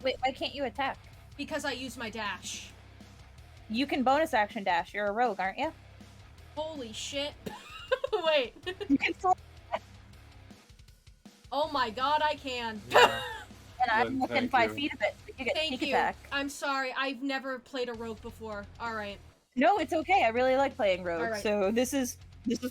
Wait, why can't you attack? because I use my dash. You can bonus action dash. You're a rogue, aren't you? Holy shit! Wait. You can still. Oh my god, I can. Yeah. And I'm Then within thank 5 you. feet of it. So you get Thank sneak you. attack. I'm sorry. I've never played a rogue before. All right. No, it's okay. I really like playing rogue. Alright. So this is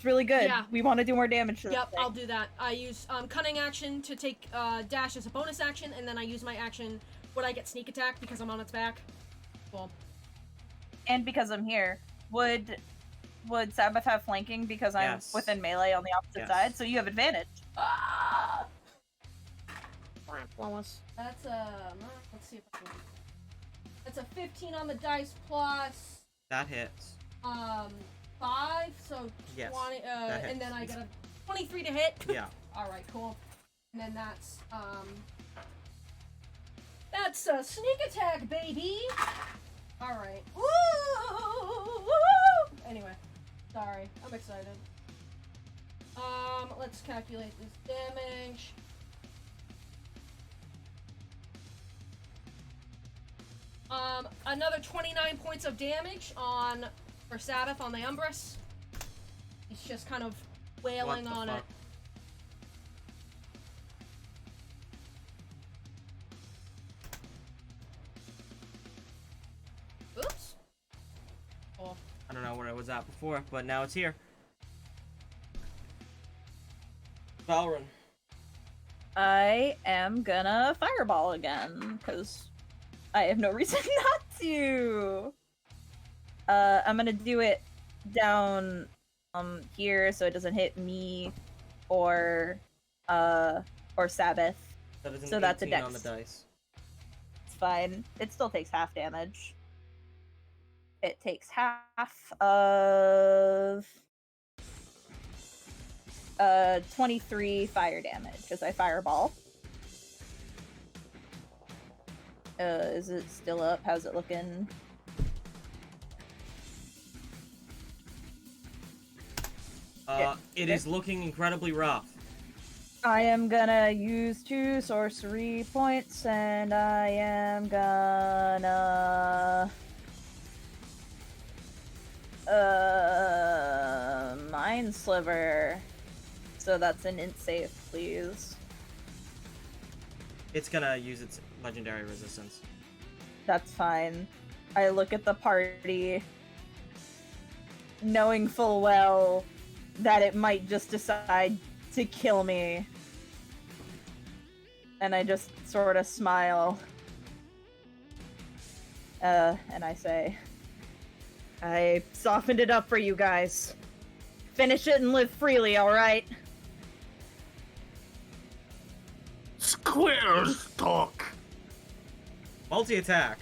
really good. Yeah. We want to do more damage to this Yep, thing. I'll do that. I use cunning action to take dash as a bonus action, and then I use my action when I get sneak attack because I'm on its back. Cool. And because I'm here, would Sabbath have flanking because I'm Yes. within melee on the opposite Yes. side? So you have advantage. Ah! Flawless. That's let's see if I can. That's a 15 on the dice plus That hits. 5, so Yes, 20, that and then hits. I get a 23 to hit. Yeah. All right, cool. And then that's a sneak attack, baby. All right. Woo! Anyway, sorry, I'm excited. Let's calculate this damage. Another 29 points of damage for Sabbath on the Umbrus. He's just kind of wailing What the on fuck? it. Oops. Cool. I don't know where I was at before, but now it's here. Valrun. I am gonna fireball again because I have no reason not to. I'm gonna do it down here so it doesn't hit me or Sabbath. That is an So that's a 18 on the dex. dice. It's fine. It still takes half damage. It takes half of 23 fire damage as I fireball. Is it still up? How's it looking? It is looking incredibly rough. I am gonna use 2 sorcery points and I am gonna Mind Sliver. So that's an int save, please. It's gonna use its legendary resistance. That's fine. I look at the party, knowing full well that it might just decide to kill me. And I just sort of smile. And I say, I softened it up for you guys. Finish it and live freely, alright? Squares talk. Multi-attack.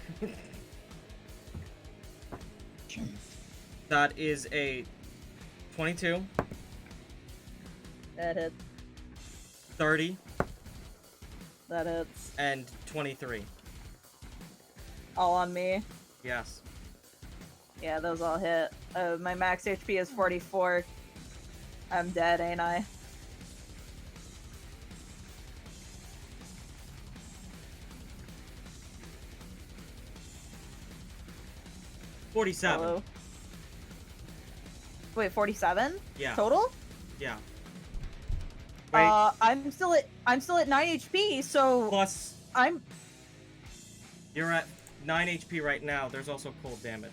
That is a 22, That hits. 30, That hits. and 23. All on me. Yes. Yeah, those all hit. My max HP is 44. I'm dead, ain't I? Hello? Wait, 47? Yeah. Total? Yeah. Wait, I'm still at 9 HP, so plus I'm you're at 9 HP right now. There's also cold damage.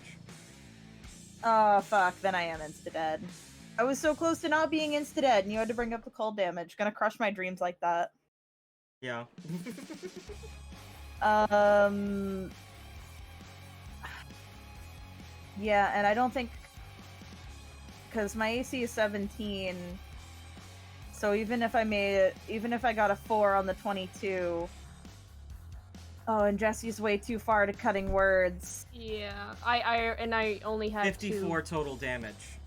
oh fuck, then I am insta-dead. I was so close to not being insta-dead, and you had to bring up the cold damage. Gonna crush my dreams like that. Yeah. Yeah, and I don't think because my AC is 17, So even if I got a 4 on the 22. Oh, and Jesse's way too far to cutting words. Yeah, I only had 54 total damage.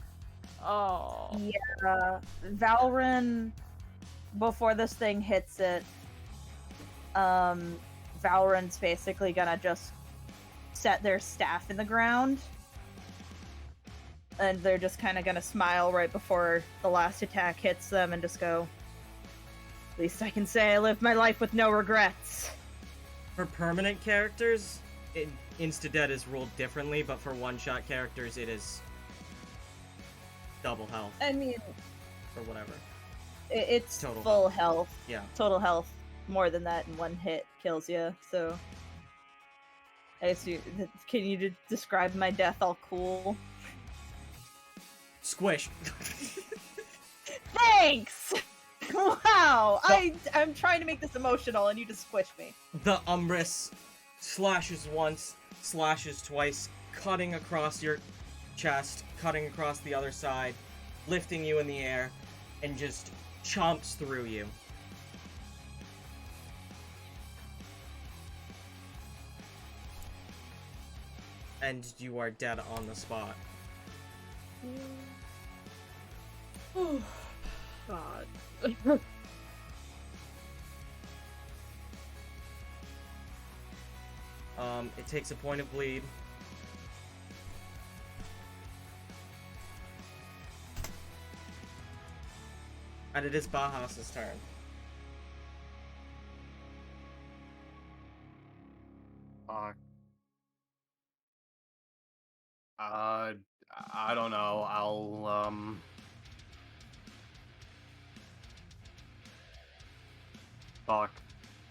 Oh. Yeah, Valoryn, before this thing hits it, Valoryn's basically gonna just set their staff in the ground. And they're just kind of gonna smile right before the last attack hits them and just go, at least I can say I lived my life with no regrets. For permanent characters, Insta-Dead is ruled differently, but for one-shot characters, it is double health. I mean, or whatever. It's Total full health. Yeah. Total health. More than that in one hit kills you, so... I assume, can you describe my death all cool? Squish. Thanks! Wow! I'm trying to make this emotional and you just squished me. The Umbris slashes once, slashes twice, cutting across your chest, cutting across the other side, lifting you in the air, and just chomps through you. And you are dead on the spot. Oh, God. It takes a point of bleed. And it is Bahas's turn. Fuck. I don't know. Fuck.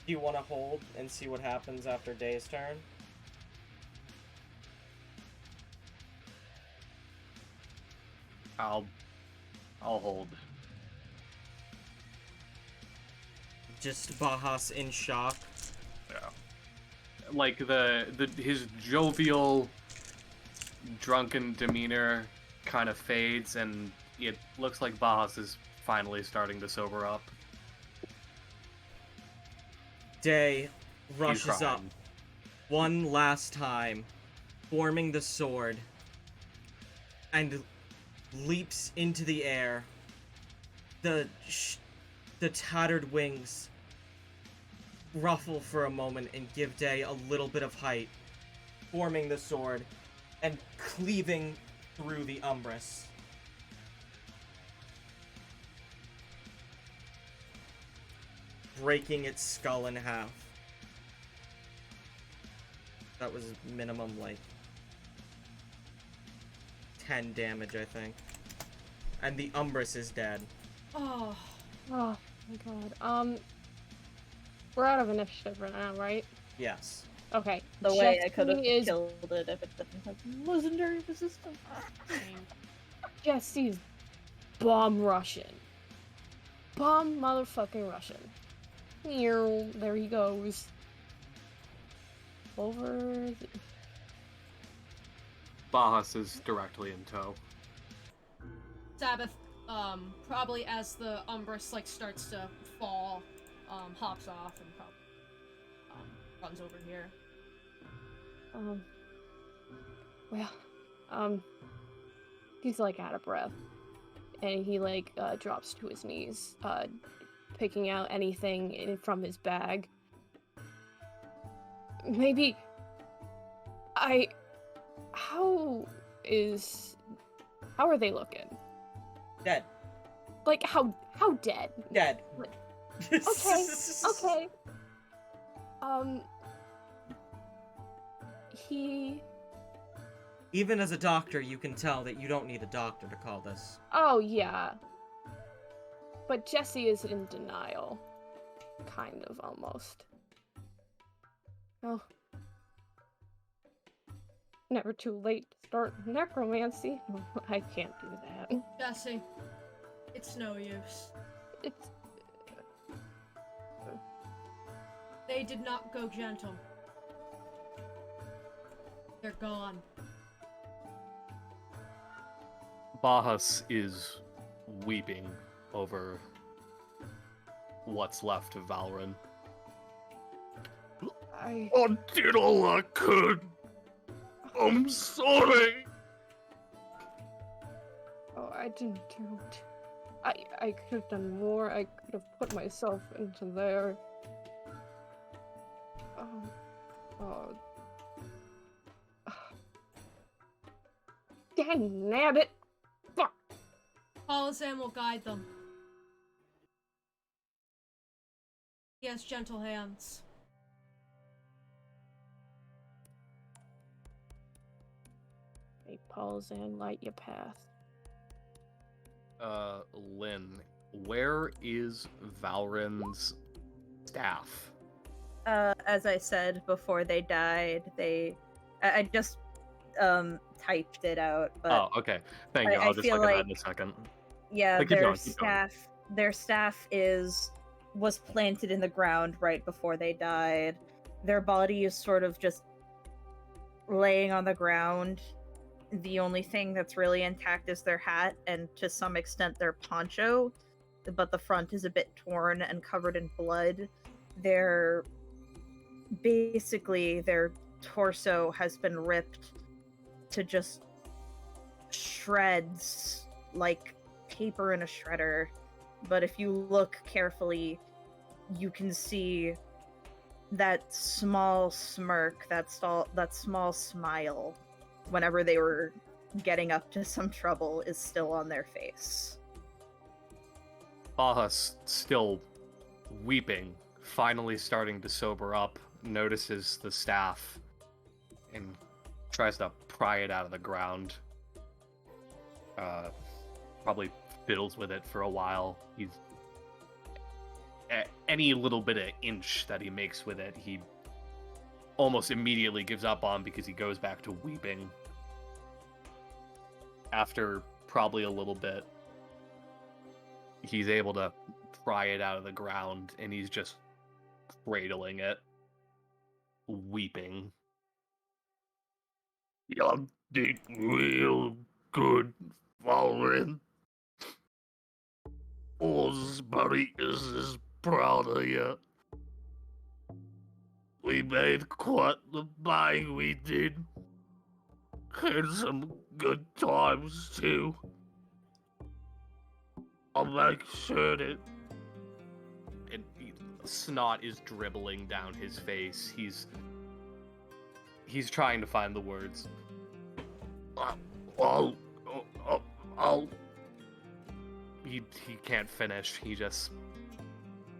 Do you want to hold and see what happens after Day's turn? I'll hold. Just Bahas in shock. Yeah. Like his jovial, drunken demeanor kind of fades, and it looks like Bahas is finally starting to sober up. Day rushes up one last time, forming the sword, and leaps into the air. The tattered wings ruffle for a moment and give Day a little bit of height, forming the sword and cleaving through the Umbris. Breaking its skull in half. That was minimum, like, 10 damage, I think. And the Umbris is dead. Oh my God. We're out of initiative right now, right? Yes. Okay. The way I could have Jesse is killed it if it didn't have legendary resistance. Jesse's bomb Russian. Bomb motherfucking Russian. There he goes. Over. Bahas is directly in tow. Sabbath, probably as the Umbris, like, starts to fall, hops off and probably, runs over here. He's, like, out of breath. And he, like, drops to his knees, picking out anything from his bag. Maybe... How are they looking? Dead. Like, how dead? Dead. Like, okay. He... Even as a doctor, you can tell that you don't need a doctor to call this. Oh, yeah. But Jesse is in denial. Kind of, almost. Oh. Never too late to start necromancy. I can't do that. Jesse, it's no use. It's... They did not go gentle. They're gone. Bahas is weeping over what's left of Valrin. I did all I could. I'm sorry. Oh, I didn't do it. I could have done more. I could have put myself into there. Oh. Dang nabbit! Fuck! Polizan will guide them. He has gentle hands. May Polizan light your path. Lynn, where is Valrin's staff? As I said before they died, I just typed it out, but Oh, okay. Thank you. I I'll just feel look at that like- in a second. yeah, But keep their going, keep going. staff was planted in the ground right before they died. Their body is sort of just laying on the ground. The only thing that's really intact is their hat and to some extent their poncho, but the front is a bit torn and covered in blood. Their torso has been ripped to just shreds like paper in a shredder. But if you look carefully, you can see that small smirk, that small smile whenever they were getting up to some trouble is still on their face. Baha's still weeping, finally starting to sober up, notices the staff, and tries to pry it out of the ground. Probably fiddles with it for a while. He's any little bit of inch that he makes with it, he almost immediately gives up on because he goes back to weeping. After probably a little bit, he's able to pry it out of the ground, and he's just cradling it, weeping. You did real good, Valrin. Oz Burritos is proud of you. We made quite the bang, we did. Had some good times too. I'll make sure that And snot is dribbling down his face. He's trying to find the words. He can't finish. He just,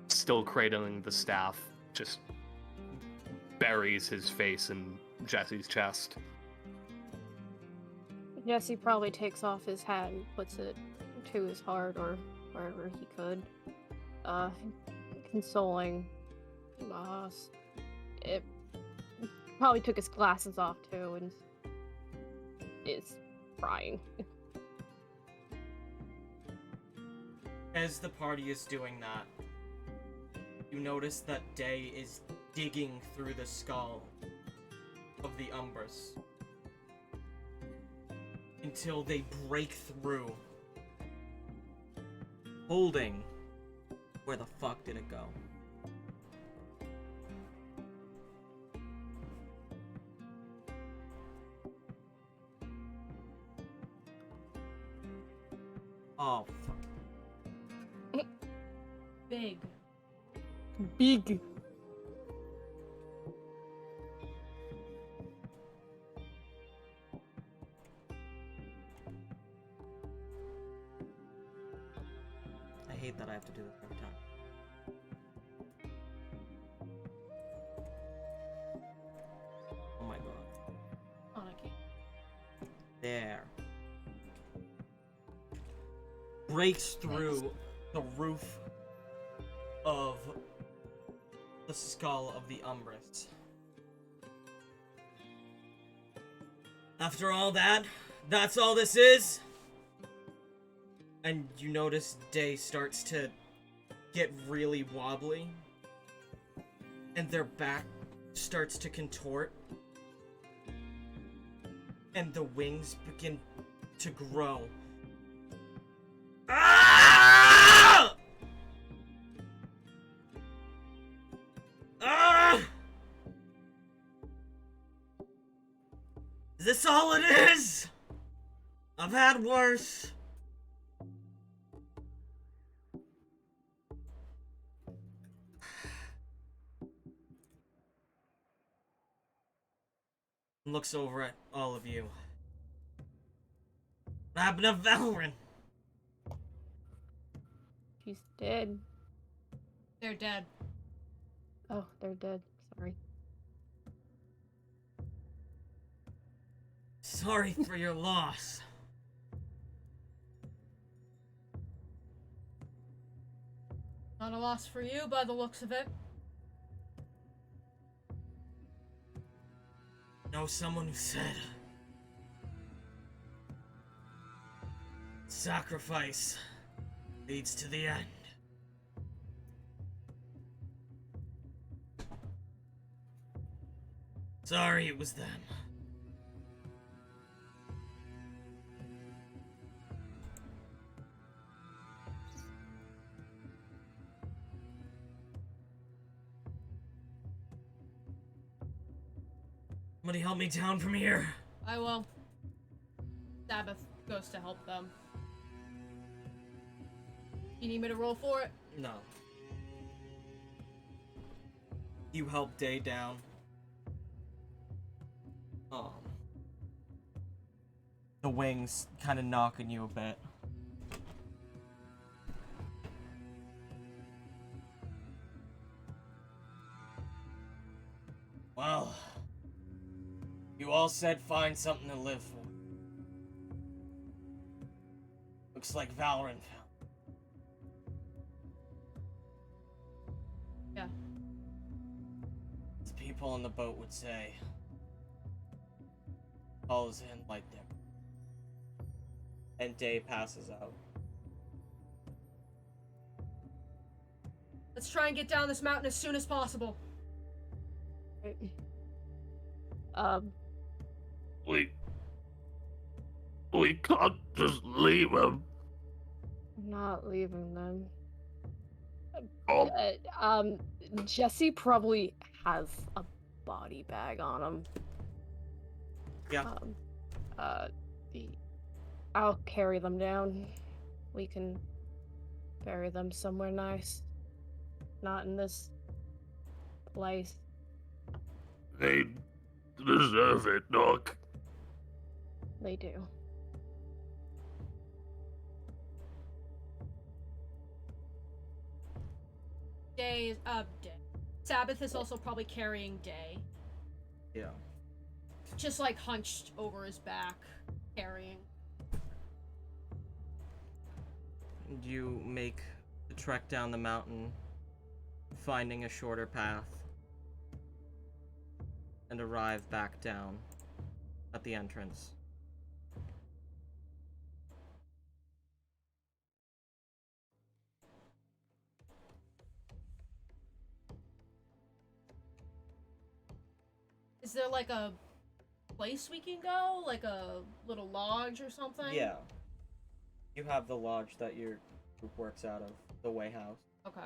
still cradling the staff, just buries his face in Jesse's chest. Jesse probably takes off his hat and puts it to his heart or wherever he could. Consoling Bahas. It probably took his glasses off too and is crying. As the party is doing that, you notice that Day is digging through the skull of the Umbrus until they break through, holding... Where the fuck did it go? Oh, fuck. Big. Big. I hate that I have to do this every time. Oh my god. Oh, I can't. There. Breaks through the roof of the skull of the Umbrus. After all that, that's all this is? And you notice Day starts to get really wobbly. And their back starts to contort. And the wings begin to grow. Ah! this all it is? I've had worse. Looks over at all of you. What happened to Valorant? She's dead. They're dead. Oh, they're dead. Sorry. Sorry for your loss. Not a loss for you by the looks of it. Know someone who said sacrifice leads to the end. Sorry it was them. Somebody help me down from here. I will. Sabbath goes to help them. You need me to roll for it? No. You help Day down. The wings kind of knocking you a bit. Well, you all said find something to live for. Looks like Valorant found. Yeah. As people on the boat would say, calls in like them. And Day passes out. Let's try and get down this mountain as soon as possible. Right. We can't just leave him. Not leaving them. Oh, Jesse probably has a body bag on him. Yeah. I'll carry them down. We can bury them somewhere nice. Not in this place. they deserve it, Doc. They do. Day. Sabbath is also probably carrying Day. Yeah. Just like hunched over his back, carrying. You make the trek down the mountain, finding a shorter path, and arrive back down at the entrance. Is there like a place we can go? Like a little lodge or something? Yeah. You have the lodge that your group works out of, the Way House. Okay.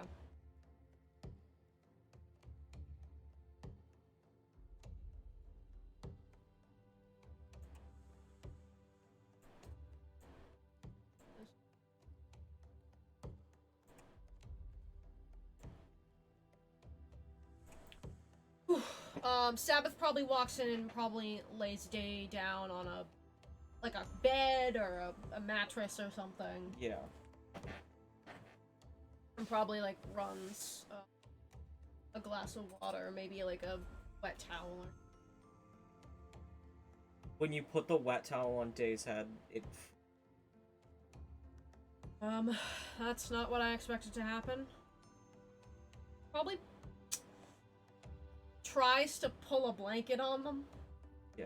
Sabbath probably walks in and probably lays Day down on a bed or a mattress or something. Yeah. And probably runs a glass of water, maybe like a wet towel. When you put the wet towel on Day's head, it... That's not what I expected to happen. Probably tries to pull a blanket on them. Yeah.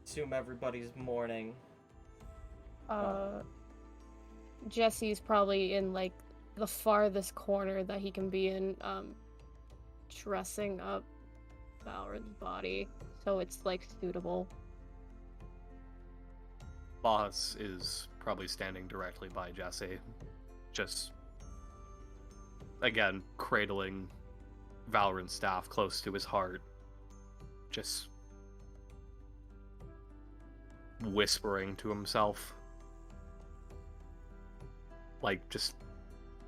Assume everybody's mourning. Jesse's probably in the farthest corner that he can be in, dressing up Valorant's body so it's suitable. Boss is probably standing directly by Jesse, just again, cradling Valorant's staff close to his heart, just whispering to himself, like just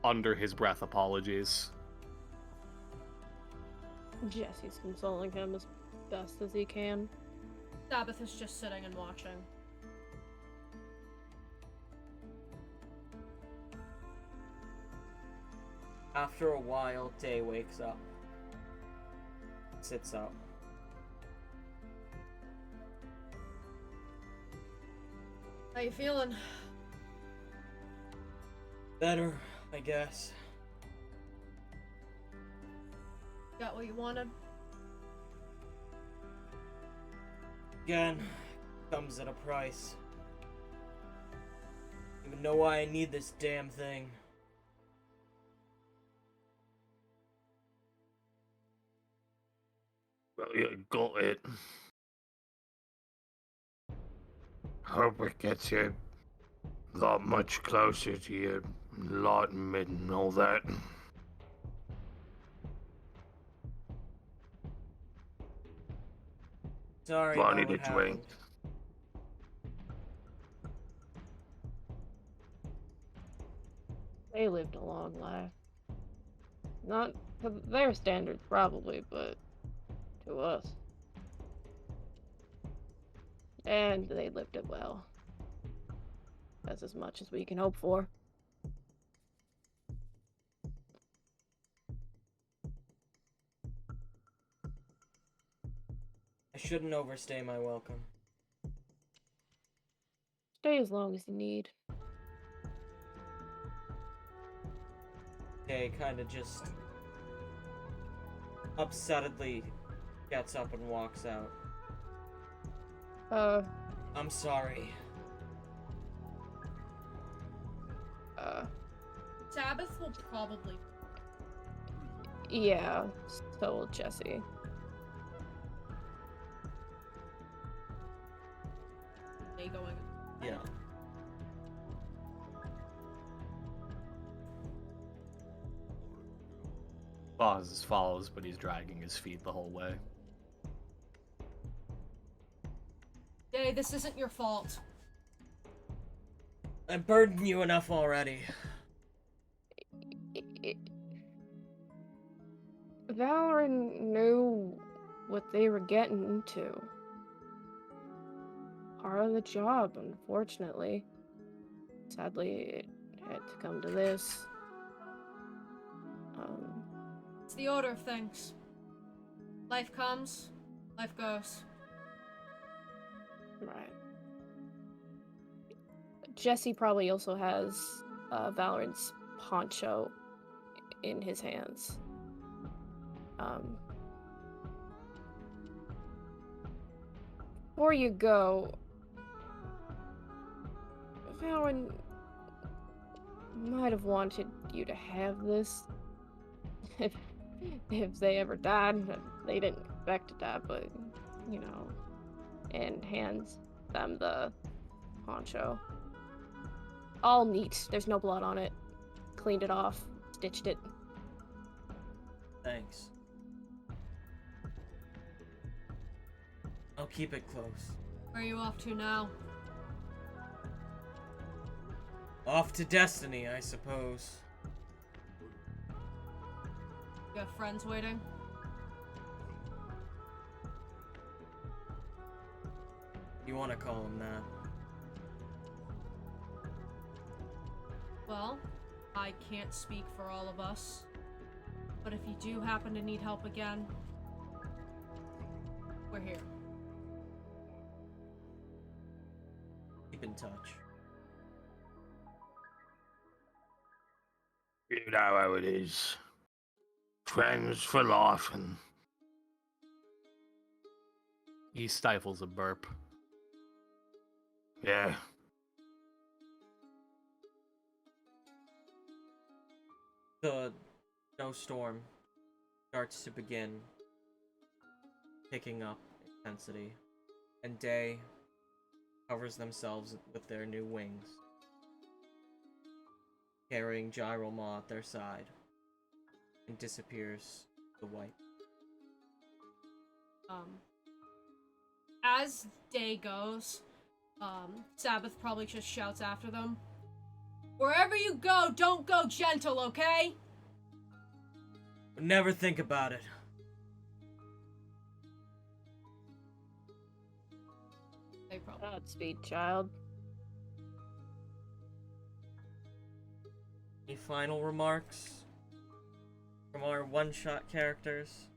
under his breath apologies. Jesse's consoling him as best as he can. Sabbath is just sitting and watching. After a while, Day wakes up. Sits up. How you feeling? Better, I guess. Got what you wanted? Again, comes at a price. Even know why I need this damn thing. Well, you got it. Hope it gets you that much closer to your enlightenment and all that. Sorry I about need what a drink. happened. They lived a long life. Not to their standards, probably, but to us. And they lived it well. That's as much as we can hope for. I shouldn't overstay my welcome. Stay as long as you need. Day kinda just upsettedly gets up and walks out. I'm sorry. Sabbath will probably. Yeah, so will Jesse. They going. Yeah. Boz follows, but he's dragging his feet the whole way. Day, this isn't your fault. I burdened you enough already. Valorant knew what they were getting into. Part of the job, unfortunately. Sadly, it had to come to this. It's the order of things. Life comes, life goes. Right. Jesse probably also has Valorant's poncho in his hands. Before you go, Valorant might have wanted you to have this. If they ever died, they didn't expect to die, but, you know, and hands them the poncho. All neat. There's no blood on it. Cleaned it off. Stitched it. Thanks. I'll keep it close. Where are you off to now? Off to destiny, I suppose. You have friends waiting? You want to call him that? Well, I can't speak for all of us. But if you do happen to need help again, we're here. Keep in touch. You know how it is. Friends for life, and He stifles a burp. yeah. The snowstorm starts to begin picking up intensity, and Day covers themselves with their new wings, carrying Gyroma at their side. and disappears the white. As day goes, Sabbath probably just shouts after them. Wherever you go, don't go gentle, okay? Never think about it. They probably. Godspeed, child. Any final remarks from our one-shot characters?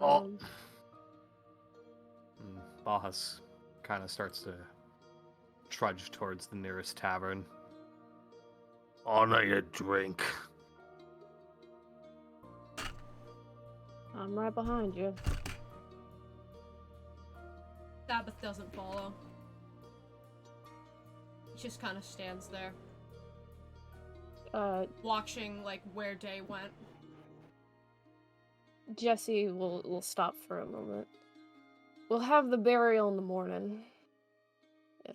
Um, Bahas kind of starts to trudge towards the nearest tavern. I need a drink. I'm right behind you. Sabbath doesn't follow. He just kind of stands there, watching like where day went. Jesse will stop for a moment. We'll have the burial in the morning.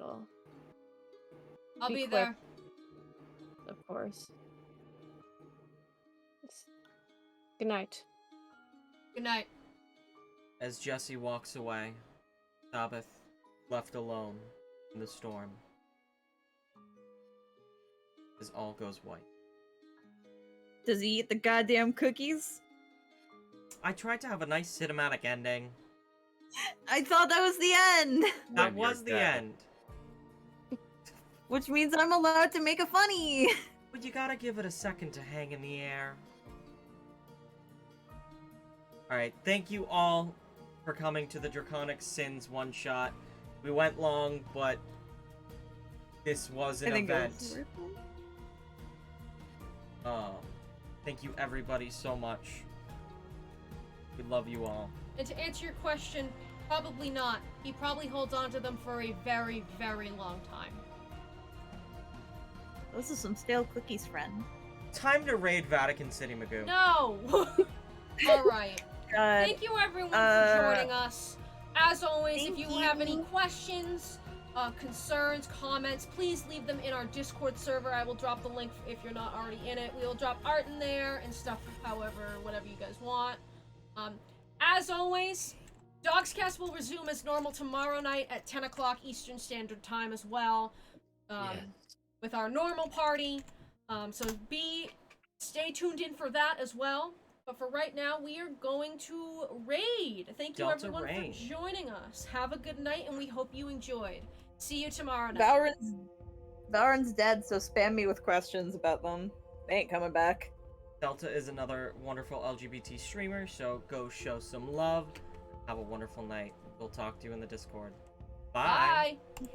I'll be quick, there. of course. Good night. Good night. As Jesse walks away, Sabbath left alone in the storm. As all goes white. Does he eat the goddamn cookies? I tried to have a nice cinematic ending. I thought that was the end! That When you're was the dead. end. Which means I'm allowed to make a funny! But you gotta give it a second to hang in the air. Alright, thank you all for coming to the Draconic Sins one-shot. We went long, but this was an event. Thank you everybody so much. We love you all. And to answer your question, probably not. He probably holds on to them for a very, very long time. Those are some stale cookies, friend. Time to raid Vatican City, Magoo. No! Alright. Thank you everyone for joining us. As always, if you have any questions, concerns, comments, please leave them in our Discord server. I will drop the link if you're not already in it. We will drop art in there and stuff, whatever you guys want. As always, DoGsCast will resume as normal tomorrow night at 10 o'clock Eastern Standard Time as well, with our normal party. So stay tuned in for that as well. But for right now, we are going to raid. Thank you Delta everyone raid. for joining us. Have a good night, and we hope you enjoyed. See you tomorrow night. Valorant's dead, so spam me with questions about them. They ain't coming back. Delta is another wonderful LGBT streamer, so go show some love. Have a wonderful night. We'll talk to you in the Discord. Bye. Bye.